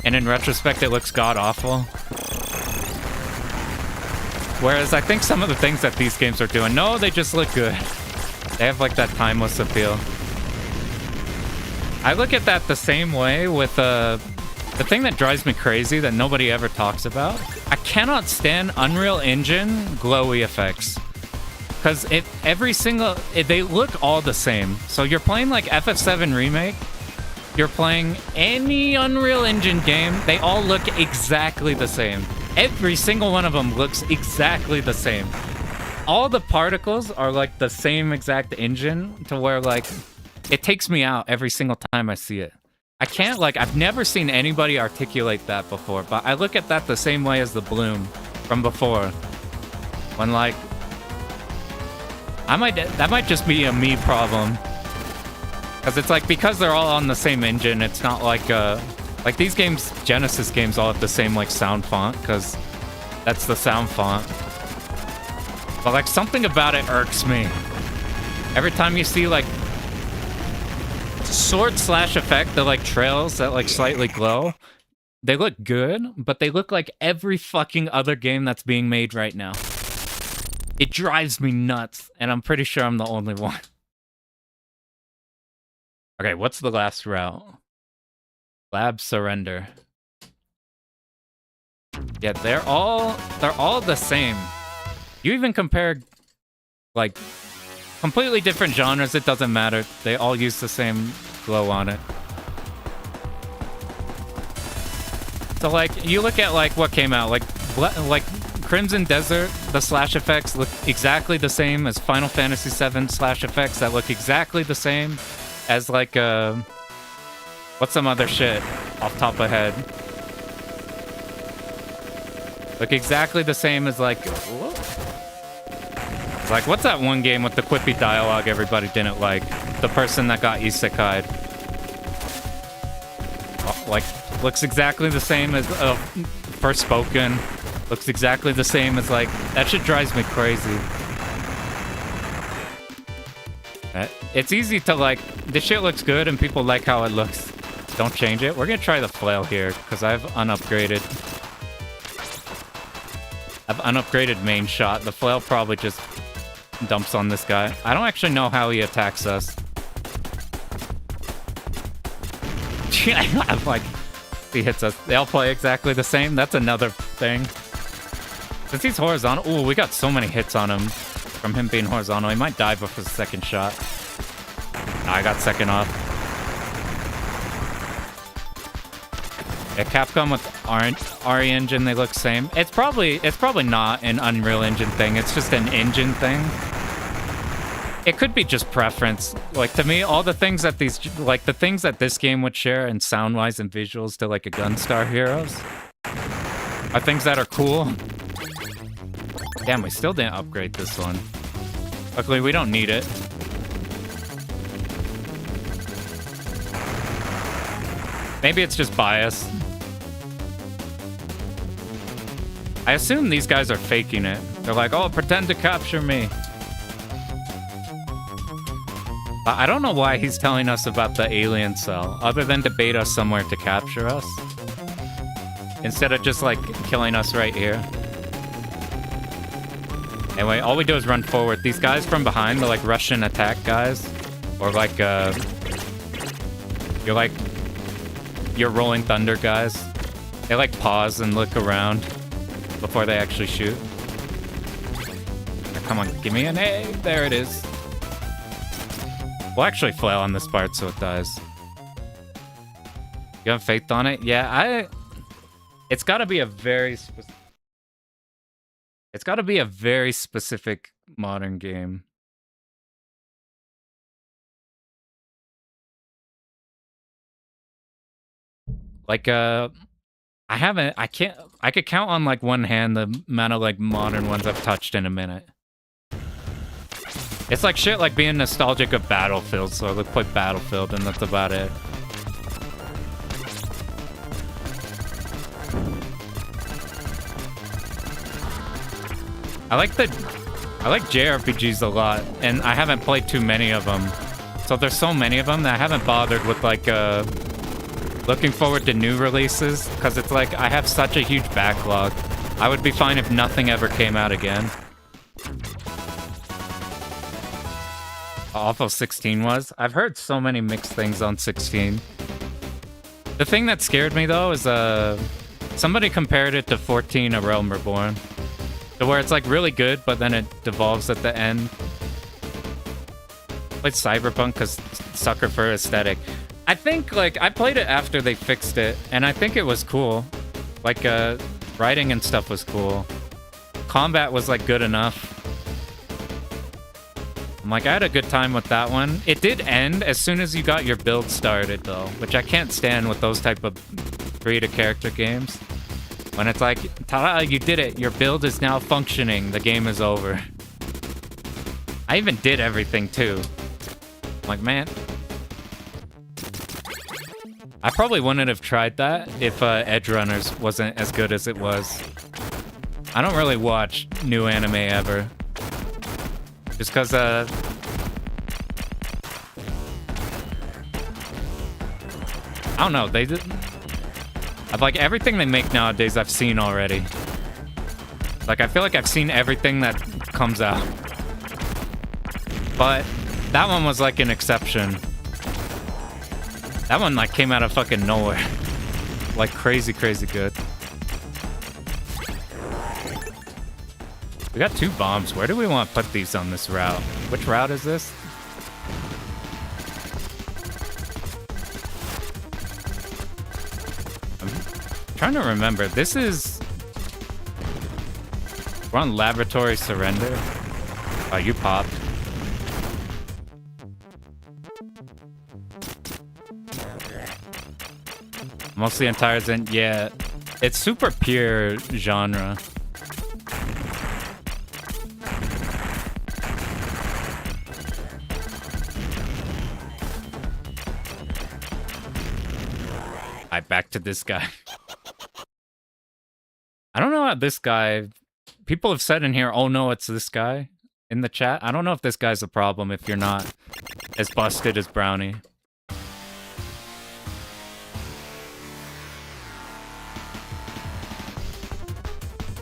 A: And in retrospect, it looks god awful. Whereas I think some of the things that these games are doing, no, they just look good. They have like that timeless appeal. I look at that the same way with the thing that drives me crazy that nobody ever talks about. I cannot stand Unreal Engine glowy effects. Because they look all the same. So you're playing like FF7 Remake, you're playing any Unreal Engine game, they all look exactly the same. Every single one of them looks exactly the same. All the particles are like the same exact engine to where like it takes me out every single time I see it. I can't like, I've never seen anybody articulate that before, but I look at that the same way as the bloom from before. When like, that might just be a me problem. Cause it's like, because they're all on the same engine, it's not like these games, Genesis games all have the same like sound font, cause that's the sound font. But like something about it irks me. Every time you see like sword/effect, the like trails that like slightly glow, they look good, but they look like every fucking other game that's being made right now. It drives me nuts, and I'm pretty sure I'm the only one. Okay, what's the last route? Lab surrender. Yeah, they're all the same. You even compare, like, completely different genres, it doesn't matter. They all use the same glow on it. So, like, you look at, like, what came out. Like Crimson Desert, the slash effects look exactly the same as Final Fantasy VII slash effects that look exactly the same as, like, what's some other shit off top of head? Look exactly the same as, like... Like, what's that one game with the quippy dialogue everybody didn't like? The person that got isekai'd. Oh, like, looks exactly the same as Forspoken. Looks exactly the same as, like... That shit drives me crazy. It's easy to, like... This shit looks good and people like how it looks. Don't change it. We're gonna try the flail here, because I've unupgraded. I've unupgraded main shot. The flail probably just dumps on this guy. I don't actually know how he attacks us. I'm like, he hits us. They all play exactly the same. That's another thing. Since he's horizontal, ooh, we got so many hits on him from him being horizontal. He might die before the second shot. Nah, I got second off. Yeah, Capcom with RE Engine, they look same. It's probably not an Unreal Engine thing. It's just an engine thing. It could be just preference. Like, to me, all the things that these, like, the things that this game would share in sound-wise and visuals to, like, a Gunstar Heroes are things that are cool. Damn, we still didn't upgrade this one. Luckily, we don't need it. Maybe it's just bias. I assume these guys are faking it. They're like, oh, pretend to capture me. But I don't know why he's telling us about the alien cell, other than to bait us somewhere to capture us. Instead of just, like, killing us right here. Anyway, all we do is run forward. These guys from behind, they're like Russian attack guys. Or like, you're like... Your Rolling Thunder guys. They like pause and look around before they actually shoot. Come on, give me an A. There it is. We'll actually flail on this part so it dies. You have faith on it? Yeah, it's gotta be a very It's gotta be a very specific modern game. Like, I could count on, like, one hand the amount of, like, modern ones I've touched in a minute. It's like shit like being nostalgic of Battlefield, so I would play Battlefield and that's about it. I like JRPGs a lot, and I haven't played too many of them. So there's so many of them that I haven't bothered with, like, looking forward to new releases, because it's like, I have such a huge backlog. I would be fine if nothing ever came out again. How awful 16 was. I've heard so many mixed things on 16. The thing that scared me, though, is somebody compared it to 14 A Realm Reborn. To where it's, like, really good, but then it devolves at the end. I played Cyberpunk because sucker for aesthetic. I think, like, I played it after they fixed it, and I think it was cool. Like, writing and stuff was cool. Combat was, like, good enough. I'm like, I had a good time with that one. It did end as soon as you got your build started, though, which I can't stand with those type of free-to-character games. When it's like, ta-da, you did it. Your build is now functioning. The game is over. I even did everything, too. I'm like, man. I probably wouldn't have tried that if Edge Runners wasn't as good as it was. I don't really watch new anime ever. Just because, I don't know, they did... Like, everything they make nowadays I've seen already. Like, I feel like I've seen everything that comes out. But that one was, like, an exception. That one, like, came out of fucking nowhere. Like, crazy, crazy good. We got 2 bombs. Where do we want to put these on this route? Which route is this? I'm trying to remember. This is... We're on Laboratory Surrender. Oh, you popped. Mostly entire Zen. Yeah, it's super pure genre. Alright, back to this guy. I don't know how this guy... People have said in here, oh no, it's this guy in the chat. I don't know if this guy's a problem if you're not as busted as Brownie.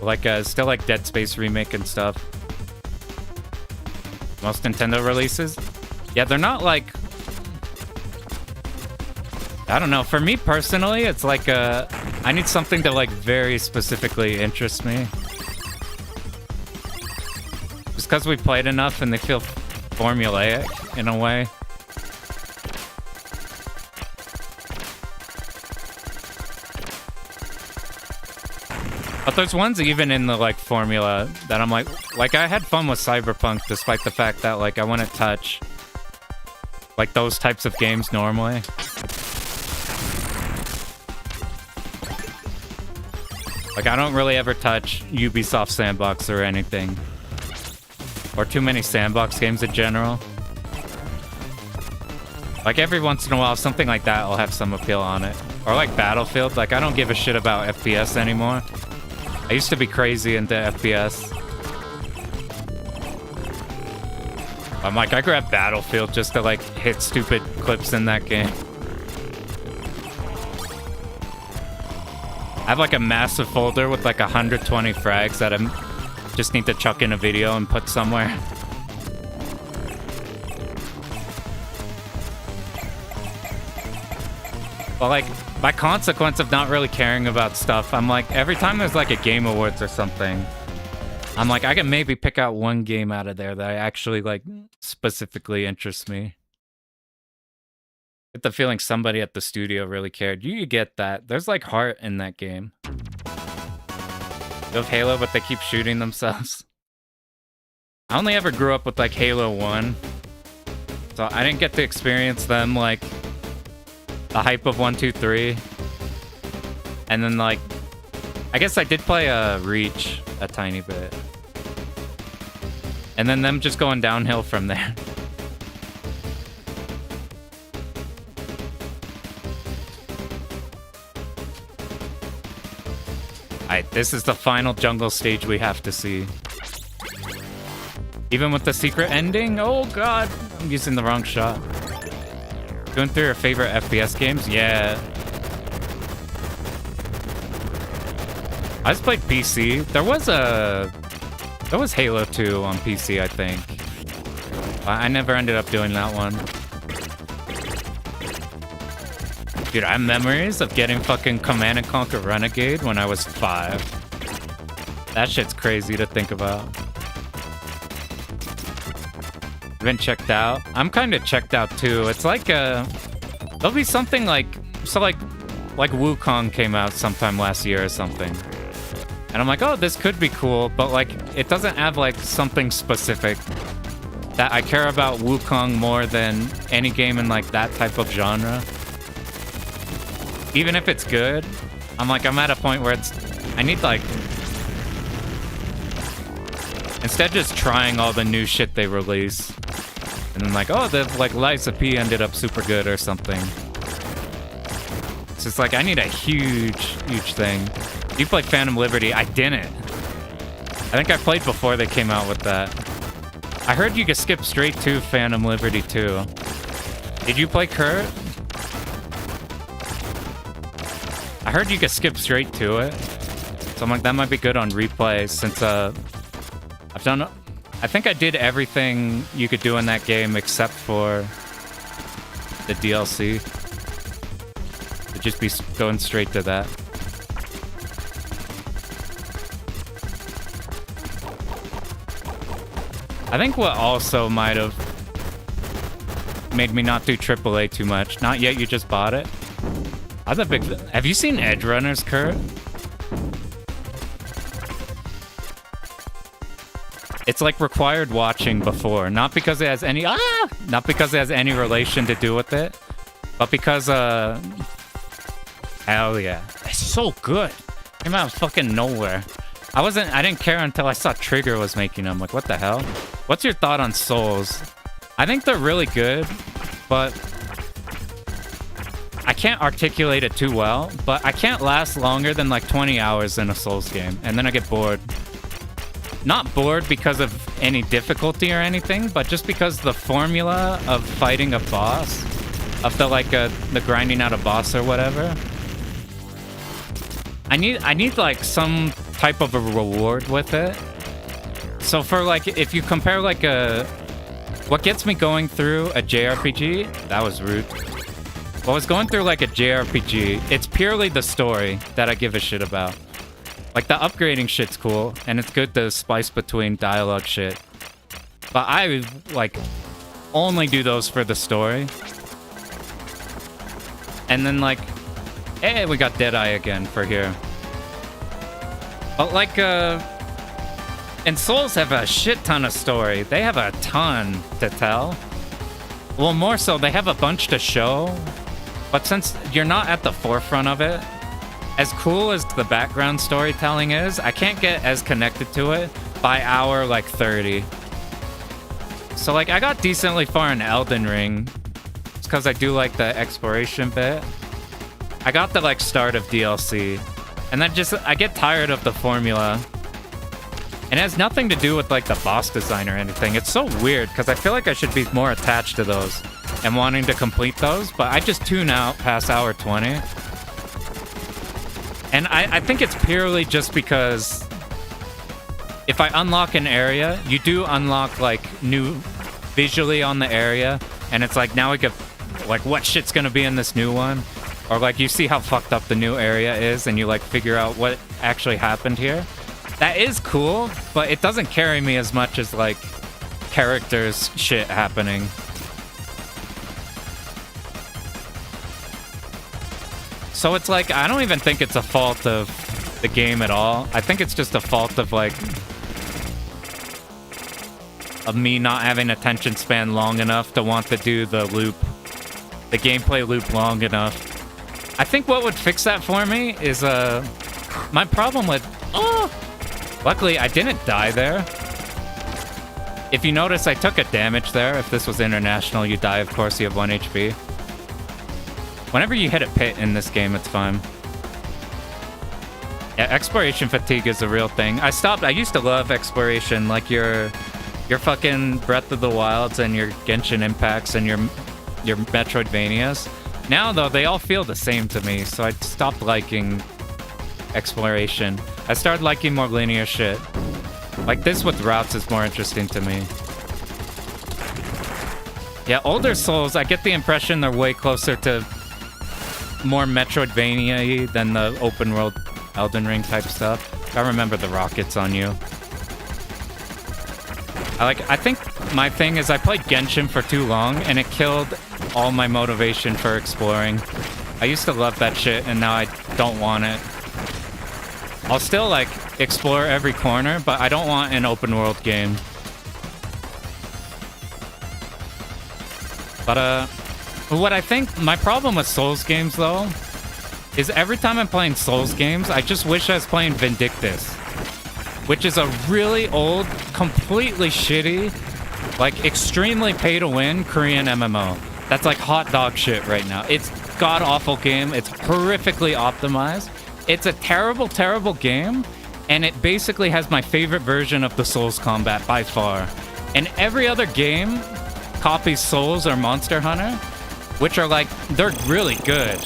A: Like, still like Dead Space remake and stuff. Most Nintendo releases. Yeah, they're not like... I don't know. For me personally, it's like I need something to like very specifically interest me. Just because we played enough and they feel formulaic in a way. But there's ones even in the like formula that I'm like I had fun with Cyberpunk despite the fact that like I wouldn't touch like those types of games normally. Like I don't really ever touch Ubisoft Sandbox or anything. Or too many sandbox games in general. Like every once in a while something like that will have some appeal on it. Or like Battlefield, like I don't give a shit about FPS anymore. I used to be crazy into FPS. I'm like, I grab Battlefield just to like hit stupid clips in that game. I have like a massive folder with like 120 frags that I just need to chuck in a video and put somewhere. But like, by consequence of not really caring about stuff, I'm like, every time there's like a Game Awards or something, I'm like, I can maybe pick out one game out of there that I actually like specifically interests me. Get the feeling somebody at the studio really cared. You get that. There's like heart in that game. You have Halo, but they keep shooting themselves. I only ever grew up with like Halo 1. So I didn't get to experience them like the hype of 1, 2, 3. And then like, I guess I did play Reach a tiny bit. And then them just going downhill from there. Alright, this is the final jungle stage we have to see. Even with the secret ending? Oh god, I'm using the wrong shot. Going through your favorite FPS games? Yeah. I just played PC. There was Halo 2 on PC, I think. I never ended up doing that one. Dude, I have memories of getting fucking Command & Conquer Renegade when I was 5. That shit's crazy to think about. Been checked out. I'm kind of checked out too. It's like there'll be something like like Wukong came out sometime last year or something. And I'm like, oh, this could be cool, but like it doesn't have like something specific that I care about Wukong more than any game in like that type of genre. Even if it's good, I'm at a point where I need like, instead just trying all the new shit they release. And then like, oh, the like Liza P ended up super good or something. It's just like, I need a huge thing. You played Phantom Liberty? I didn't. I think I played before they came out with that. I heard you could skip straight to Phantom Liberty too. Did you play Kurt? I heard you could skip straight to it. So I'm like, that might be good on replay since I've done... I think I did everything you could do in that game except for the DLC. It'd just be going straight to that. I think what also might have made me not do AAA too much. Not yet, you just bought it. I was a big... Have you seen Edge Runners, Kurt? It's like required watching before. Not because it has any... Not because it has any relation to do with it. But because, hell yeah. It's so good. Came out of fucking nowhere. I didn't care until I saw Trigger was making them. Like, what the hell? What's your thought on Souls? I think they're really good, but I can't articulate it too well, but I can't last longer than like 20 hours in a Souls game, and then I get bored. Not bored because of any difficulty or anything, but just because the formula of fighting a boss, of the grinding out a boss or whatever, I need like some type of a reward with it. So for like, if you compare like what gets me going through a JRPG, that was rude. What was going through like a JRPG, it's purely the story that I give a shit about. Like the upgrading shit's cool, and it's good to spice between dialogue shit. But I like only do those for the story. And then like, hey, we got Deadeye again for here. But like, and Souls have a shit ton of story. They have a ton to tell. Well, more so, they have a bunch to show. But since you're not at the forefront of it, as cool as the background storytelling is, I can't get as connected to it by hour like 30. So like, I got decently far in Elden Ring. It's because I do like the exploration bit. I got the like start of DLC. And then I get tired of the formula. And it has nothing to do with like the boss design or anything. It's so weird because I feel like I should be more attached to those and wanting to complete those, but I just tune out past hour 20. And I think it's purely just because if I unlock an area, you do unlock like new visually on the area, and it's like now we could like what shit's gonna be in this new one? Or like you see how fucked up the new area is and you like figure out what actually happened here. That is cool, but it doesn't carry me as much as like characters shit happening. So it's like, I don't even think it's a fault of the game at all. I think it's just a fault of like, of me not having attention span long enough to want to do the loop, the gameplay loop long enough. I think what would fix that for me is my problem with... Luckily, I didn't die there. If you notice, I took a damage there. If this was international, you die, of course, you have 1 HP. Whenever you hit a pit in this game, it's fine. Yeah, exploration fatigue is a real thing. I used to love exploration, like your fucking Breath of the Wilds and your Genshin Impacts and your Metroidvanias. Now, though, they all feel the same to me, so I stopped liking exploration. I started liking more linear shit. Like this with routes is more interesting to me. Yeah, older Souls, I get the impression they're way closer to more Metroidvania-y than the open world Elden Ring type stuff. I remember the rockets on you. I think my thing is I played Genshin for too long and it killed all my motivation for exploring. I used to love that shit and now I don't want it. I'll still like explore every corner, but I don't want an open world game. But what I think my problem with Souls games though is every time I'm playing Souls games, I just wish I was playing Vindictus, which is a really old, completely shitty, like extremely pay to win Korean MMO. That's like hot dog shit right now. It's god awful game. It's horrifically optimized. It's a terrible, terrible game, and it basically has my favorite version of the Souls combat by far. And every other game copies Souls or Monster Hunter, which are like, they're really good.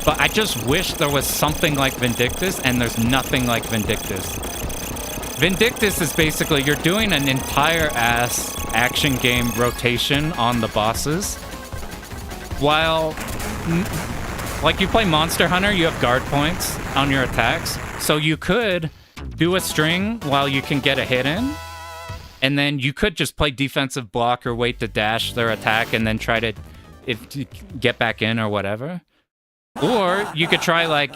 A: But I just wish there was something like Vindictus, and there's nothing like Vindictus. Vindictus is basically, you're doing an entire ass action game rotation on the bosses, while... Like, you play Monster Hunter, you have guard points on your attacks, so you could do a string while you can get a hit in, And then you could just play defensive block or wait to dash their attack and then try to get back in or whatever. Or you could try like,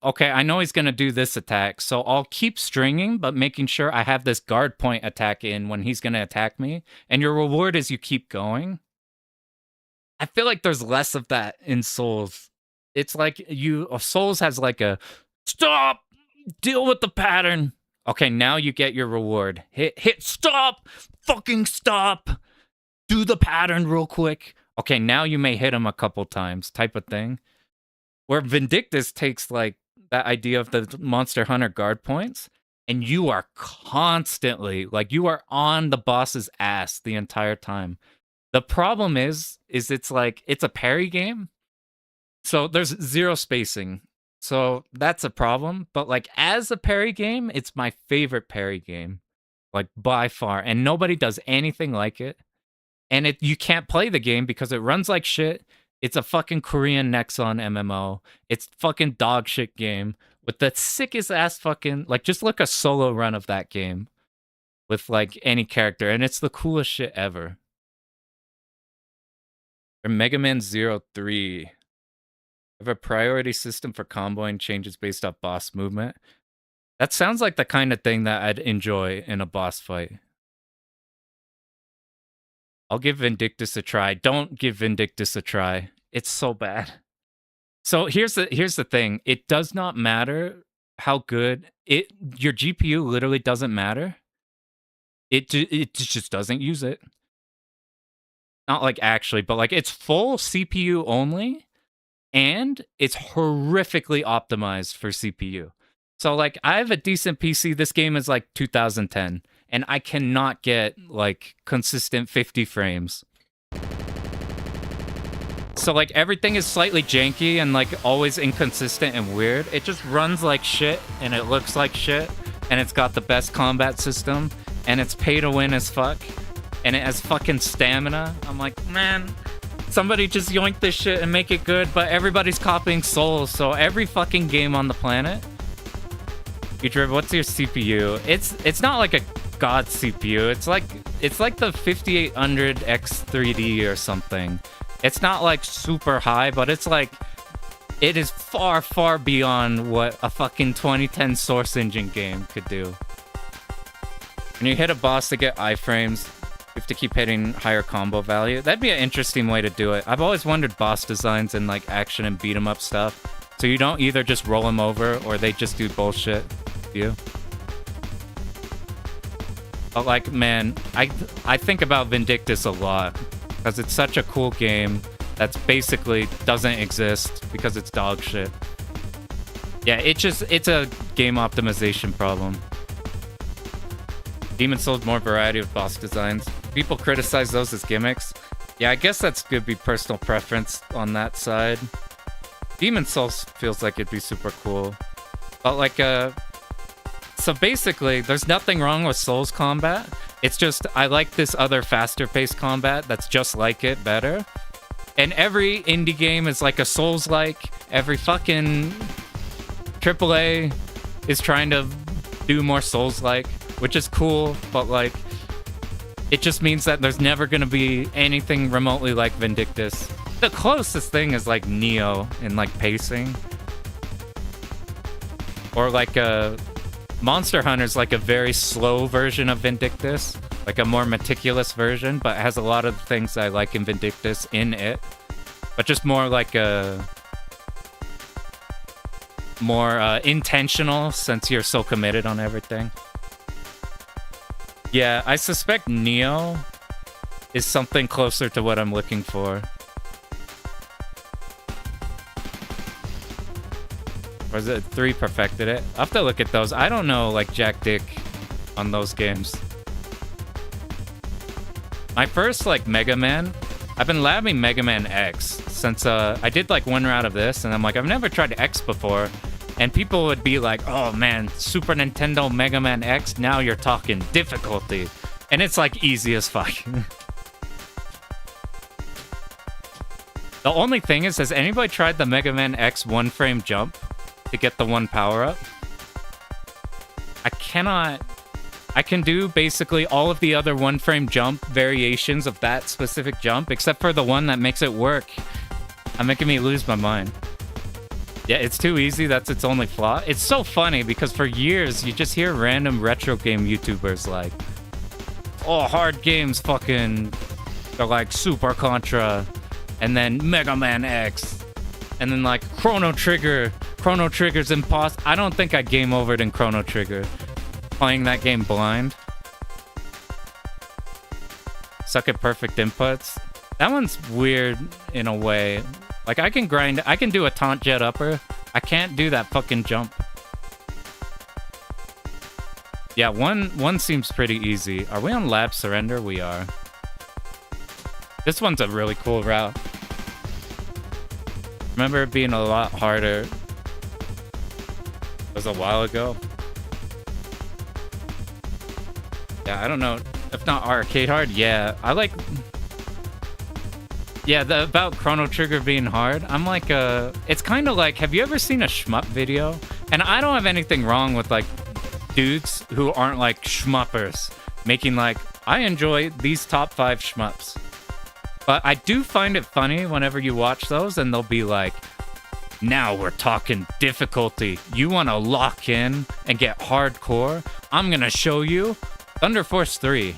A: okay, I know he's going to do this attack, so I'll keep stringing, but making sure I have this guard point attack in when he's going to attack me. And your reward is you keep going. I feel like there's less of that in Souls. It's like Souls has like a, stop, deal with the pattern. Okay, now you get your reward. Hit stop, fucking stop. Do the pattern real quick. Okay, now you may hit him a couple times type of thing. Where Vindictus takes like that idea of the Monster Hunter guard points, and you are constantly, like you are on the boss's ass the entire time. The problem is it's like, it's a parry game. So there's zero spacing. So that's a problem. But like as a parry game, it's my favorite parry game. Like by far. And nobody does anything like it. And you can't play the game because it runs like shit. It's a fucking Korean Nexon MMO. It's fucking dog shit game with the sickest ass fucking, like just look a solo run of that game with like any character. And it's the coolest shit ever. Or Mega Man 03. Have a priority system for comboing changes based off boss movement. That sounds like the kind of thing that I'd enjoy in a boss fight. I'll give Vindictus a try. Don't give Vindictus a try. It's so bad. So here's the thing. It does not matter how good your GPU literally doesn't matter. It just doesn't use it. Not like actually, but like it's full CPU only. And it's horrifically optimized for CPU. So, like, I have a decent PC. This game is, like, 2010. And I cannot get, like, consistent 50 frames. So, like, everything is slightly janky and, like, always inconsistent and weird. It just runs like shit, and it looks like shit. And it's got the best combat system. And it's pay to win as fuck. And it has fucking stamina. I'm like, man... Somebody just yoink this shit and make it good, but everybody's copying Souls, so every fucking game on the planet. What's your CPU? It's not like a god CPU. It's like the 5800 X3D or something. It's not like super high, but it's like it is far, far beyond what a fucking 2010 Source Engine game could do. When you hit a boss to get iframes, you have to keep hitting higher combo value. That'd be an interesting way to do it. I've always wondered boss designs and like action and beat 'em up stuff. So you don't either just roll them over or they just do bullshit to you. But like, man, I think about Vindictus a lot because it's such a cool game that's basically doesn't exist because it's dog shit. Yeah, it's a game optimization problem. Demon Souls more variety of boss designs. People criticize those as gimmicks. Yeah, I guess that's could be personal preference on that side. Demon Souls feels like it'd be super cool. But like, so basically, there's nothing wrong with Souls combat. It's just, I like this other faster paced combat that's just like it better. And every indie game is like a Souls-like. Every fucking AAA is trying to do more Souls-like, which is cool, but like, it just means that there's never gonna be anything remotely like Vindictus. The closest thing is like Neo in like pacing. Or like Monster Hunter's like a very slow version of Vindictus. Like a more meticulous version, but it has a lot of things I like in Vindictus in it. But just more like a... more intentional since you're so committed on everything. Yeah, I suspect Neo is something closer to what I'm looking for. Or is it 3 perfected it? I'll have to look at those. I don't know, like, jack dick on those games. My first, like, Mega Man... I've been labbing Mega Man X since I did, like, one route of this, and I'm like, I've never tried X before. And people would be like, oh man, Super Nintendo Mega Man X, now you're talking difficulty. And it's like easy as fuck. The only thing is, has anybody tried the Mega Man X 1-frame jump to get the 1 power-up? I can do basically all of the other one-frame jump variations of that specific jump, except for the one that makes it work. I'm making me lose my mind. Yeah, it's too easy. That's its only flaw. It's so funny because for years, you just hear random retro game YouTubers like, oh, hard games fucking... They're like Super Contra, and then Mega Man X, and then like Chrono Trigger. Chrono Trigger's impossible. I don't think I game overed in Chrono Trigger. Playing that game blind. Suck at perfect inputs. That one's weird in a way. Like I can grind, I can do a taunt jet upper. I can't do that fucking jump. Yeah, one seems pretty easy. Are we on lab surrender? We are. This one's a really cool route. Remember it being a lot harder. It was a while ago. Yeah, I don't know. If not arcade hard, yeah. I like... Yeah, about Chrono Trigger being hard, I'm like, it's kind of like, have you ever seen a shmup video? And I don't have anything wrong with, like, dudes who aren't, like, shmuppers. Making, like, I enjoy these top 5 shmups. But I do find it funny whenever you watch those and they'll be like, now we're talking difficulty. You want to lock in and get hardcore? I'm going to show you Thunder Force 3.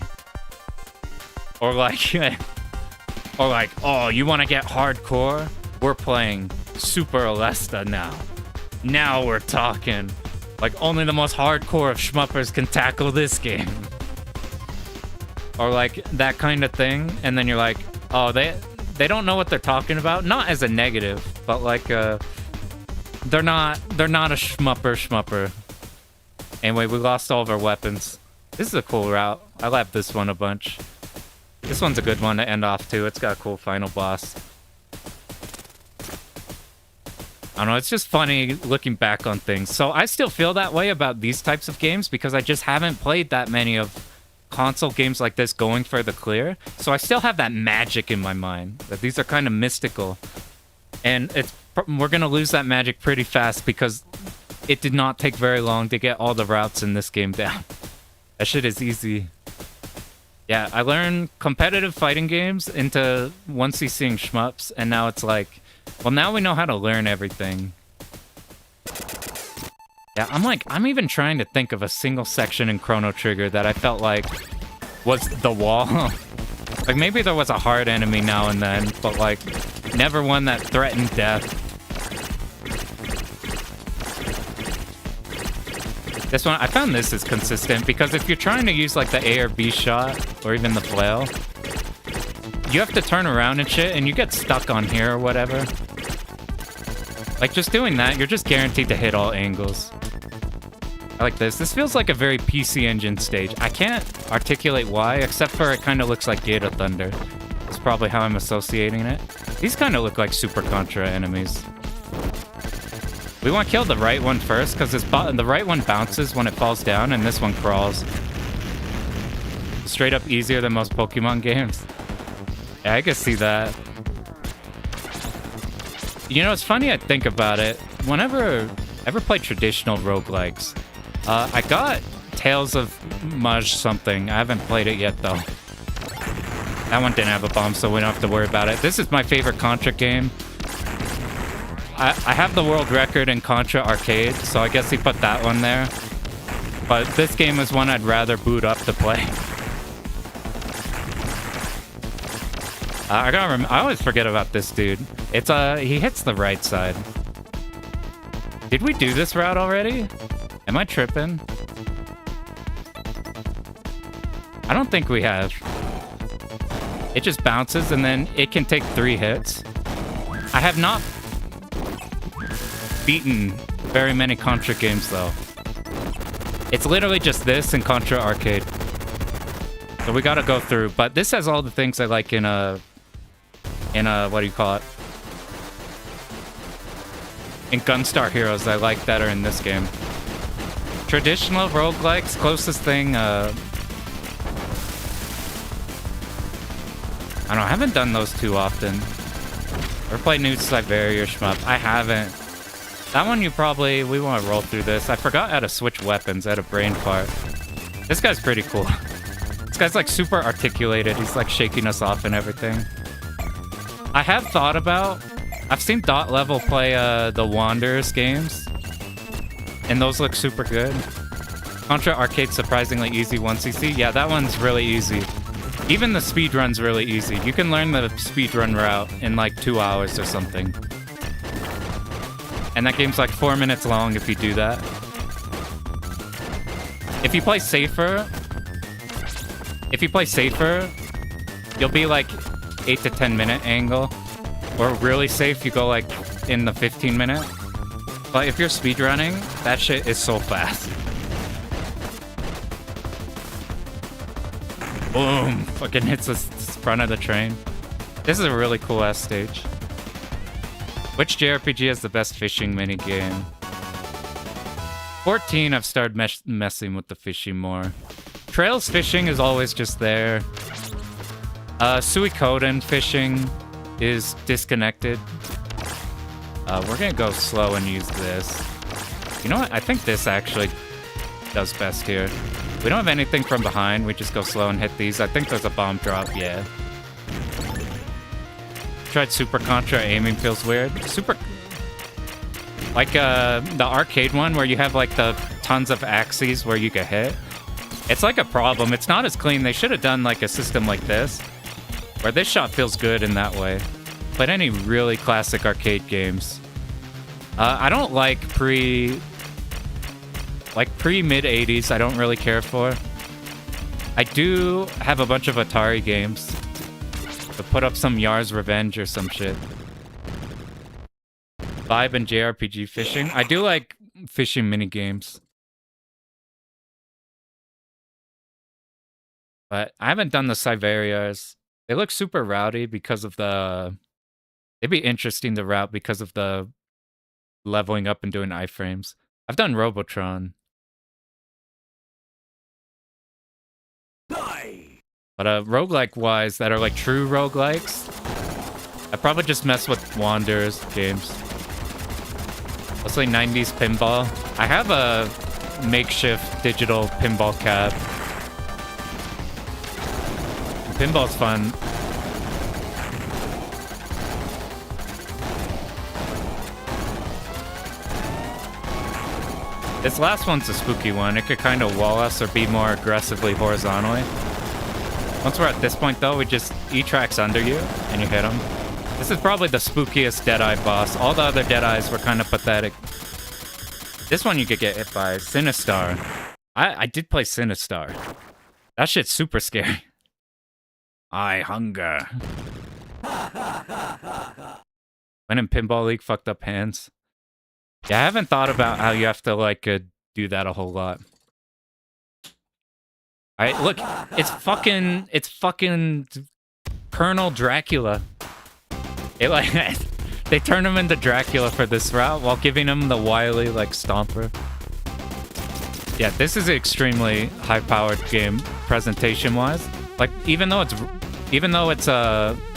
A: Or like, oh, you want to get hardcore? We're playing Super Alesta now. Now we're talking. Like, only the most hardcore of shmuppers can tackle this game. Or like, that kind of thing. And then you're like, oh, they don't know what they're talking about. Not as a negative, but like, they're not a shmupper. Anyway, we lost all of our weapons. This is a cool route. I lapped this one a bunch. This one's a good one to end off too. It's got a cool final boss. I don't know, it's just funny looking back on things. So I still feel that way about these types of games because I just haven't played that many of console games like this going for the clear. So I still have that magic in my mind that these are kind of mystical. And we're going to lose that magic pretty fast because it did not take very long to get all the routes in this game down. That shit is easy. Yeah, I learned competitive fighting games into 1cc shmups, and now it's like, well, now we know how to learn everything. Yeah, I'm even trying to think of a single section in Chrono Trigger that I felt like was the wall. Like, maybe there was a hard enemy now and then, but, like, never one that threatened death. This one, I found this is consistent, because if you're trying to use, like, the A or B shot, or even the flail, you have to turn around and shit, and you get stuck on here or whatever. Like, just doing that, you're just guaranteed to hit all angles. I like this. This feels like a very PC Engine stage. I can't articulate why, except for it kind of looks like Gate of Thunder. That's probably how I'm associating it. These kind of look like Super Contra enemies. We want to kill the right one first, because the right one bounces when it falls down, and this one crawls. Straight up easier than most Pokemon games. Yeah, I can see that. You know, it's funny I think about it. Whenever I ever played traditional roguelikes, I got Tales of Maj something. I haven't played it yet, though. That one didn't have a bomb, so we don't have to worry about it. This is my favorite Contra game. I have the world record in Contra Arcade, so I guess he put that one there. But this game is one I'd rather boot up to play. I always forget about this dude. It's he hits the right side. Did we do this route already? Am I tripping? I don't think we have. It just bounces and then it can take 3 hits. I have not beaten very many Contra games though. It's literally just this and Contra Arcade. So we gotta go through, but this has all the things I like in a what do you call it? In Gunstar Heroes I like that are in this game. Traditional roguelikes, closest thing, I don't know, I haven't done those too often. Or played New Siberia shmup. I haven't. That one we want to roll through this. I forgot how to switch weapons. I had a brain fart. This guy's pretty cool. This guy's like super articulated. He's like shaking us off and everything. I have thought about... I've seen Dot Level play the Wanderers games. And those look super good. Contra Arcade's surprisingly easy 1cc. Yeah, that one's really easy. Even the speedrun's really easy. You can learn the speedrun route in like 2 hours or something. And that game's like 4 minutes long if you do that. If you play safer, you'll be like 8 to 10 minute angle. Or really safe, you go like in the 15 minute. But if you're speedrunning, that shit is so fast. Boom! Fucking hits the front of the train. This is a really cool ass stage. Which JRPG has the best fishing minigame? 14, I've started messing with the fishing more. Trails fishing is always just there. Suikoden fishing is disconnected. We're gonna go slow and use this. You know what? I think this actually does best here. We don't have anything from behind. We just go slow and hit these. I think there's a bomb drop. Yeah. Tried Super Contra. Aiming feels weird. Super... Like the arcade one where you have like the tons of axes where you get hit. It's like a problem. It's not as clean. They should have done like a system like this, where this shot feels good in that way. But any really classic arcade games. I don't like pre-mid 80s. I don't really care for. I do have a bunch of Atari games. To put up some Yar's Revenge or some shit. Vibe and JRPG fishing. I do like fishing minigames. But I haven't done the Siberias. They look super rowdy because of the... It'd be interesting to route because of the leveling up and doing iframes. I've done Robotron. But roguelike-wise, that are like true roguelikes, I probably just mess with Wanderers games. Mostly 90s pinball. I have a makeshift digital pinball cab. Pinball's fun. This last one's a spooky one. It could kind of wall us or be more aggressively horizontally. Once we're at this point, though, we just E-tracks under you, and you hit them. This is probably the spookiest Deadeye boss. All the other Deadeyes were kind of pathetic. This one you could get hit by. Sinistar. I did play Sinistar. That shit's super scary. I hunger. When in Pinball League, fucked up hands. Yeah, I haven't thought about how you have to, like, do that a whole lot. Alright, look, it's fucking Colonel Dracula. It, like, they turn him into Dracula for this route while giving him the wily, like, stomper. Yeah, this is an extremely high-powered game presentation-wise. Like, even though it's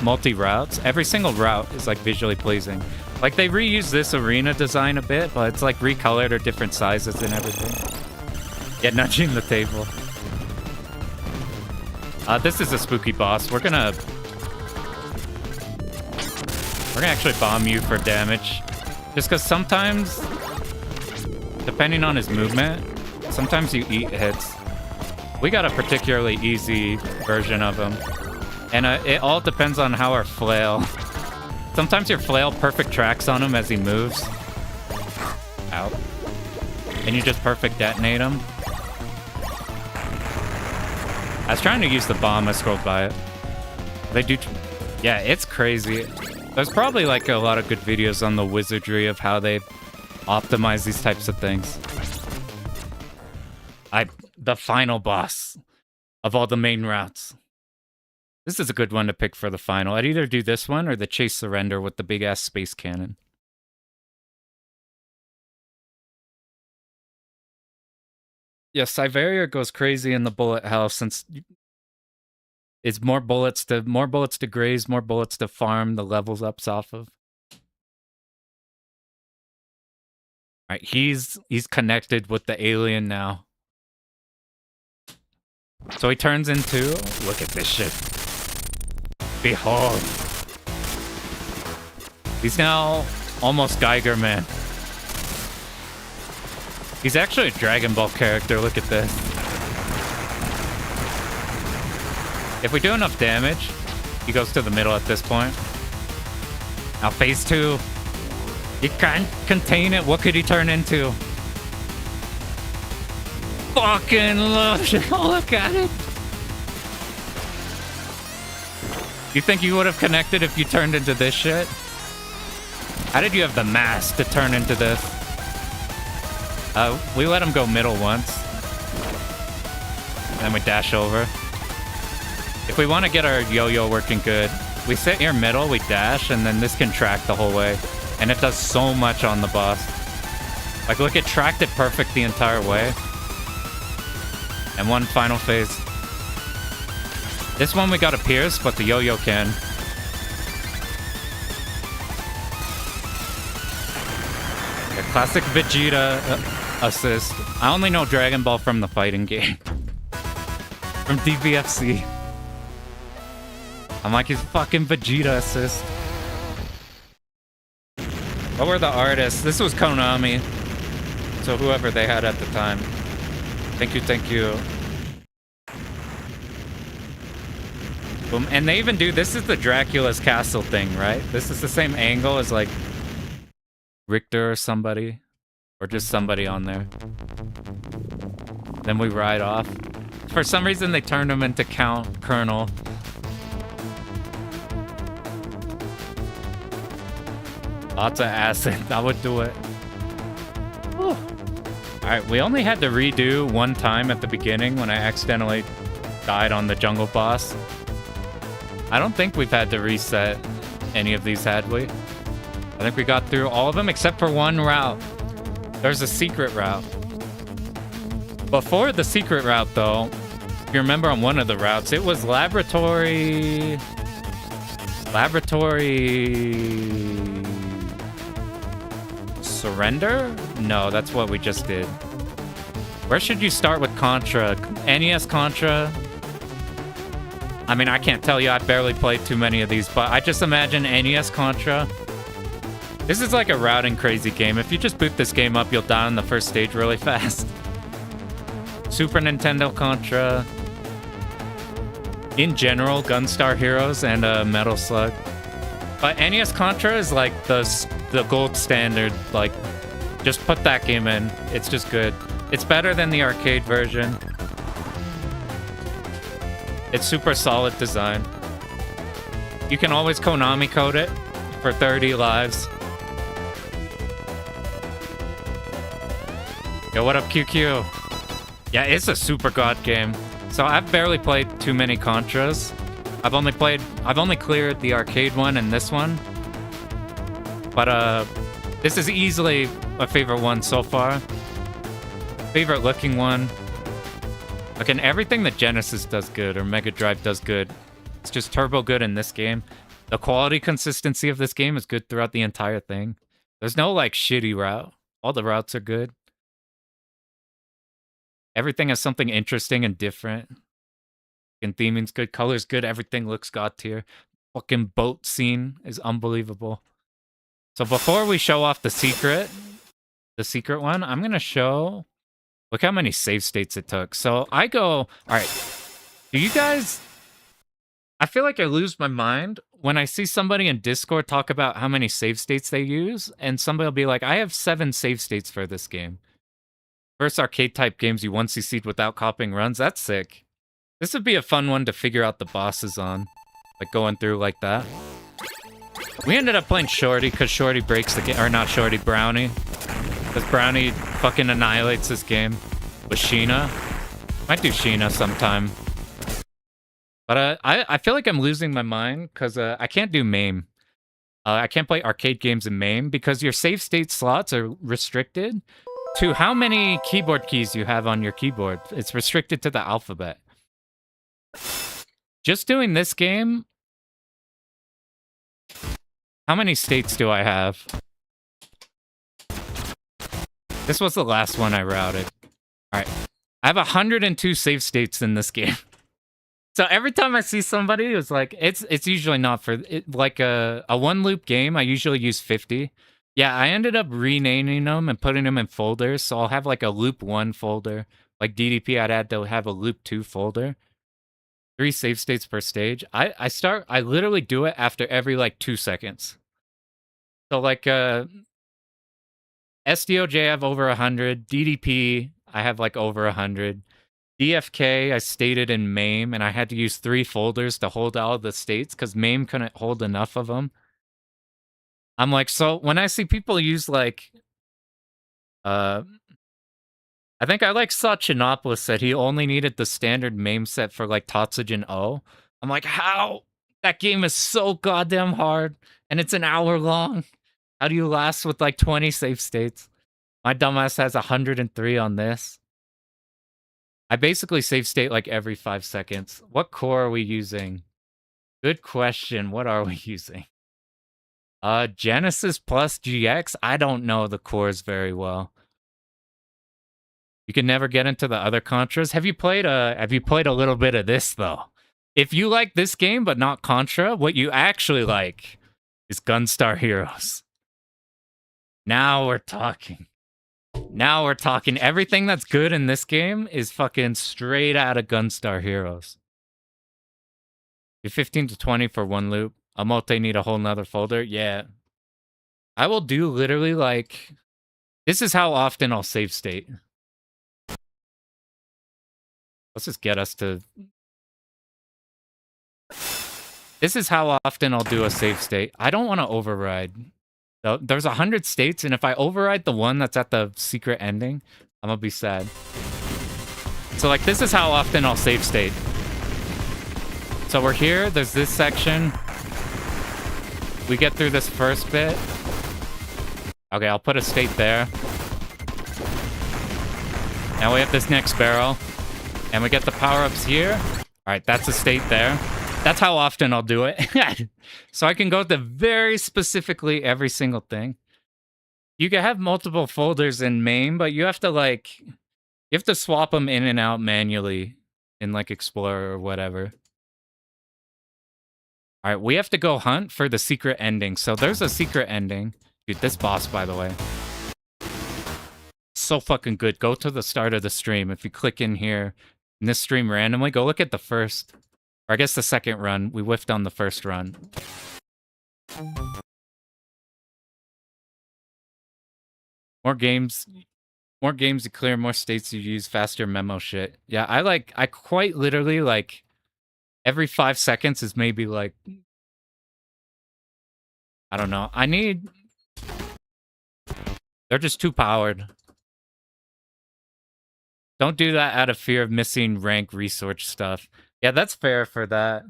A: multi-routes, every single route is, like, visually pleasing. Like, they reuse this arena design a bit, but it's, like, recolored or different sizes and everything. Yeah, nudging the table. This is a spooky boss. We're gonna actually bomb you for damage. Just because sometimes, depending on his movement, sometimes you eat hits. We got a particularly easy version of him. And it all depends on how our flail... Sometimes your flail perfect tracks on him as he moves. Out. And you just perfect detonate him. I was trying to use the bomb, I scrolled by it. They do... Yeah, it's crazy. There's probably like a lot of good videos on the wizardry of how they optimize these types of things. The final boss of all the main routes. This is a good one to pick for the final. I'd either do this one or the Chase Surrender with the big-ass space cannon. Yeah, Siberia goes crazy in the bullet hell since it's more bullets to graze, more bullets to farm the levels ups off of. Alright, he's connected with the alien now. So he turns into... Look at this shit. Behold. He's now almost Geiger Man. He's actually a Dragon Ball character. Look at this. If we do enough damage, he goes to the middle at this point. Now phase 2. You can't contain it. What could he turn into? Fucking look at it. You think you would have connected if you turned into this shit? How did you have the mass to turn into this? We let him go middle once. And then we dash over. If we want to get our yo-yo working good, we sit here middle, we dash, and then this can track the whole way. And it does so much on the boss. Like, look, it tracked it perfect the entire way. And one final phase. This one we got a pierce, but the yo-yo can. A classic Vegeta assist. I only know Dragon Ball from the fighting game. From DBFC. I'm like his fucking Vegeta assist. What were the artists? This was Konami. So whoever they had at the time. Thank you, thank you. Boom. And they even do, this is the Dracula's castle thing, right? This is the same angle as like Richter or somebody. Or just somebody on there. Then we ride off. For some reason they turned him into Count Colonel. Lots of acid. That would do it. Whew. Alright, we only had to redo one time at the beginning when I accidentally died on the jungle boss. I don't think we've had to reset any of these, had we? I think we got through all of them except for one route. There's a secret route. Before the secret route, though, if you remember on one of the routes, it was laboratory... Surrender? No, that's what we just did. Where should you start with Contra? NES Contra? I mean, I can't tell you. I barely played too many of these, but I just imagine NES Contra. This is like a routing crazy game. If you just boot this game up, you'll die on the first stage really fast. Super Nintendo Contra. In general, Gunstar Heroes and Metal Slug. But NES Contra is like the gold standard. Like, just put that game in. It's just good. It's better than the arcade version. It's super solid design. You can always Konami code it for 30 lives. Yo, what up, QQ? Yeah, it's a super god game. So I've barely played too many Contras. I've only cleared the arcade one and this one. But this is easily my favorite one so far. Favorite looking one. Like, and everything that Genesis does good or Mega Drive does good. It's just turbo good in this game. The quality consistency of this game is good throughout the entire thing. There's no like shitty route. All the routes are good. Everything has something interesting and different. And theming's good, color's good, everything looks god tier. Fucking boat scene is unbelievable. So before we show off the secret one, I'm gonna show. Look how many save states it took. So I go, all right. Do you guys? I feel like I lose my mind when I see somebody in Discord talk about how many save states they use, and somebody will be like, "I have 7 save states for this game." First arcade type games you 1cc'd without copying runs. That's sick. This would be a fun one to figure out the bosses on. Like going through like that. We ended up playing Shorty because Shorty breaks the game. Or not Shorty, Brownie. Because Brownie fucking annihilates this game. With Sheena. Might do Sheena sometime. But I feel like I'm losing my mind because I can't do MAME. I can't play arcade games in MAME because your save state slots are restricted to how many keyboard keys you have on your keyboard. It's restricted to the alphabet. Just doing this game, how many states do I have? This was the last one I routed. All right. I have 102 save states in this game. So every time I see somebody who's like, it's usually not for like a one loop game. I usually use 50. Yeah, I ended up renaming them and putting them in folders. So I'll have like a loop 1 folder. Like DDP, I'd add to have a loop 2 folder. 3 save states per stage. I literally do it after every like 2 seconds. So like SDOJ I have over 100. DDP I have like over 100. DFK I stated in MAME, and I had to use 3 folders to hold all the states because MAME couldn't hold enough of them. I'm like, so when I see people use like, I think I like saw Chinopoulos said he only needed the standard MAME set for like Totsujin O. I'm like, how? That game is so goddamn hard, and it's an hour long. How do you last with like 20 save states? My dumbass has 103 on this. I basically save state like every 5 seconds. What core are we using? Good question. What are we using? Genesis plus GX? I don't know the cores very well. You can never get into the other Contras. Have you played a little bit of this though? If you like this game but not Contra, what you actually like is Gunstar Heroes. Now we're talking. Now we're talking. Everything that's good in this game is fucking straight out of Gunstar Heroes. You're 15 to 20 for one loop. A multi need a whole nother folder. Yeah. I will do literally like... This is how often I'll save state. Let's just get us to... This is how often I'll do a save state. I don't want to override. There's 100 states, and if I override the one that's at the secret ending, I'm gonna be sad. So like, this is how often I'll save state. So we're here, there's this section. We get through this first bit. Okay, I'll put a state there. Now we have this next barrel. And we get the power-ups here. Alright, that's a state there. That's how often I'll do it. So I can go to very specifically every single thing. You can have multiple folders in MAME, but you have to like... You have to swap them in and out manually in like Explorer or whatever. Alright, we have to go hunt for the secret ending. So there's a secret ending. Dude, this boss, by the way. So fucking good. Go to the start of the stream. If you click in here, in this stream randomly, go look at the first... Or I guess the second run. We whiffed on the first run. More games you clear, more states you use, faster memo shit. Yeah, I quite literally, like, every 5 seconds is maybe, like... I don't know. They're just too powered. Don't do that out of fear of missing rank research stuff. Yeah, that's fair for that.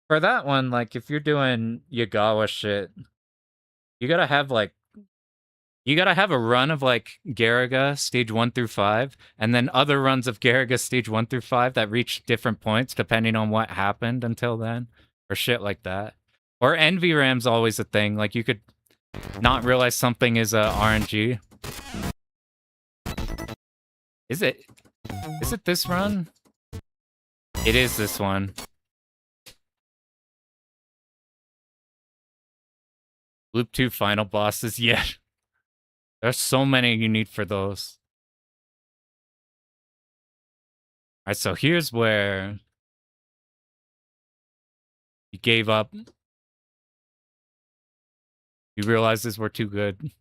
A: For that one, like, if you're doing Yagawa shit, you gotta have, like... You gotta have a run of, like, Garaga, stage 1 through 5, and then other runs of Garaga, stage 1 through 5, that reach different points, depending on what happened until then. Or shit like that. Or NVRAM's always a thing. Like, you could not realize something is RNG. Is it this run? It is this one. Loop 2 final bosses, yeah. There's so many you need for those. Alright, so here's where you gave up. You realized we're too good.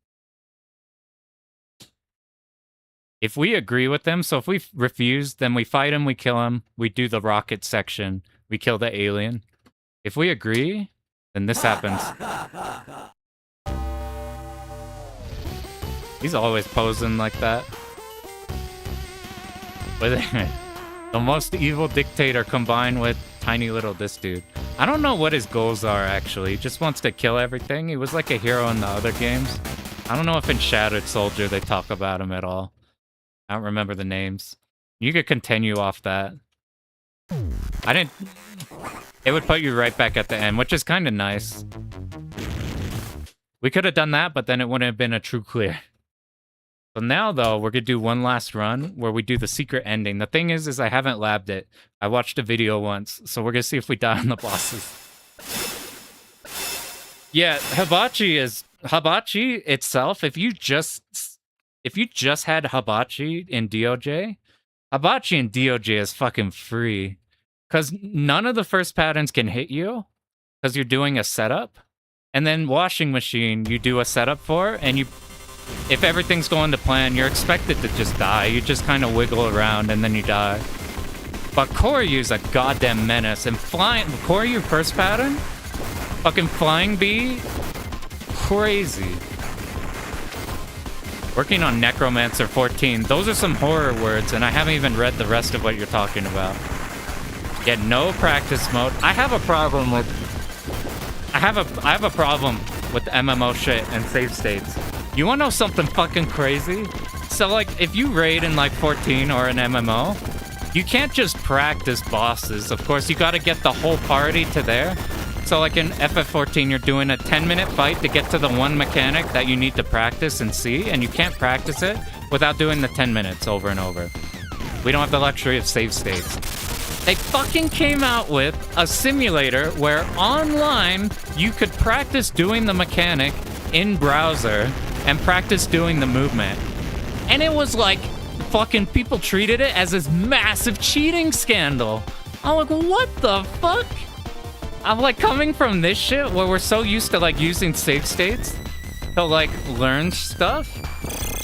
A: If we agree with them, so if we refuse, then we fight him, we kill him, we do the rocket section, we kill the alien. If we agree, then this happens. He's always posing like that. But the most evil dictator combined with tiny little this dude. I don't know what his goals are, actually. He just wants to kill everything. He was like a hero in the other games. I don't know if in Shattered Soldier they talk about him at all. I don't remember the names. You could continue off that. I didn't... It would put you right back at the end, which is kind of nice. We could have done that, but then it wouldn't have been a true clear. So now, though, we're gonna do one last run where we do the secret ending. The thing is I haven't labbed it. I watched a video once, so we're gonna see if we die on the bosses. Yeah, Hibachi itself. If you just had Hibachi in DOJ, Hibachi in DOJ is fucking free, because none of the first patterns can hit you, because you're doing a setup, and then washing machine you do a setup for, and if everything's going to plan, you're expected to just die. You just kind of wiggle around and then you die. But Koryu's a goddamn menace, and Koryu first pattern, fucking flying bee, crazy. Working on Necromancer 14. Those are some horror words, and I haven't even read the rest of what you're talking about. Yeah, no practice mode. I have a problem with MMO shit and save states. You wanna know something fucking crazy? So, like, if you raid in, like, 14 or an MMO, you can't just practice bosses. Of course, you gotta get the whole party to there. So, like, in FF14, you're doing a 10-minute fight to get to the one mechanic that you need to practice and see, and you can't practice it without doing the 10 minutes over and over. We don't have the luxury of save states. They fucking came out with a simulator where online you could practice doing the mechanic in browser and practice doing the movement. And it was like, fucking people treated it as this massive cheating scandal. I'm like, what the fuck? I'm like, coming from this shit where we're so used to like using save states to like learn stuff.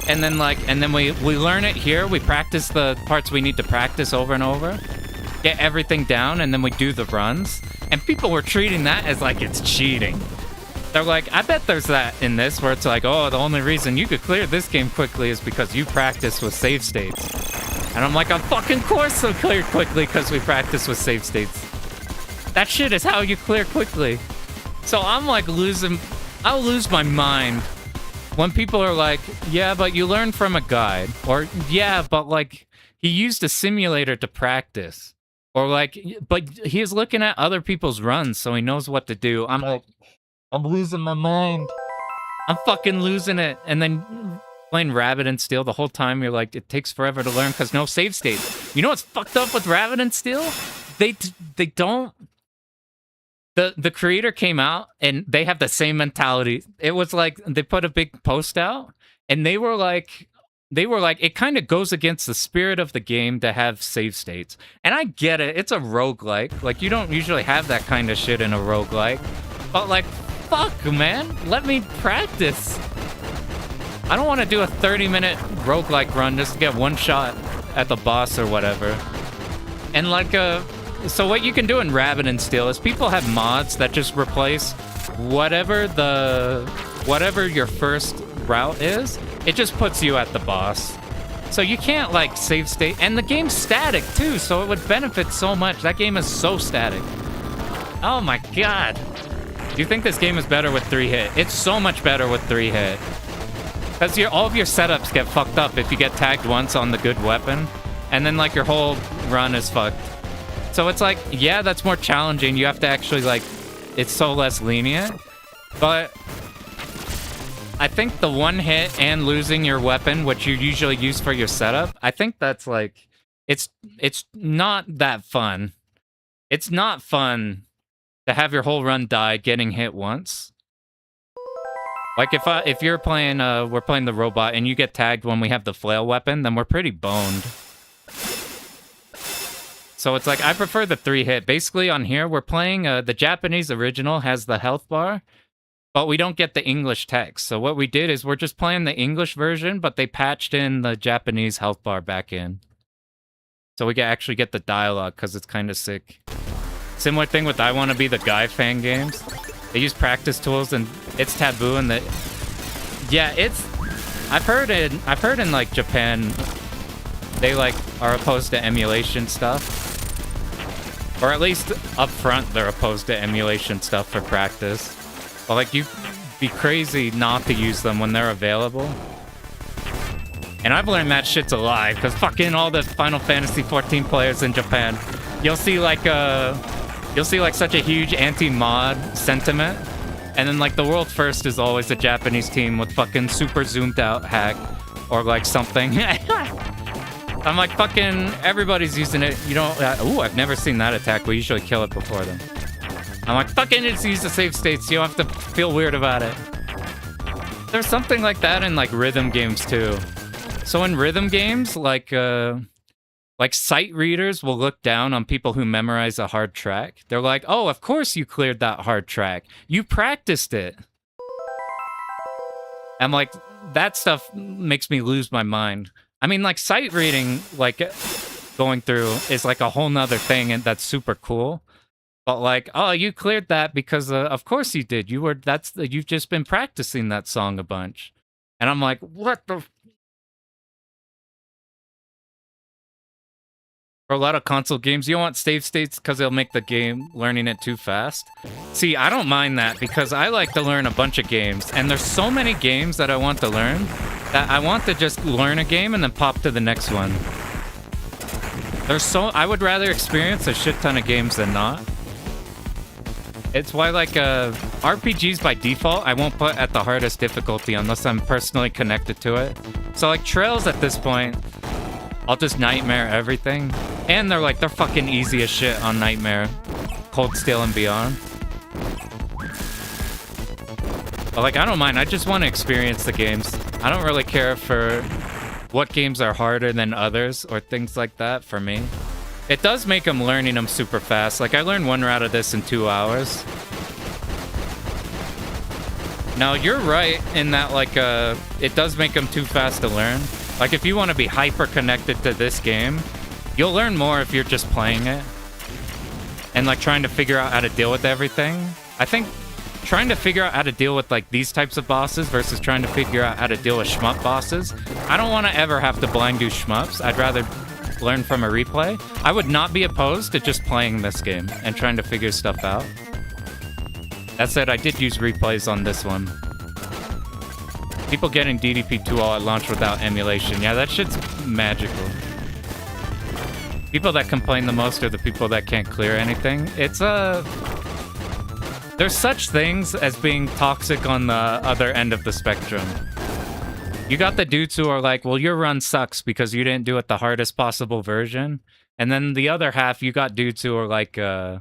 A: And then we learn it here. We practice the parts we need to practice over and over. Get everything down, and then we do the runs. And people were treating that as like it's cheating. They're like, I bet there's that in this where it's like, oh, the only reason you could clear this game quickly is because you practice with save states. And I'm like, of fucking course I'll clear quickly because we practice with save states. That shit is how you clear quickly. So I'm like I'll lose my mind when people are like, yeah, but you learn from a guide. Or, yeah, but like, he used a simulator to practice. Or like, but he's looking at other people's runs, so he knows what to do. I'm like, I'm losing my mind. I'm fucking losing it. And then playing Rabbit and Steel the whole time, you're like, it takes forever to learn because no save state. You know what's fucked up with Rabbit and Steel? They don't. The creator came out and they have the same mentality. It was like they put a big post out and they were like, it kind of goes against the spirit of the game to have save states. And I get it. It's a roguelike. Like, you don't usually have that kind of shit in a roguelike. But, like, fuck, man. Let me practice. I don't want to do a 30-minute roguelike run just to get one shot at the boss or whatever. And, like, so what you can do in Rabbit and Steel is people have mods that just replace whatever your first route is. It just puts you at the boss. So you can't, like, save state. And the game's static, too, so it would benefit so much. That game is so static. Oh, my God. Do you think this game is better with 3-hit? It's so much better with 3-hit. Because all of your setups get fucked up if you get tagged once on the good weapon. And then, like, your whole run is fucked. So it's like, yeah, that's more challenging. You have to actually, like, it's so less lenient. But I think the one hit and losing your weapon, which you usually use for your setup, I think that's like, it's not that fun. It's not fun to have your whole run die getting hit once. Like if you're playing, we're playing the robot and you get tagged when we have the flail weapon, then we're pretty boned. So it's like, I prefer the 3-hit. Basically on here, we're playing, the Japanese original has the health bar, but we don't get the English text. So what we did is we're just playing the English version, but they patched in the Japanese health bar back in. So we can actually get the dialogue, because it's kind of sick. Similar thing with I Want to Be the Guy fan games. They use practice tools, and it's taboo, and yeah, I've heard in like Japan, they like are opposed to emulation stuff. Or at least up front, they're opposed to emulation stuff for practice. But like, you'd be crazy not to use them when they're available. And I've learned that shit's a lie, because fucking all the Final Fantasy 14 players in Japan, you'll see like such a huge anti-mod sentiment. And then like the world first is always a Japanese team with fucking super zoomed out hack. or like something. I'm like, fucking everybody's using it. You don't. Ooh, I've never seen that attack. We usually kill it before them. I'm like, fucking just use the save states. You don't have to feel weird about it. There's something like that in like rhythm games too. So in rhythm games, like sight readers will look down on people who memorize a hard track. They're like, oh, of course you cleared that hard track. You practiced it. I'm like, that stuff makes me lose my mind. I mean, like, sight reading, like, going through is like a whole nother thing, and that's super cool. But like, oh, you cleared that because, of course you did. You've just been practicing that song a bunch. And I'm like, what the... For a lot of console games, you don't want save states because they'll make the game learning it too fast. See, I don't mind that because I like to learn a bunch of games, and there's so many games that I want to learn that I want to just learn a game and then pop to the next one. I would rather experience a shit ton of games than not. It's why, like, RPGs by default, I won't put at the hardest difficulty unless I'm personally connected to it. So, like, Trails at this point, I'll just Nightmare everything. And they're fucking easy as shit on Nightmare. Cold Steel and Beyond. But like, I don't mind. I just want to experience the games. I don't really care for what games are harder than others or things like that for me. It does make them learning them super fast. Like, I learned one route of this in 2 hours. Now, you're right in that, like, it does make them too fast to learn. Like, if you want to be hyper connected to this game, you'll learn more if you're just playing it. And, like, trying to figure out how to deal with everything. I think trying to figure out how to deal with, like, these types of bosses versus trying to figure out how to deal with shmup bosses. I don't want to ever have to blind do shmups. I'd rather learn from a replay. I would not be opposed to just playing this game and trying to figure stuff out. That said, I did use replays on this one. People getting DDP2 all at launch without emulation. Yeah, that shit's magical. People that complain the most are the people that can't clear anything. It's there's such things as being toxic on the other end of the spectrum. You got the dudes who are like, well, your run sucks because you didn't do it the hardest possible version. And then the other half, you got dudes who are like, that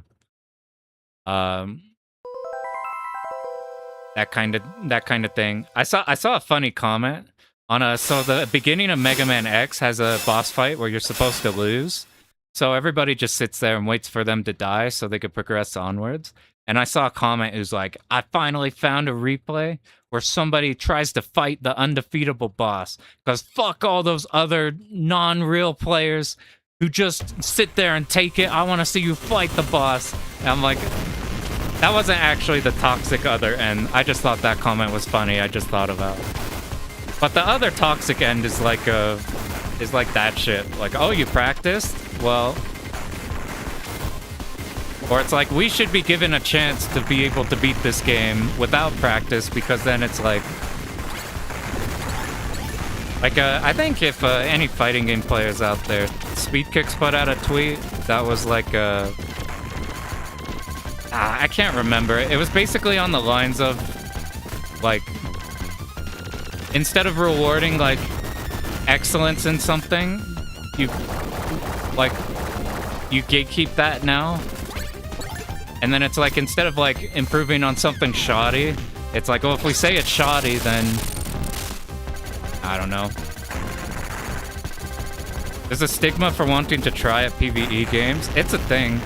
A: kind of thing. I saw a funny comment on so the beginning of Mega Man X has a boss fight where you're supposed to lose. So everybody just sits there and waits for them to die so they could progress onwards. And I saw a comment who's like, I finally found a replay where somebody tries to fight the undefeatable boss. Because fuck all those other non-real players who just sit there and take it. I want to see you fight the boss. And I'm like, that wasn't actually the toxic other end. I just thought that comment was funny. I just thought about it. But the other toxic end is like that shit. Like, oh, you practiced? Well... Or it's like, we should be given a chance to be able to beat this game without practice, because then it's like... I think if any fighting game players out there, Speedkicks put out a tweet that was like, I can't remember. It was basically on the lines of, like, instead of rewarding, like, excellence in something, you gatekeep that now. And then it's like, instead of like improving on something shoddy, it's like, well, if we say it's shoddy, then I don't know. There's a stigma for wanting to try at PvE games. It's a thing.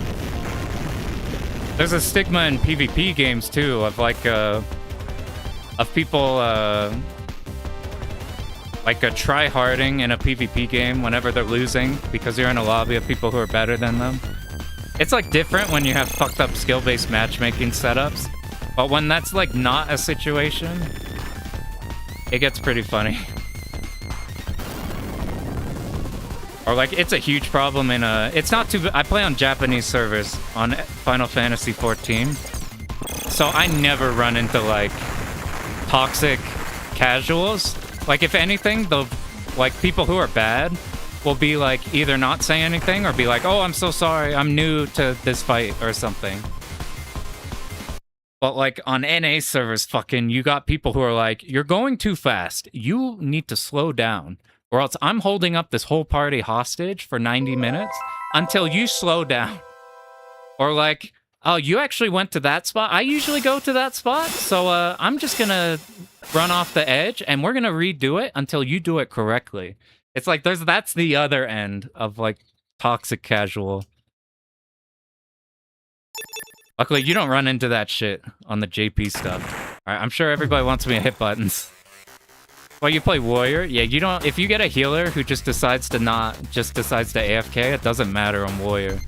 A: There's a stigma in PvP games too, of like of people like try-harding in a PvP game whenever they're losing because you're in a lobby of people who are better than them. It's like different when you have fucked up skill-based matchmaking setups, but when that's like not a situation, it gets pretty funny. Or like, it's a huge problem in it's not too... I play on Japanese servers on Final Fantasy XIV, so I never run into like toxic casuals. Like, if anything, the like people who are bad will be like either not say anything or be like, oh, I'm so sorry, I'm new to this fight or something. But like on NA servers, fucking, you got people who are like, you're going too fast. You need to slow down. Or else I'm holding up this whole party hostage for 90 minutes until you slow down. Or like, oh, you actually went to that spot? I usually go to that spot, so I'm just gonna run off the edge and we're gonna redo it until you do it correctly. It's like that's the other end of like toxic casual. Luckily, you don't run into that shit on the JP stuff. All right, I'm sure everybody wants me to hit buttons. Well, you play warrior? Yeah, you don't. If you get a healer who just decides to AFK, it doesn't matter on warrior.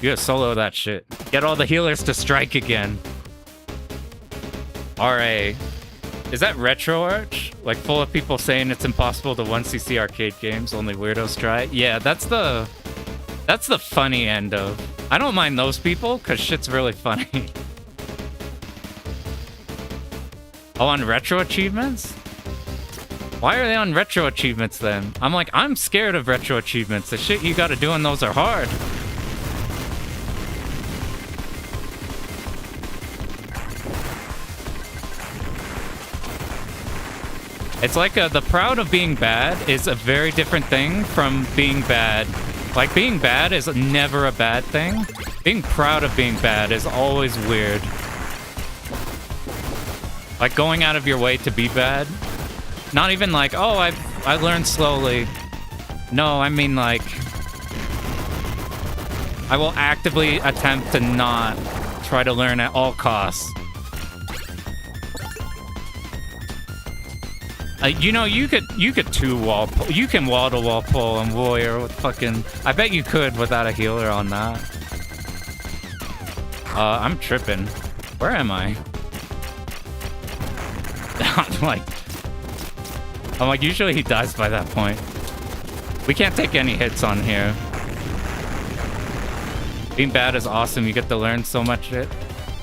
A: You gotta solo that shit. Get all the healers to strike again. RA. Is that Retro Arch? Like full of people saying it's impossible to 1cc arcade games, only weirdos try? Yeah, that's the funny end of. I don't mind those people, because shit's really funny. Oh, on retro achievements? Why are they on retro achievements then? I'm like, I'm scared of retro achievements. The shit you gotta do on those are hard. It's like the proud of being bad is a very different thing from being bad. Like, being bad is never a bad thing. Being proud of being bad is always weird. Like, going out of your way to be bad. Not even like, oh, I learned slowly. No, I mean like, I will actively attempt to not try to learn at all costs. You know, you could two-wall pull. You can wall-to-wall pull and warrior with fucking... I bet you could without a healer on that. I'm tripping. Where am I? I'm like, usually he dies by that point. We can't take any hits on here. Being bad is awesome. You get to learn so much shit.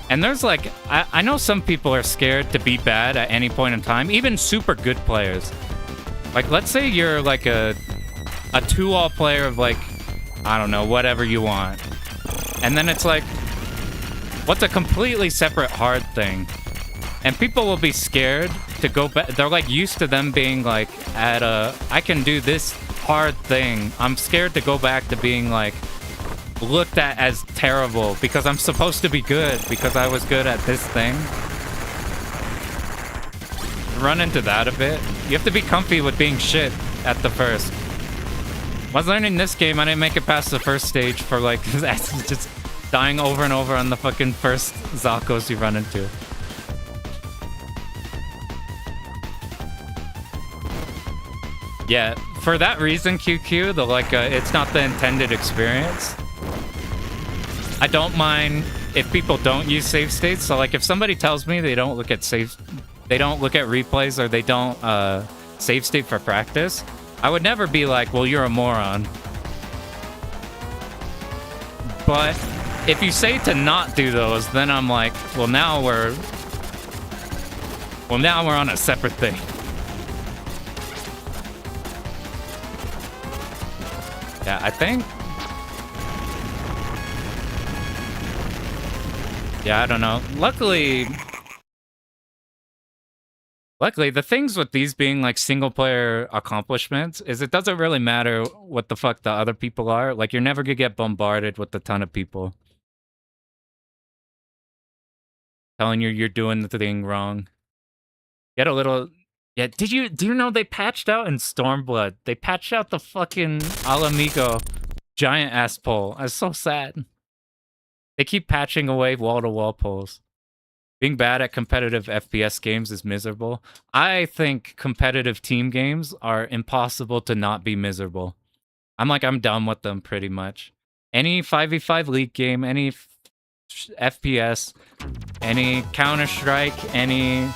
A: And there's like, I know some people are scared to be bad at any point in time, even super good players. Like, let's say you're like a two-all player of like, I don't know, whatever you want. And then it's like, what's a completely separate hard thing? And people will be scared to go back. They're like used to them being like at I can do this hard thing. I'm scared to go back to being like, looked at as terrible because I'm supposed to be good because I was good at this thing. Run into that a bit. You have to be comfy with being shit at the first. When I was learning this game, I didn't make it past the first stage for like just dying over and over on the fucking first Zakos you run into. Yeah, for that reason, QQ, the like it's not the intended experience. I don't mind if people don't use save states. So like if somebody tells me they don't look at replays or they don't save state for practice, I would never be like, well, you're a moron. But if you say to not do those, then I'm like, well, now we're on a separate thing. Yeah, I think. Yeah, I don't know. Luckily, the things with these being like single player accomplishments is it doesn't really matter what the fuck the other people are. Like, you're never gonna get bombarded with a ton of people telling you you're doing the thing wrong. Get a little... Yeah, do you know they patched out in Stormblood? They patched out the fucking Alamigo giant ass pole. That's so sad. They keep patching away wall-to-wall pulls. Being bad at competitive FPS games is miserable. I think competitive team games are impossible to not be miserable. I'm done with them pretty much. Any 5v5 League game, any FPS, any Counter-Strike, any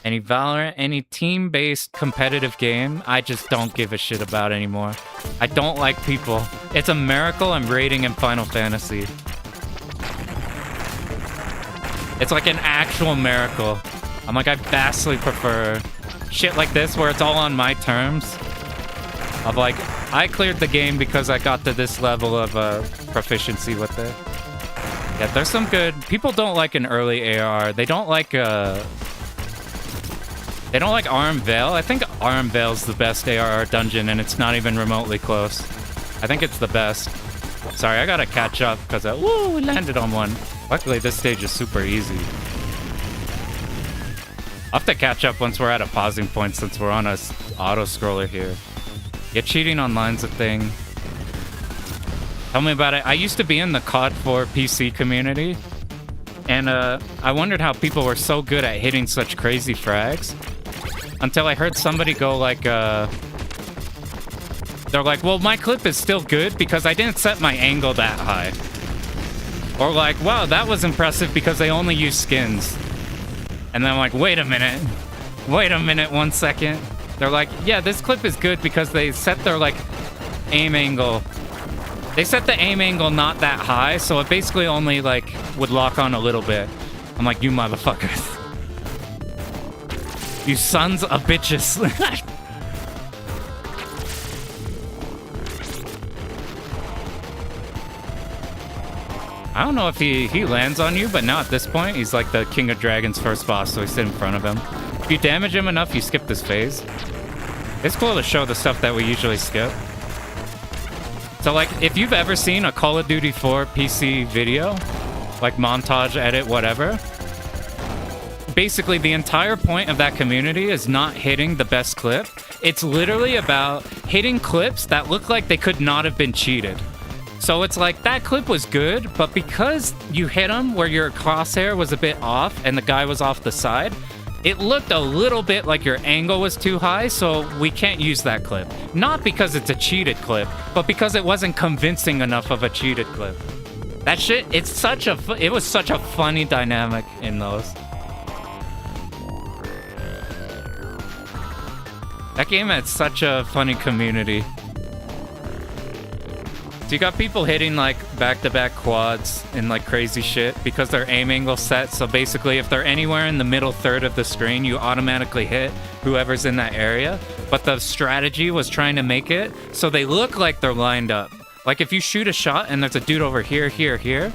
A: Valorant, any team-based competitive game, I just don't give a shit about anymore. I don't like people. It's a miracle I'm raiding in Final Fantasy. It's like an actual miracle. I'm like, I vastly prefer shit like this where it's all on my terms. Of like, I cleared the game because I got to this level of proficiency with it. Yeah, there's some good... People don't like an early AR. They don't like Arm Veil. I think Arm Veil's the best ARR dungeon, and it's not even remotely close. I think it's the best. Sorry, I gotta catch up, because we landed on one. Luckily, this stage is super easy. I'll have to catch up once we're at a pausing point, since we're on a auto-scroller here. Yeah, cheating online's a thing. Tell me about it. I used to be in the COD 4 PC community, and I wondered how people were so good at hitting such crazy frags, until I heard somebody go like, they're like, well, my clip is still good because I didn't set my angle that high. Or like, wow, that was impressive because they only use skins. And then I'm like, wait a minute, 1 second. They're like, yeah, this clip is good because they set their like aim angle. They set the aim angle not that high, so it basically only like would lock on a little bit. I'm like, you motherfuckers. You sons of bitches. I don't know if he lands on you, but now at this point, he's like the King of Dragons first boss, so we sit in front of him. If you damage him enough, you skip this phase. It's cool to show the stuff that we usually skip. So like, if you've ever seen a Call of Duty 4 PC video, like montage, edit, whatever, basically the entire point of that community is not hitting the best clip. It's literally about hitting clips that look like they could not have been cheated. So it's like, that clip was good, but because you hit him where your crosshair was a bit off and the guy was off the side, it looked a little bit like your angle was too high, so we can't use that clip. Not because it's a cheated clip, but because it wasn't convincing enough of a cheated clip. That shit, it was such a funny dynamic in those. That game had such a funny community. So you got people hitting like back-to-back quads and like crazy shit because their aim angle's set. So basically, if they're anywhere in the middle third of the screen, you automatically hit whoever's in that area. But the strategy was trying to make it so they look like they're lined up. Like if you shoot a shot and there's a dude over here,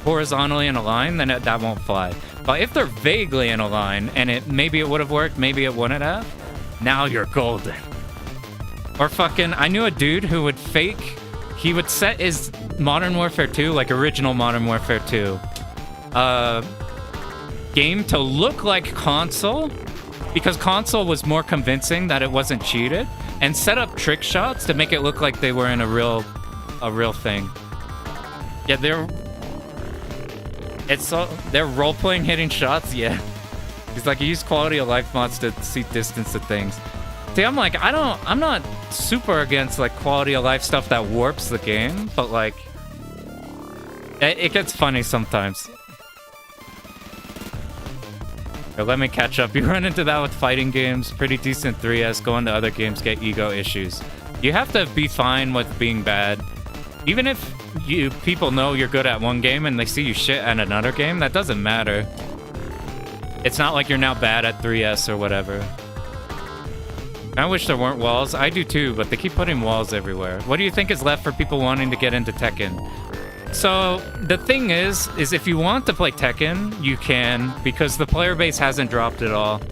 A: horizontally in a line, then that won't fly. But if they're vaguely in a line and maybe it would have worked, maybe it wouldn't have, now you're golden. Or fucking, I knew a dude who would fake. He would set his Modern Warfare 2, like original Modern Warfare 2, game to look like console, because console was more convincing that it wasn't cheated, and set up trick shots to make it look like they were in a real thing. Yeah, they're role-playing hitting shots, yeah. He's like, he used quality of life mods to see distance of things. See, I'm like, I'm not super against like quality of life stuff that warps the game, but like, it gets funny sometimes. Here, let me catch up. You run into that with fighting games, pretty decent 3S, go into other games, get ego issues. You have to be fine with being bad. Even if people know you're good at one game and they see you shit at another game, that doesn't matter. It's not like you're now bad at 3S or whatever. I wish there weren't walls. I do too, but they keep putting walls everywhere. What do you think is left for people wanting to get into Tekken? So, the thing is if you want to play Tekken, you can, because the player base hasn't dropped at all.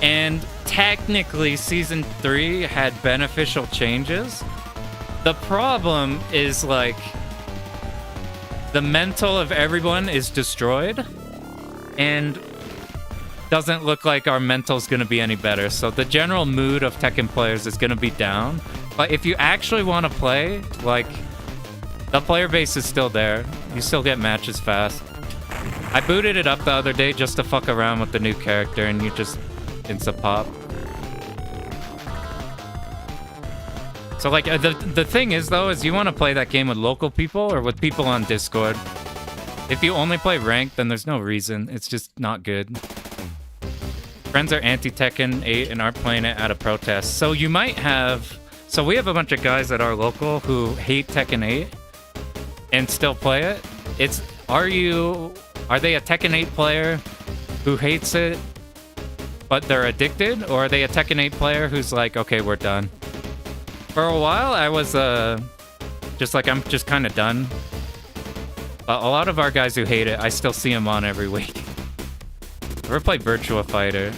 A: And technically, Season 3 had beneficial changes. The problem is, like, the mental of everyone is destroyed, and doesn't look like our mental's gonna be any better. So the general mood of Tekken players is gonna be down. But if you actually want to play, like, the player base is still there. You still get matches fast. I booted it up the other day just to fuck around with the new character, and you just insta-pop. So, like, the thing is, though, is you want to play that game with local people or with people on Discord. If you only play ranked, then there's no reason. It's just not good. Friends are anti-Tekken 8 and aren't playing it out of protest. So you might have... So we have a bunch of guys at our local who hate Tekken 8 and still play it. Are they a Tekken 8 player who hates it, but they're addicted? Or are they a Tekken 8 player who's like, okay, we're done? For a while, I was just like, I'm just kind of done. A lot of our guys who hate it, I still see them on every week. Ever played Virtua Fighter?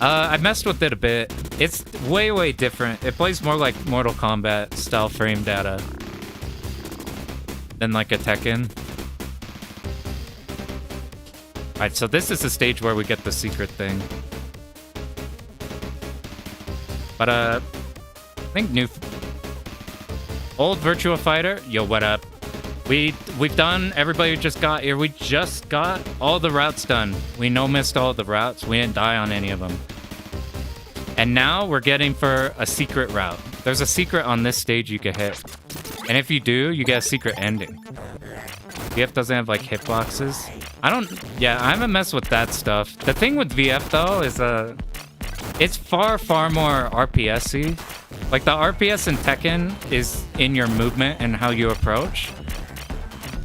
A: I messed with it a bit. It's way, way different. It plays more like Mortal Kombat style frame data than like a Tekken. Alright, so this is the stage where we get the secret thing. But, I think old Virtua Fighter, yo, what up? We've done, everybody just got here, we just got all the routes done. We no-missed all the routes, we didn't die on any of them. And now we're getting for a secret route. There's a secret on this stage you can hit. And if you do, you get a secret ending. VF doesn't have, like, hitboxes. I haven't messed with that stuff. The thing with VF, though, is, it's far, far more RPS-y. Like, the RPS in Tekken is in your movement and how you approach.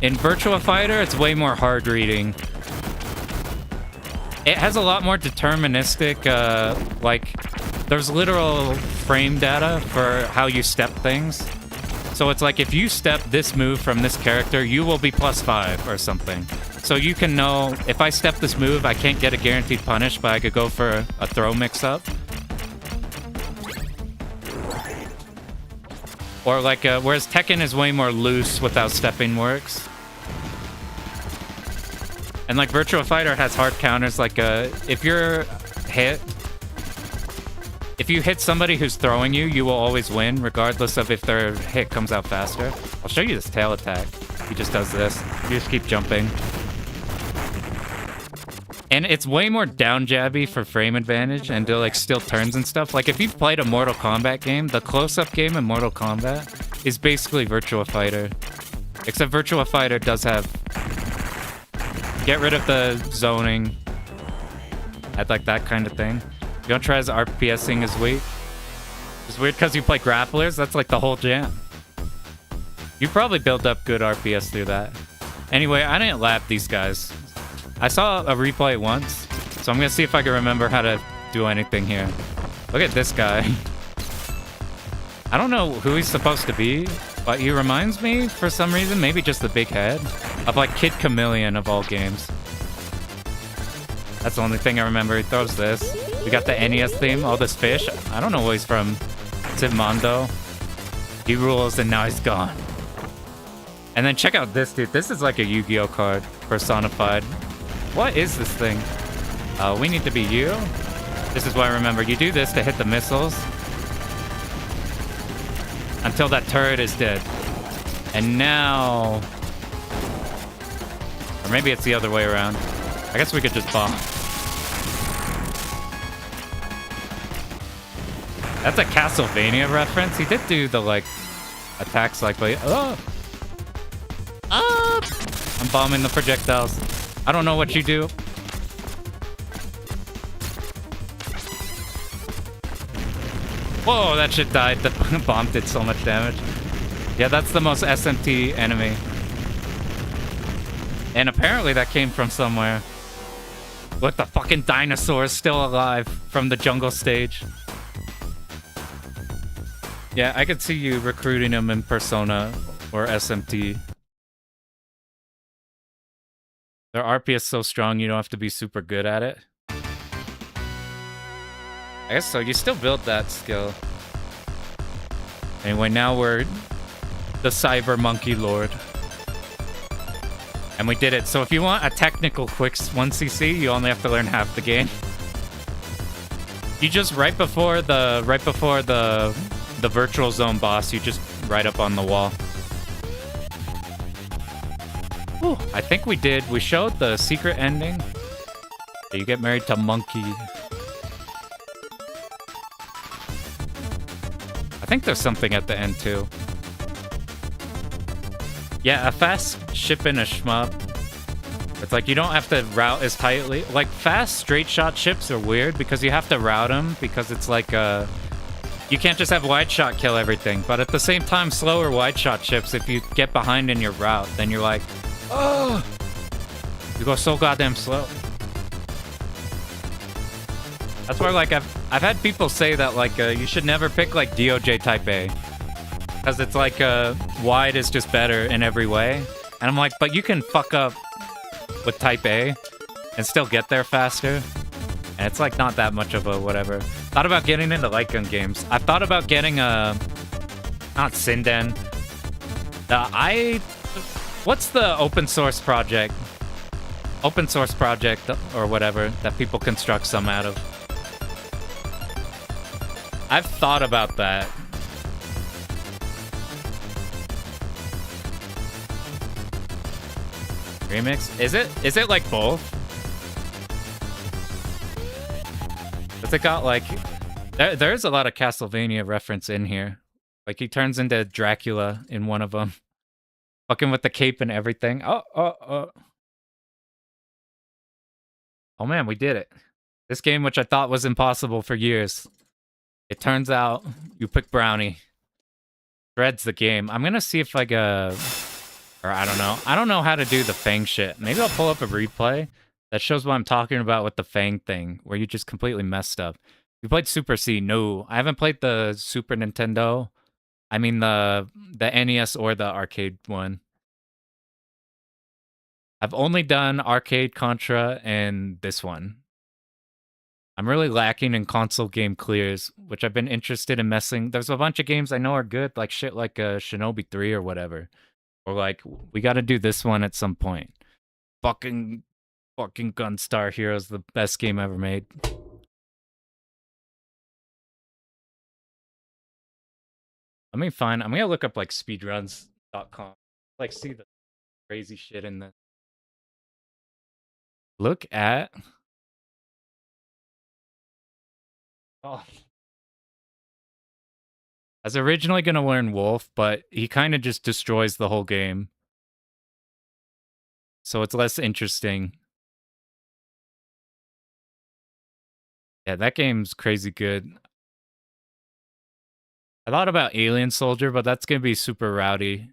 A: In Virtua Fighter, it's way more hard reading. It has a lot more deterministic, there's literal frame data for how you step things. So it's like, if you step this move from this character, you will be +5 or something. So you can know, if I step this move, I can't get a guaranteed punish, but I could go for a throw mix-up. Or like, whereas Tekken is way more loose with how stepping works. And like Virtua Fighter has hard counters, like if you hit somebody who's throwing you, you will always win, regardless of if their hit comes out faster. I'll show you this tail attack. He just does this. You just keep jumping. And it's way more down jabby for frame advantage and to like steal turns and stuff. Like if you've played a Mortal Kombat game, the close-up game in Mortal Kombat is basically Virtua Fighter. Except Virtua Fighter does have... Get rid of the zoning. Add like that kind of thing. You don't try as RPSing as weak. It's weird because you play grapplers. That's like the whole jam. You probably built up good RPS through that. Anyway, I didn't lap these guys. I saw a replay once, so I'm gonna see if I can remember how to do anything here. Look at this guy. I don't know who he's supposed to be, but he reminds me, for some reason, maybe just the big head, of like Kid Chameleon of all games. That's the only thing I remember. He throws this. We got the NES theme, all this fish. I don't know where he's from. Is it Mondo? He rules and now he's gone. And then check out this dude. This is like a Yu-Gi-Oh card personified. What is this thing? We need to be you. This is what I remember. You do this to hit the missiles until that turret is dead. And now... Or maybe it's the other way around. I guess we could just bomb. That's a Castlevania reference. He did do the, like, attacks like... Oh! I'm bombing the projectiles. I don't know what you do. Whoa, that shit died. The bomb did so much damage. Yeah, that's the most SMT enemy. And apparently that came from somewhere. Look, the fucking dinosaur is still alive from the jungle stage. Yeah, I could see you recruiting him in Persona or SMT. Their RP is so strong you don't have to be super good at it. I guess so. You still build that skill. Anyway, now we're the Cyber Monkey Lord. And we did it. So if you want a technical quick 1cc, you only have to learn half the game. You just right before the virtual zone boss, you just right up on the wall. Whew, I think we did. We showed the secret ending. You get married to Monkey. I think there's something at the end too. Yeah, a fast ship in a shmup. It's like you don't have to route as tightly. Like fast straight shot ships are weird because you have to route them because it's like you can't just have wide shot kill everything. But at the same time, slower wide shot ships, if you get behind in your route, then you're like, oh, you go so goddamn slow. That's why, like, I've had people say that, like, you should never pick, like, DOJ Type A. Because it's like, wide is just better in every way. And I'm like, but you can fuck up with Type A and still get there faster. And it's like not that much of a whatever. Thought about getting into light gun games. I thought about getting a... Not Sinden. What's the open source project? Open source project or whatever that people construct some out of. I've thought about that. Remix? Is it like both? But it got like there's a lot of Castlevania reference in here. Like he turns into Dracula in one of them. Fucking with the cape and everything. Oh man, we did it. This game, which I thought was impossible for years. It turns out you pick Brownie. Threads the game. I'm gonna see if I go... Or I don't know. I don't know how to do the Fang shit. Maybe I'll pull up a replay that shows what I'm talking about with the Fang thing, where you just completely messed up. You played Super C? No. I haven't played the Super Nintendo. I mean the NES or the arcade one. I've only done arcade, Contra, and this one. I'm really lacking in console game clears, which I've been interested in messing. There's a bunch of games I know are good, like shit like Shinobi 3 or whatever. Or like, we gotta do this one at some point. Fucking Gunstar Heroes, the best game ever made. Let me find, I'm gonna look up like speedruns.com. Like see the crazy shit in the... Look at... Oh. I was originally gonna learn Wolf, but he kind of just destroys the whole game. So it's less interesting. Yeah, that game's crazy good. I thought about Alien Soldier, but that's gonna be super rowdy.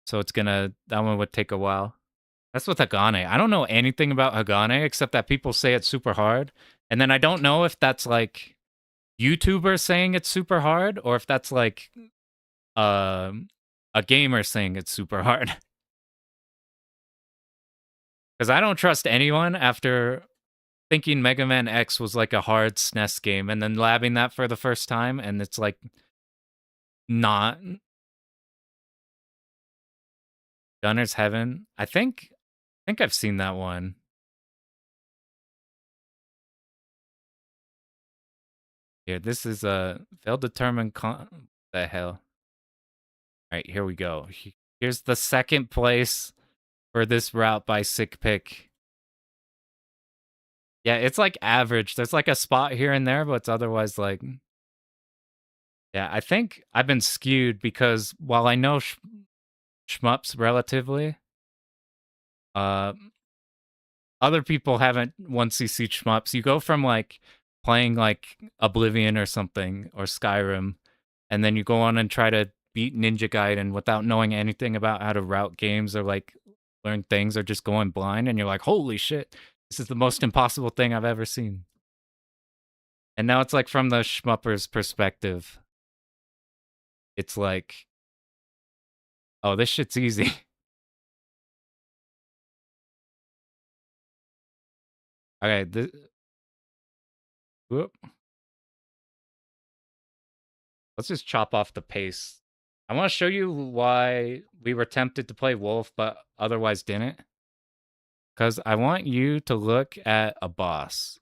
A: So it's gonna... That one would take a while. That's with Hagane. I don't know anything about Hagane, except that people say it's super hard. And then I don't know if that's like... YouTubers saying it's super hard, or if that's like a gamer saying it's super hard. Because I don't trust anyone after thinking Mega Man X was like a hard SNES game, and then labbing that for the first time, and it's like not. Gunner's Heaven. I think I've seen that one. Here, this is a failed determined the hell. All right, here we go. Here's the second place for this route by Sick Pick. Yeah, it's like average. There's like a spot here and there, but it's otherwise like... Yeah, I think I've been skewed because while I know shmups relatively, other people haven't 1cc shmups. You go from like playing like Oblivion or something, or Skyrim, and then you go on and try to beat Ninja Gaiden without knowing anything about how to route games or like learn things, or just going blind, and you're like, holy shit, this is the most impossible thing I've ever seen. And now it's like from the shmupper's perspective. It's like, oh, this shit's easy. Okay, whoop. Let's just chop off the pace. I want to show you why we were tempted to play Wolf, but otherwise didn't. Because I want you to look at a boss.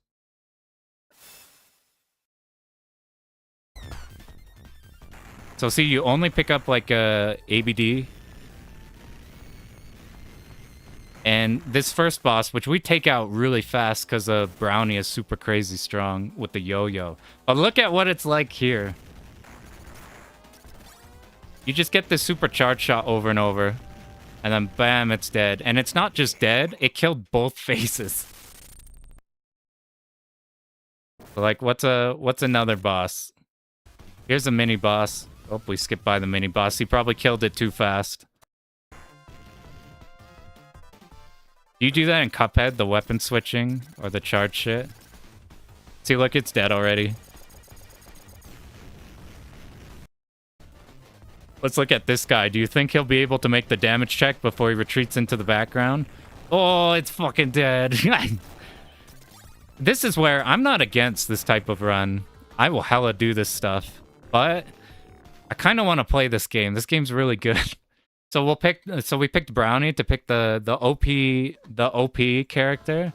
A: So see, you only pick up like a ABD. And this first boss, which we take out really fast because Brownie is super crazy strong with the yo-yo. But look at what it's like here. You just get this super charge shot over and over. And then bam, it's dead. And it's not just dead, it killed both faces. So like, what's another boss? Here's a mini boss. Oh, we skipped by the mini boss. He probably killed it too fast. Do you do that in Cuphead, the weapon switching or the charge shit? See, look, it's dead already. Let's look at this guy. Do you think he'll be able to make the damage check before he retreats into the background? Oh, it's fucking dead. This is where I'm not against this type of run. I will hella do this stuff. But I kind of want to play this game. This game's really good. So we picked Brownie to pick the OP character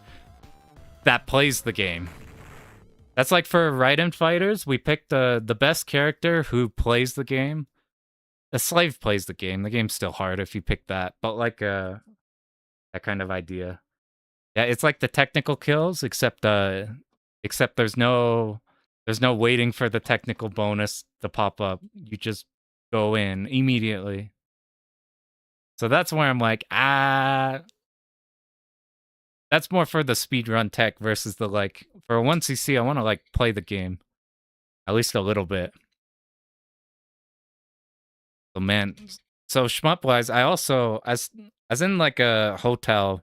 A: that plays the game. That's like for Raiden fighters, we picked the best character who plays the game. A slave plays the game. The game's still hard if you pick that, but like that kind of idea. Yeah, it's like the technical kills, except there's no waiting for the technical bonus to pop up. You just go in immediately. So that's where I'm like, that's more for the speedrun tech versus the like for a 1cc. I want to like play the game at least a little bit. So man, so shmup wise, I also as in like a hotel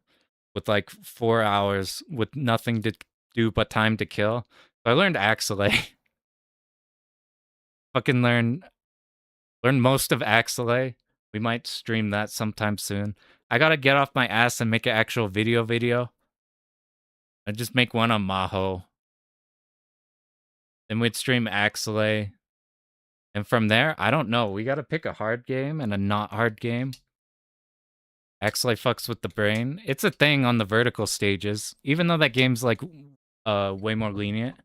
A: with like 4 hours with nothing to do but time to kill. So I learned Axelay. Fucking learn most of Axelay. We might stream that sometime soon. I gotta get off my ass and make an actual video. I just make one on Maho. Then we'd stream Axelay. And from there, I don't know. We gotta pick a hard game and a not hard game. Axelay fucks with the brain. It's a thing on the vertical stages. Even though that game's like way more lenient.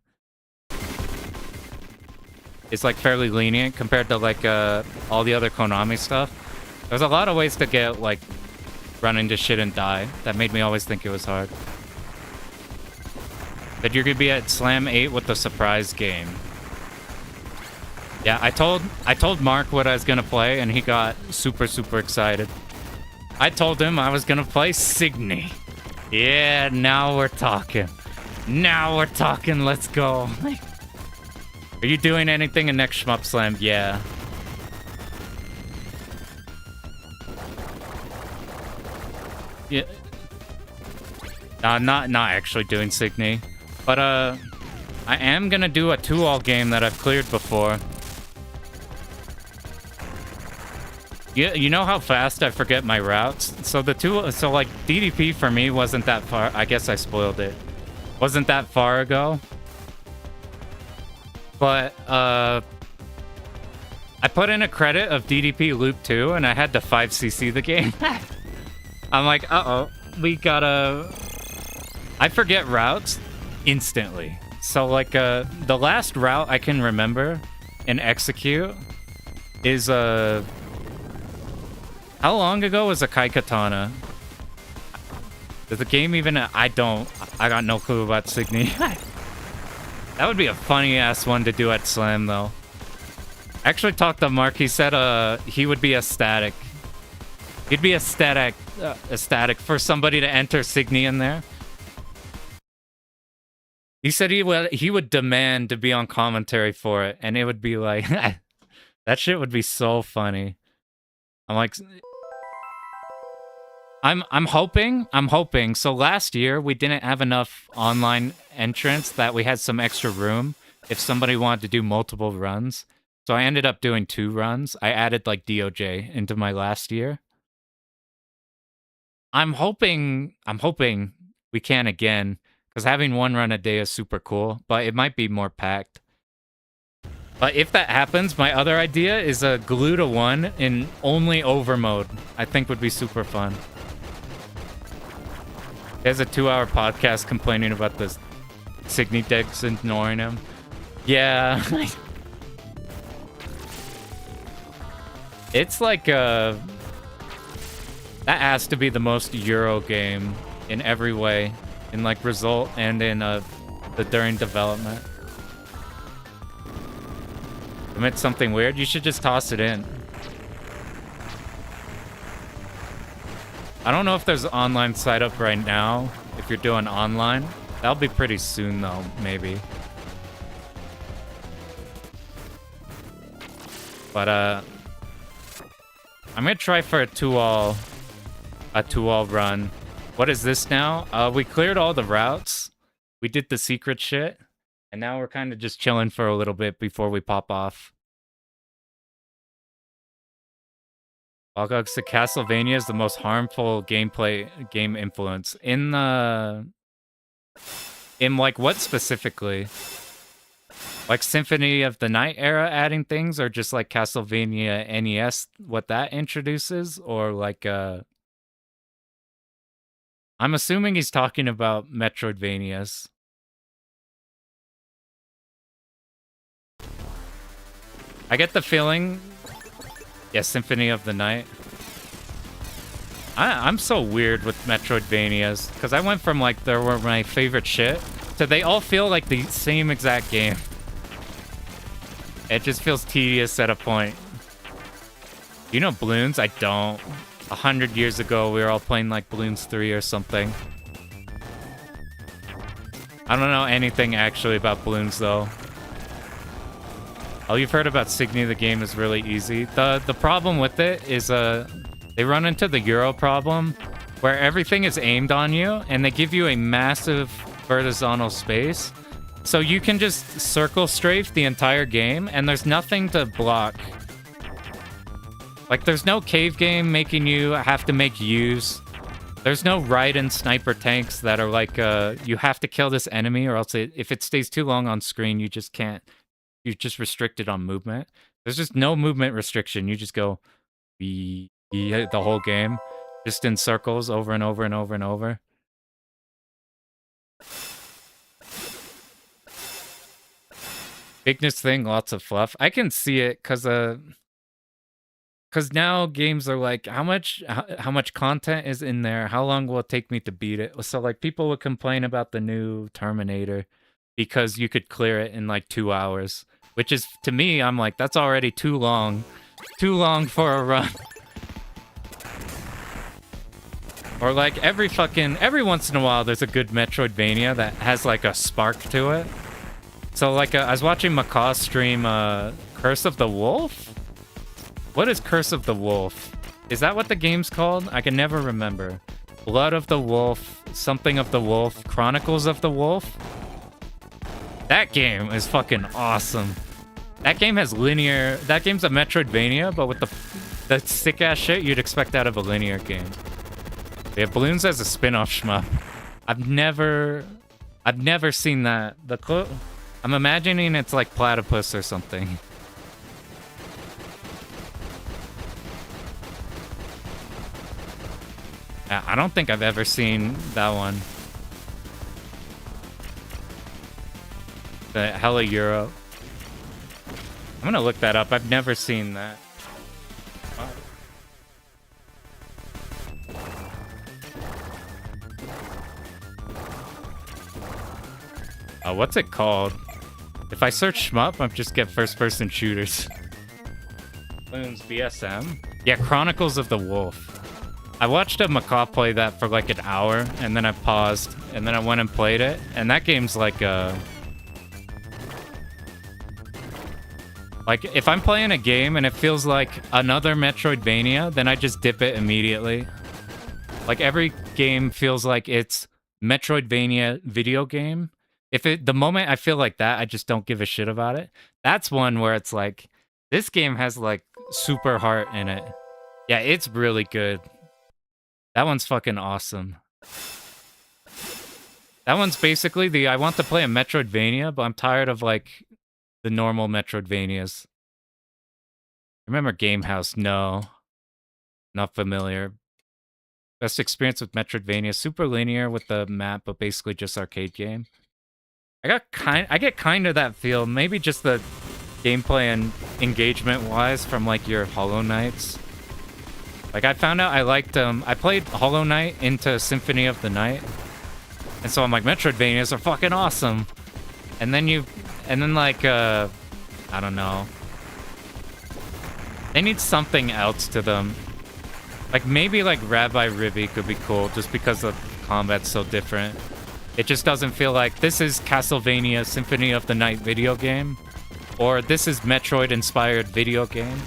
A: It's like fairly lenient compared to like all the other Konami stuff. There's a lot of ways to get like run into shit and die. That made me always think it was hard. But you're gonna be at Slam 8 with the surprise game. Yeah, I told Mark what I was gonna play, and he got super excited. I told him I was gonna play Signy. Yeah, now we're talking. Let's go. Are you doing anything in next Shmup Slam? Yeah. Yeah. Not actually doing Signy. But I am gonna do a 2-all game that I've cleared before. You know how fast I forget my routes? So like DDP for me wasn't that far. I guess I spoiled it. Wasn't that far ago. But I put in a credit of DDP Loop 2 and I had to 5cc the game. I'm like, we gotta... I forget routes instantly. So like the last route I can remember and execute is how long ago was a Kai Katana? Does the game even... I got no clue about Signy. That would be a funny ass one to do at Slam though. I actually talked to Mark. He said he would be ecstatic. He'd be ecstatic for somebody to enter Signy in there. He said he would demand to be on commentary for it, and it would be like that shit would be so funny. I'm like, I'm hoping. So last year we didn't have enough online entrants that we had some extra room if somebody wanted to do multiple runs. So I ended up doing 2 runs. I added like DOJ into my last year. I'm hoping we can again, because having 1 run a day is super cool, but it might be more packed. But if that happens, my other idea is a glue to 1 in only over mode. I think would be super fun. There's a 2-hour podcast complaining about this Signy decks ignoring him. Yeah. It's like that has to be the most Euro game in every way. In like result and in the during development. Commit something weird? You should just toss it in. I don't know if there's online site up right now, if you're doing online. That'll be pretty soon though, maybe. But I'm gonna try for a 2-all run. What is this now? We cleared all the routes. We did the secret shit. And now we're kind of just chilling for a little bit before we pop off. Balgog said Castlevania is the most harmful game influence. In like what specifically? Like Symphony of the Night era adding things, or just like Castlevania NES, what that introduces, or like I'm assuming he's talking about Metroidvanias. I get the feeling, yeah, Symphony of the Night. I'm so weird with Metroidvanias, because I went from like they were my favorite shit to they all feel like the same exact game. It just feels tedious at a point. You know Bloons? I don't. 100 years ago, we were all playing like Bloons 3 or something. I don't know anything actually about Bloons though. All you've heard about Signy, the game is really easy. The problem with it is they run into the Euro problem where everything is aimed on you and they give you a massive vertical space. So you can just circle strafe the entire game and there's nothing to block. Like there's no cave game making you have to make U's. There's no Raiden sniper tanks that are like, you have to kill this enemy or else if it stays too long on screen, you just can't. You're just restricted on movement. There's just no movement restriction. You just go the whole game, just in circles over and over and over and over. Bigness thing, lots of fluff. I can see it because now games are like, how much content is in there? How long will it take me to beat it? So like people would complain about the new Terminator because you could clear it in like 2 hours. Which is, to me, I'm like, that's already too long. Too long for a run. Or like every once in a while, there's a good Metroidvania that has like a spark to it. So like, I was watching Macaw stream Curse of the Wolf? What is Curse of the Wolf? Is that what the game's called? I can never remember. Blood of the Wolf, something of the Wolf, Chronicles of the Wolf? That game is fucking awesome. That game has linear... That game's a Metroidvania, but with the sick-ass shit you'd expect out of a linear game. Yeah, Bloons as a spin-off shmup. I've never seen that. I'm imagining it's like Platypus or something. I don't think I've ever seen that one. The Hella Euro. I'm gonna look that up. I've never seen that. What's it called? If I search shmup, I just get first-person shooters. Bloons BSM? Yeah, Chronicles of the Wolf. I watched a Macaw play that for like an hour, and then I paused, and then I went and played it, and that game's like Like, if I'm playing a game and it feels like another Metroidvania, then I just dip it immediately. Like, every game feels like it's Metroidvania video game. The moment I feel like that, I just don't give a shit about it. That's one where it's like, this game has, like, super heart in it. Yeah, it's really good. That one's fucking awesome. That one's basically I want to play a Metroidvania, but I'm tired of, like, the normal Metroidvanias. Remember Gamehouse? No. Not familiar. Best experience with Metroidvania. Super linear with the map, but basically just arcade game. I get kind of that feel. Maybe just the gameplay and engagement-wise from, like, your Hollow Knights. Like, I found out I liked, I played Hollow Knight into Symphony of the Night. And so I'm like, Metroidvanias are fucking awesome. And then like, I don't know. They need something else to them. Like, maybe like Rabbi Ribby could be cool just because the combat's so different. It just doesn't feel like this is Castlevania Symphony of the Night video game. Or this is Metroid-inspired video game.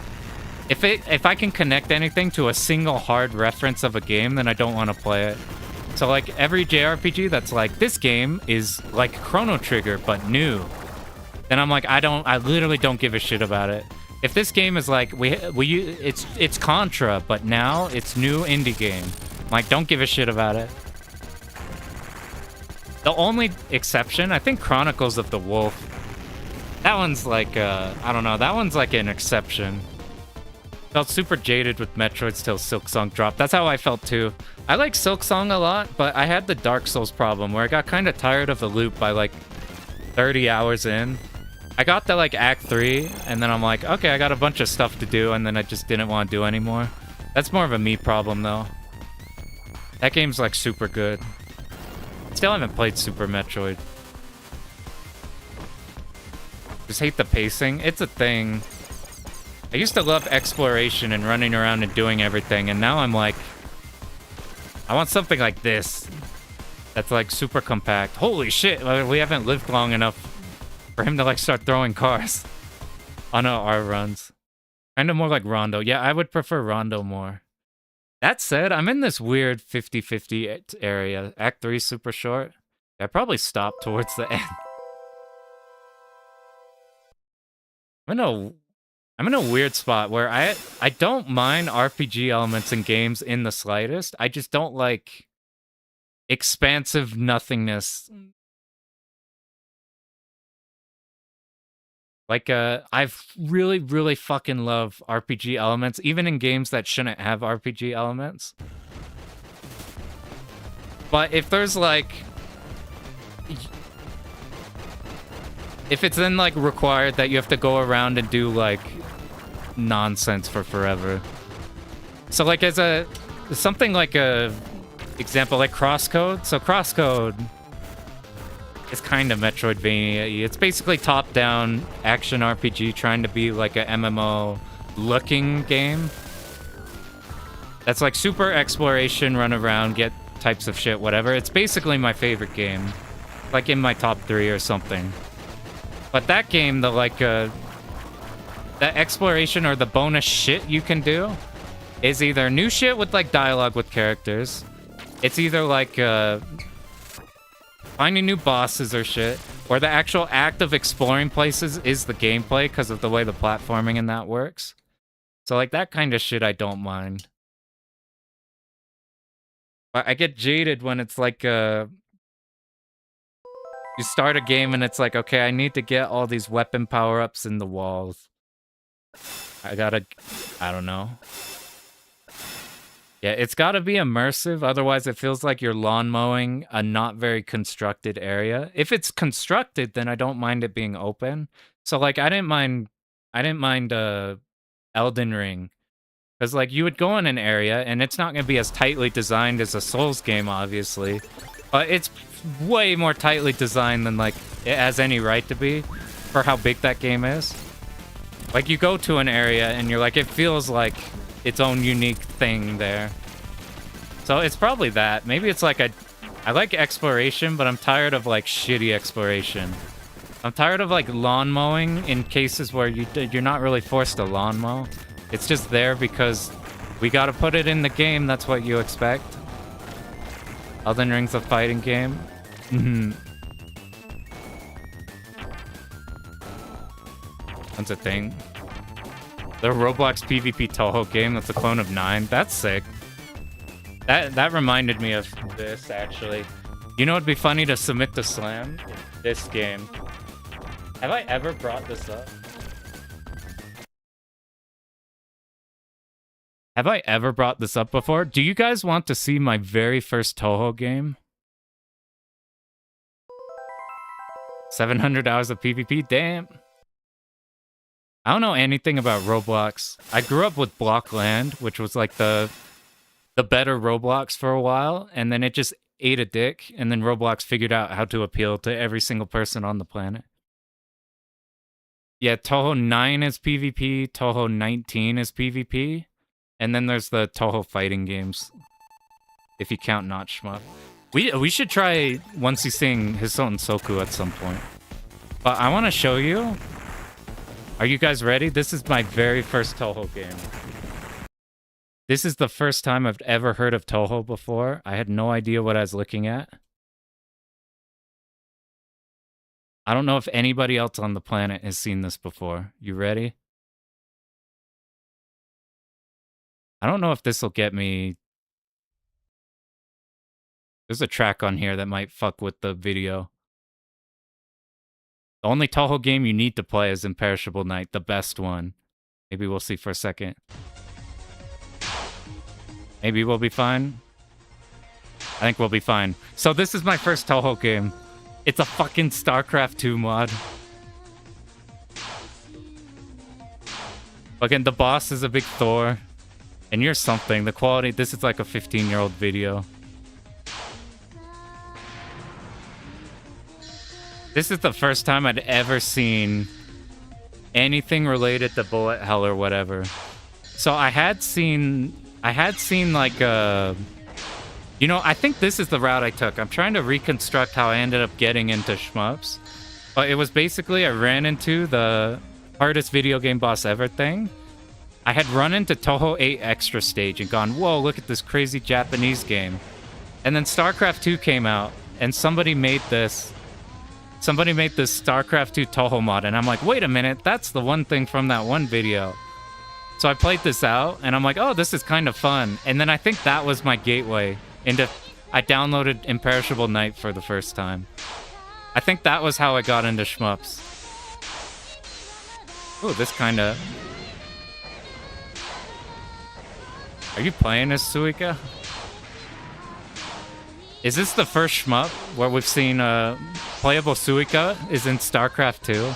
A: If I can connect anything to a single hard reference of a game, then I don't want to play it. So like every JRPG that's like, this game is like Chrono Trigger, but new. Then I'm like, I literally don't give a shit about it. If this game is like it's Contra, but now it's new indie game. Like, don't give a shit about it. The only exception, I think, Chronicles of the Wolf. That one's like, I don't know. That one's like an exception. Felt super jaded with Metroids till Silksong dropped. That's how I felt too. I like Silksong a lot, but I had the Dark Souls problem where I got kind of tired of the loop by like 30 hours in. I got to like Act 3, and then I'm like, okay, I got a bunch of stuff to do, and then I just didn't want to do anymore. That's more of a me problem though. That game's like super good. Still haven't played Super Metroid. Just hate the pacing. It's a thing. I used to love exploration and running around and doing everything, and now I'm like, I want something like this. That's like super compact. Holy shit, we haven't lived long enough for him to like start throwing cars on our runs. Kind of more like Rondo. Yeah, I would prefer Rondo more. That said, I'm in this weird 50-50 area. Act 3 super short. I probably stopped towards the end. I'm in a weird spot where I don't mind RPG elements in games in the slightest. I just don't like expansive nothingness. Like, I've really, really fucking love RPG elements, even in games that shouldn't have RPG elements. But if there's like... If it's then like required that you have to go around and do like nonsense for forever. So like as something like a example like Crosscode. So Crosscode is kind of Metroidvania-y. It's basically top-down action RPG trying to be like a MMO looking game. That's like super exploration, run around, get types of shit, whatever. It's basically my favorite game. Like in my top 3 or something. But that game, the like, the exploration or the bonus shit you can do is either new shit with like dialogue with characters. It's either like finding new bosses or shit, or the actual act of exploring places is the gameplay because of the way the platforming and that works. So like that kind of shit I don't mind. But I get jaded when it's like you start a game and it's like, okay, I need to get all these weapon power-ups in the walls. I don't know. Yeah, it's gotta be immersive, otherwise it feels like you're lawn mowing a not very constructed area. If it's constructed, then I don't mind it being open. So like, I didn't mind Elden Ring. Because like, you would go in an area and it's not gonna be as tightly designed as a Souls game, obviously. But it's way more tightly designed than like it has any right to be for how big that game is. Like you go to an area and you're like, it feels like its own unique thing there. So it's probably that. Maybe it's like I like exploration, but I'm tired of like shitty exploration. I'm tired of like lawn mowing in cases where you're not really forced to lawn mow. It's just there because we gotta put it in the game. That's what you expect. Elden Ring's a fighting game. That's a thing. The Roblox PvP Toho game that's a clone of 9. That's sick. That reminded me of this, actually. You know, it'd be funny to submit to Slam? This game. Have I ever brought this up? Have I ever brought this up before? Do you guys want to see my very first Toho game? 700 hours of PvP? Damn. I don't know anything about Roblox. I grew up with Blockland, which was like the better Roblox for a while, and then it just ate a dick, and then Roblox figured out how to appeal to every single person on the planet. Yeah, Toho 9 is PvP, Toho 19 is PvP, and then there's the Toho fighting games, if you count Notch Shmup. We should try Once You Sing Hisoten Soku at some point. But I want to show you. Are you guys ready? This is my very first Toho game. This is the first time I've ever heard of Toho before. I had no idea what I was looking at. I don't know if anybody else on the planet has seen this before. You ready? I don't know if this will get me. There's a track on here that might fuck with the video. The only Toho game you need to play is Imperishable Night, the best one. Maybe we'll see for a second. Maybe we'll be fine. I think we'll be fine. So this is my first Toho game. It's a fucking StarCraft 2 mod. Again, the boss is a big Thor. And you're something. The quality, this is like a 15-year-old video. This is the first time I'd ever seen anything related to bullet hell or whatever. So I had seen like you know, I think this is the route I took. I'm trying to reconstruct how I ended up getting into shmups. But it was basically I ran into the hardest video game boss ever thing. I had run into Toho 8 Extra Stage and gone, whoa, look at this crazy Japanese game. And then StarCraft 2 came out and somebody made this StarCraft 2 Toho mod, and I'm like, wait a minute, that's the one thing from that one video. So I played this out, and I'm like, oh, this is kind of fun. And then I think that was my gateway into... I downloaded Imperishable Night for the first time. I think that was how I got into shmups. Ooh, this kind of... Are you playing as Suika? Is this the first shmup where we've seen playable Suika is in StarCraft 2?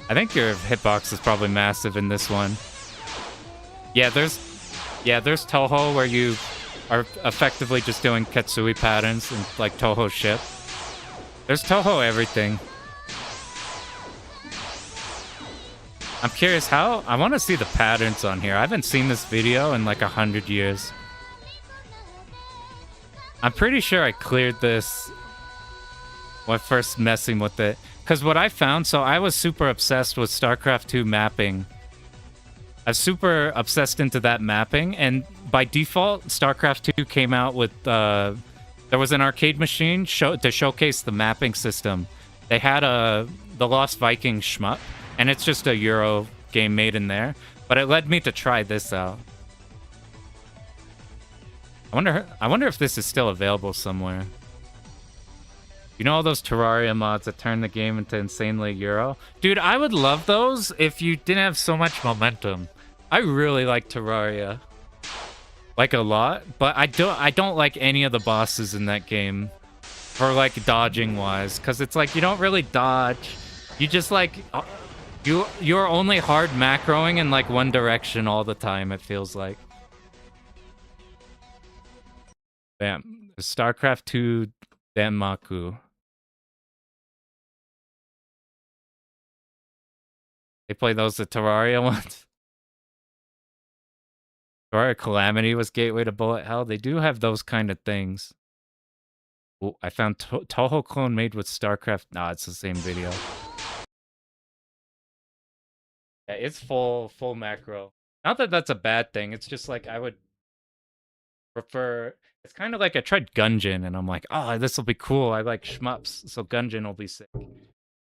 A: I think your hitbox is probably massive in this one. Yeah, there's Toho where you are effectively just doing Ketsui patterns and like Toho ship. There's Toho everything. I'm curious how... I want to see the patterns on here. I haven't seen this video in like 100 years. I'm pretty sure I cleared this when first messing with it. Because what I found... So I was super obsessed with StarCraft 2 mapping. I was super obsessed into that mapping. And by default, StarCraft 2 came out with... there was an arcade machine to showcase the mapping system. They had the Lost Vikings shmup. And it's just a Euro game made in there. But it led me to try this out. I wonder if this is still available somewhere. You know all those Terraria mods that turn the game into insanely Euro? Dude, I would love those if you didn't have so much momentum. I really like Terraria. Like a lot. But I don't like any of the bosses in that game. For like dodging wise. Because it's like you don't really dodge. You just like... You're only hard macroing in like one direction all the time, it feels like. Bam. StarCraft 2 Denmaku. They play those the Terraria ones. Terraria Calamity was gateway to bullet hell. They do have those kind of things. Ooh, I found Toho clone made with StarCraft. Nah, it's the same video. Yeah, it's full macro. Not that that's a bad thing. It's just like I would prefer... It's kind of like I tried Gungeon, and I'm like, oh, this will be cool. I like shmups, so Gungeon will be sick.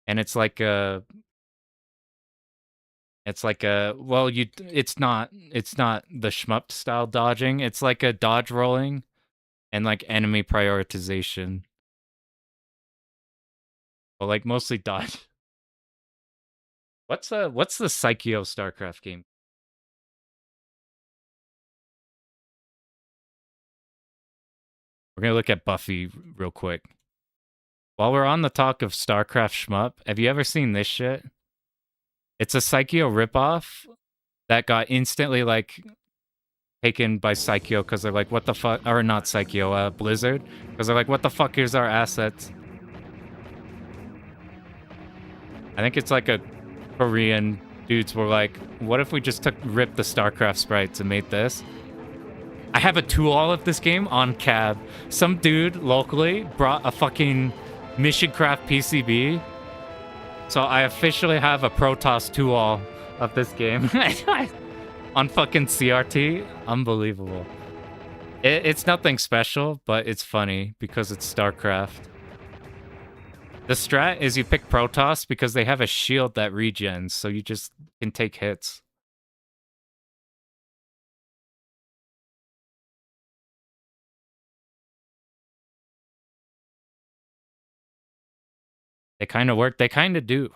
A: And it's like a... Well, it's not the shmup style dodging. It's like a dodge rolling and like enemy prioritization. But like mostly dodge. What's the Psycho StarCraft game? We're gonna look at Buffy real quick. While we're on the talk of StarCraft shmup, have you ever seen this shit? It's a Psycho ripoff that got instantly like taken by Psycho because they're like, what the fuck? Or not Psycho, Blizzard. Because they're like, what the fuck is our assets? I think it's like a Korean dudes were like, what if we just ripped the StarCraft sprites and made this? I have a 2-all of this game on cab. Some dude locally brought a fucking Missioncraft PCB. So I officially have a Protoss 2-all of this game. On fucking CRT. Unbelievable. It's nothing special, but it's funny because it's StarCraft. The strat is you pick Protoss because they have a shield that regens, so you just can take hits. They kind of work. They kind of do.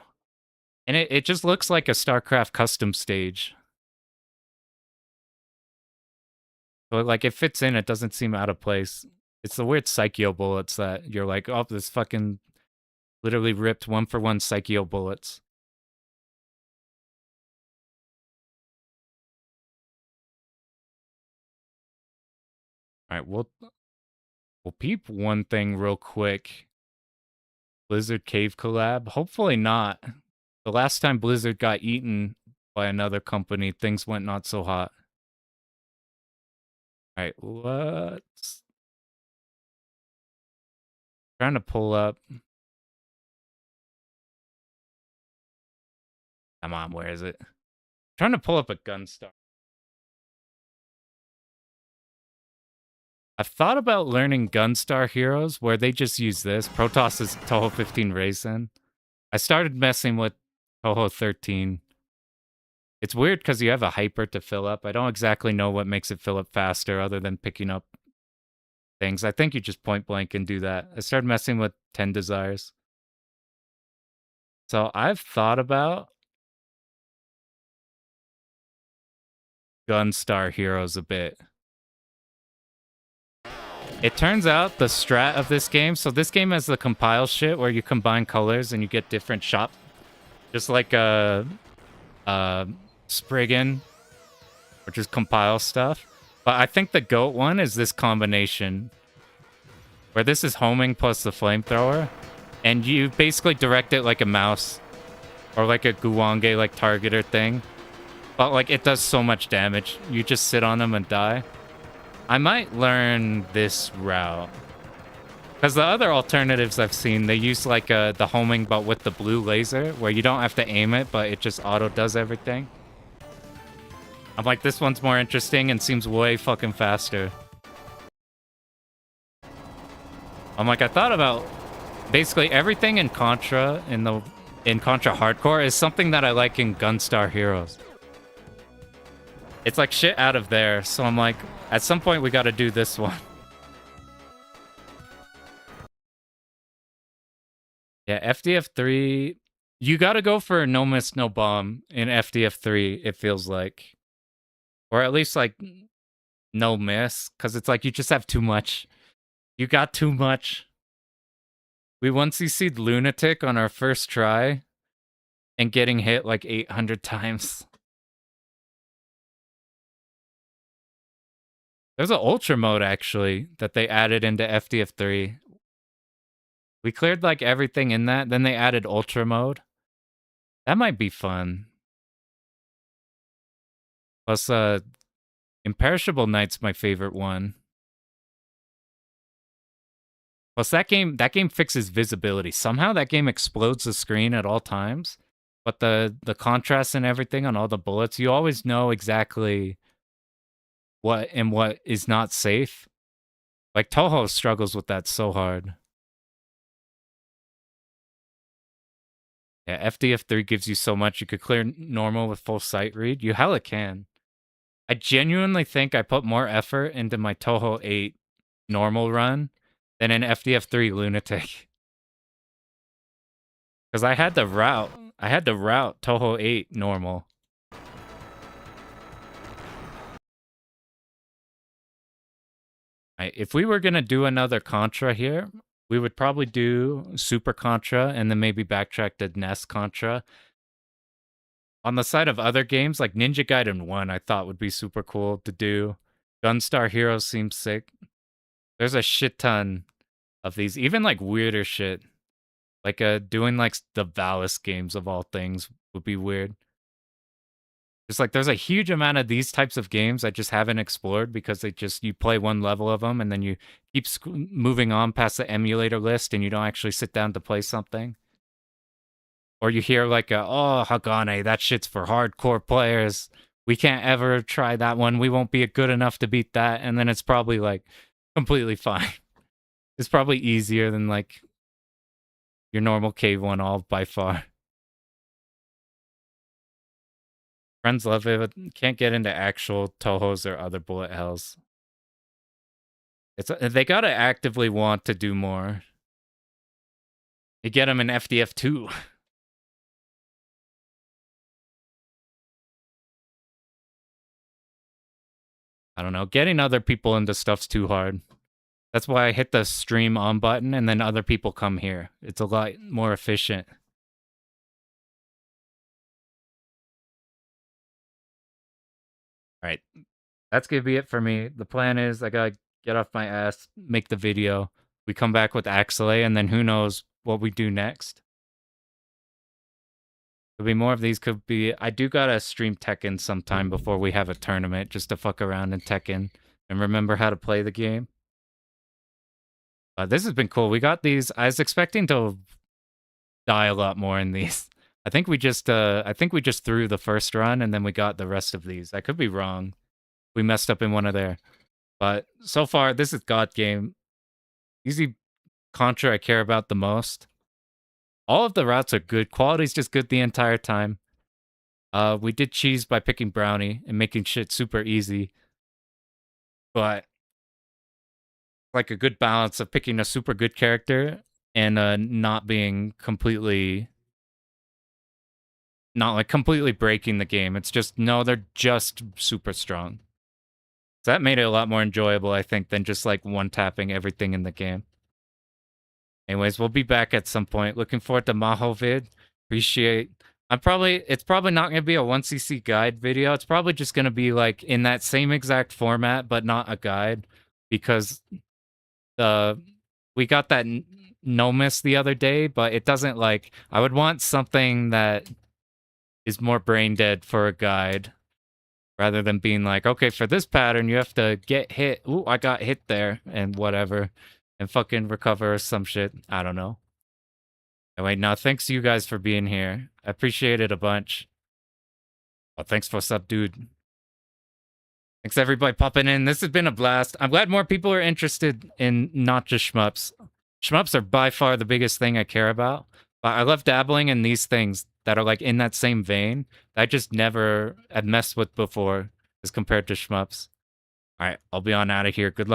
A: And it just looks like a StarCraft custom stage. So like it fits in, it doesn't seem out of place. It's the weird Psycho bullets that you're like, oh, this fucking literally ripped 1-for-1 Psycho bullets. All right, we'll peep one thing real quick. Blizzard Cave collab. Hopefully not. The last time Blizzard got eaten by another company, things went not so hot. All right, let's trying to pull up. Come on, where is it? Trying to pull up a Gunstar. I've thought about learning Gunstar Heroes where they just use this. Protoss is Toho 15 Raisin. I started messing with Toho 13. It's weird because you have a hyper to fill up. I don't exactly know what makes it fill up faster other than picking up things. I think you just point blank and do that. I started messing with 10 Desires. So I've thought about Gunstar Heroes a bit. It turns out the strat of this game, so this game has the compile shit where you combine colors and you get different shop. Just like Spriggan, which is compile stuff. But I think the GOAT one is this combination where this is homing plus the flamethrower, and you basically direct it like a mouse or like a Guwange like targeter thing. But like it does so much damage. You just sit on them and die. I might learn this route. Because the other alternatives I've seen, they use like the homing but with the blue laser, where you don't have to aim it, but it just auto does everything. I'm like, this one's more interesting and seems way fucking faster. I'm like, I thought about basically everything in Contra, in Contra Hardcore, is something that I like in Gunstar Heroes. It's like shit out of there, so I'm like, at some point we gotta do this one. Yeah, FDF 3, you gotta go for no miss, no bomb in FDF 3, it feels like. Or at least like no miss, because it's like you just have too much. You got too much. We once CC'd Lunatic on our first try and getting hit like 800 times. There's an ultra mode actually that they added into FDF 3. We cleared like everything in that, then they added ultra mode. That might be fun. Plus, Imperishable Knight's my favorite one. Plus, that game fixes visibility. Somehow that game explodes the screen at all times. But the contrast and everything on all the bullets, you always know exactly what and what is not safe. Like Toho struggles with that so hard. Yeah, FDF 3 gives you so much. You could clear normal with full sight read. You hella can. I genuinely think I put more effort into my Toho 8 normal run than in FDF 3 Lunatic. Because I had to route Toho 8 normal. Right, if we were gonna do another Contra here, we would probably do Super Contra and then maybe backtrack to NES Contra. On the side of other games, like Ninja Gaiden 1, I thought would be super cool to do. Gunstar Heroes seems sick. There's a shit ton of these, even like weirder shit. Like doing like the Valis games of all things would be weird. It's like there's a huge amount of these types of games I just haven't explored because you play one level of them and then you keep moving on past the emulator list and you don't actually sit down to play something. Or you hear like, oh, Hagane, that shit's for hardcore players. We can't ever try that one. We won't be good enough to beat that. And then it's probably like completely fine. It's probably easier than like your normal cave one all by far. Friends love it, but can't get into actual Tohos or other bullet hells. They gotta actively want to do more. You get them in FDF2. I don't know. Getting other people into stuff's too hard. That's why I hit the stream on button and then other people come here. It's a lot more efficient. All right. That's going to be it for me. The plan is I got to get off my ass, make the video. We come back with Axelay, and then who knows what we do next. Could be more of these. Could be. I do got to stream Tekken sometime before we have a tournament just to fuck around in Tekken and remember how to play the game. This has been cool. We got these. I was expecting to die a lot more in these. I think we just threw the first run and then we got the rest of these. I could be wrong. We messed up in one of there. But so far, this is God game. Easy Contra I care about the most. All of the routes are good. Quality's just good the entire time. We did cheese by picking Brownie and making shit super easy. But like a good balance of picking a super good character and not being completely breaking the game. It's just, no, they're just super strong. So that made it a lot more enjoyable, I think, than just like one-tapping everything in the game. Anyways, we'll be back at some point. Looking forward to Maho vid. Appreciate. It's probably not going to be a 1cc guide video. It's probably just going to be like in that same exact format, but not a guide, because we got that no-miss the other day, but it doesn't like... I would want something that is more brain dead for a guide, rather than being like, okay, for this pattern, you have to get hit. Ooh, I got hit there, and whatever, and fucking recover or some shit. I don't know. Anyway, now, thanks to you guys for being here. I appreciate it a bunch. Well, thanks for sub, dude. Thanks everybody popping in. This has been a blast. I'm glad more people are interested in not just shmups. Shmups are by far the biggest thing I care about. But I love dabbling in these things that are like in that same vein that I just never had messed with before as compared to shmups. All right, I'll be on out of here. Good luck.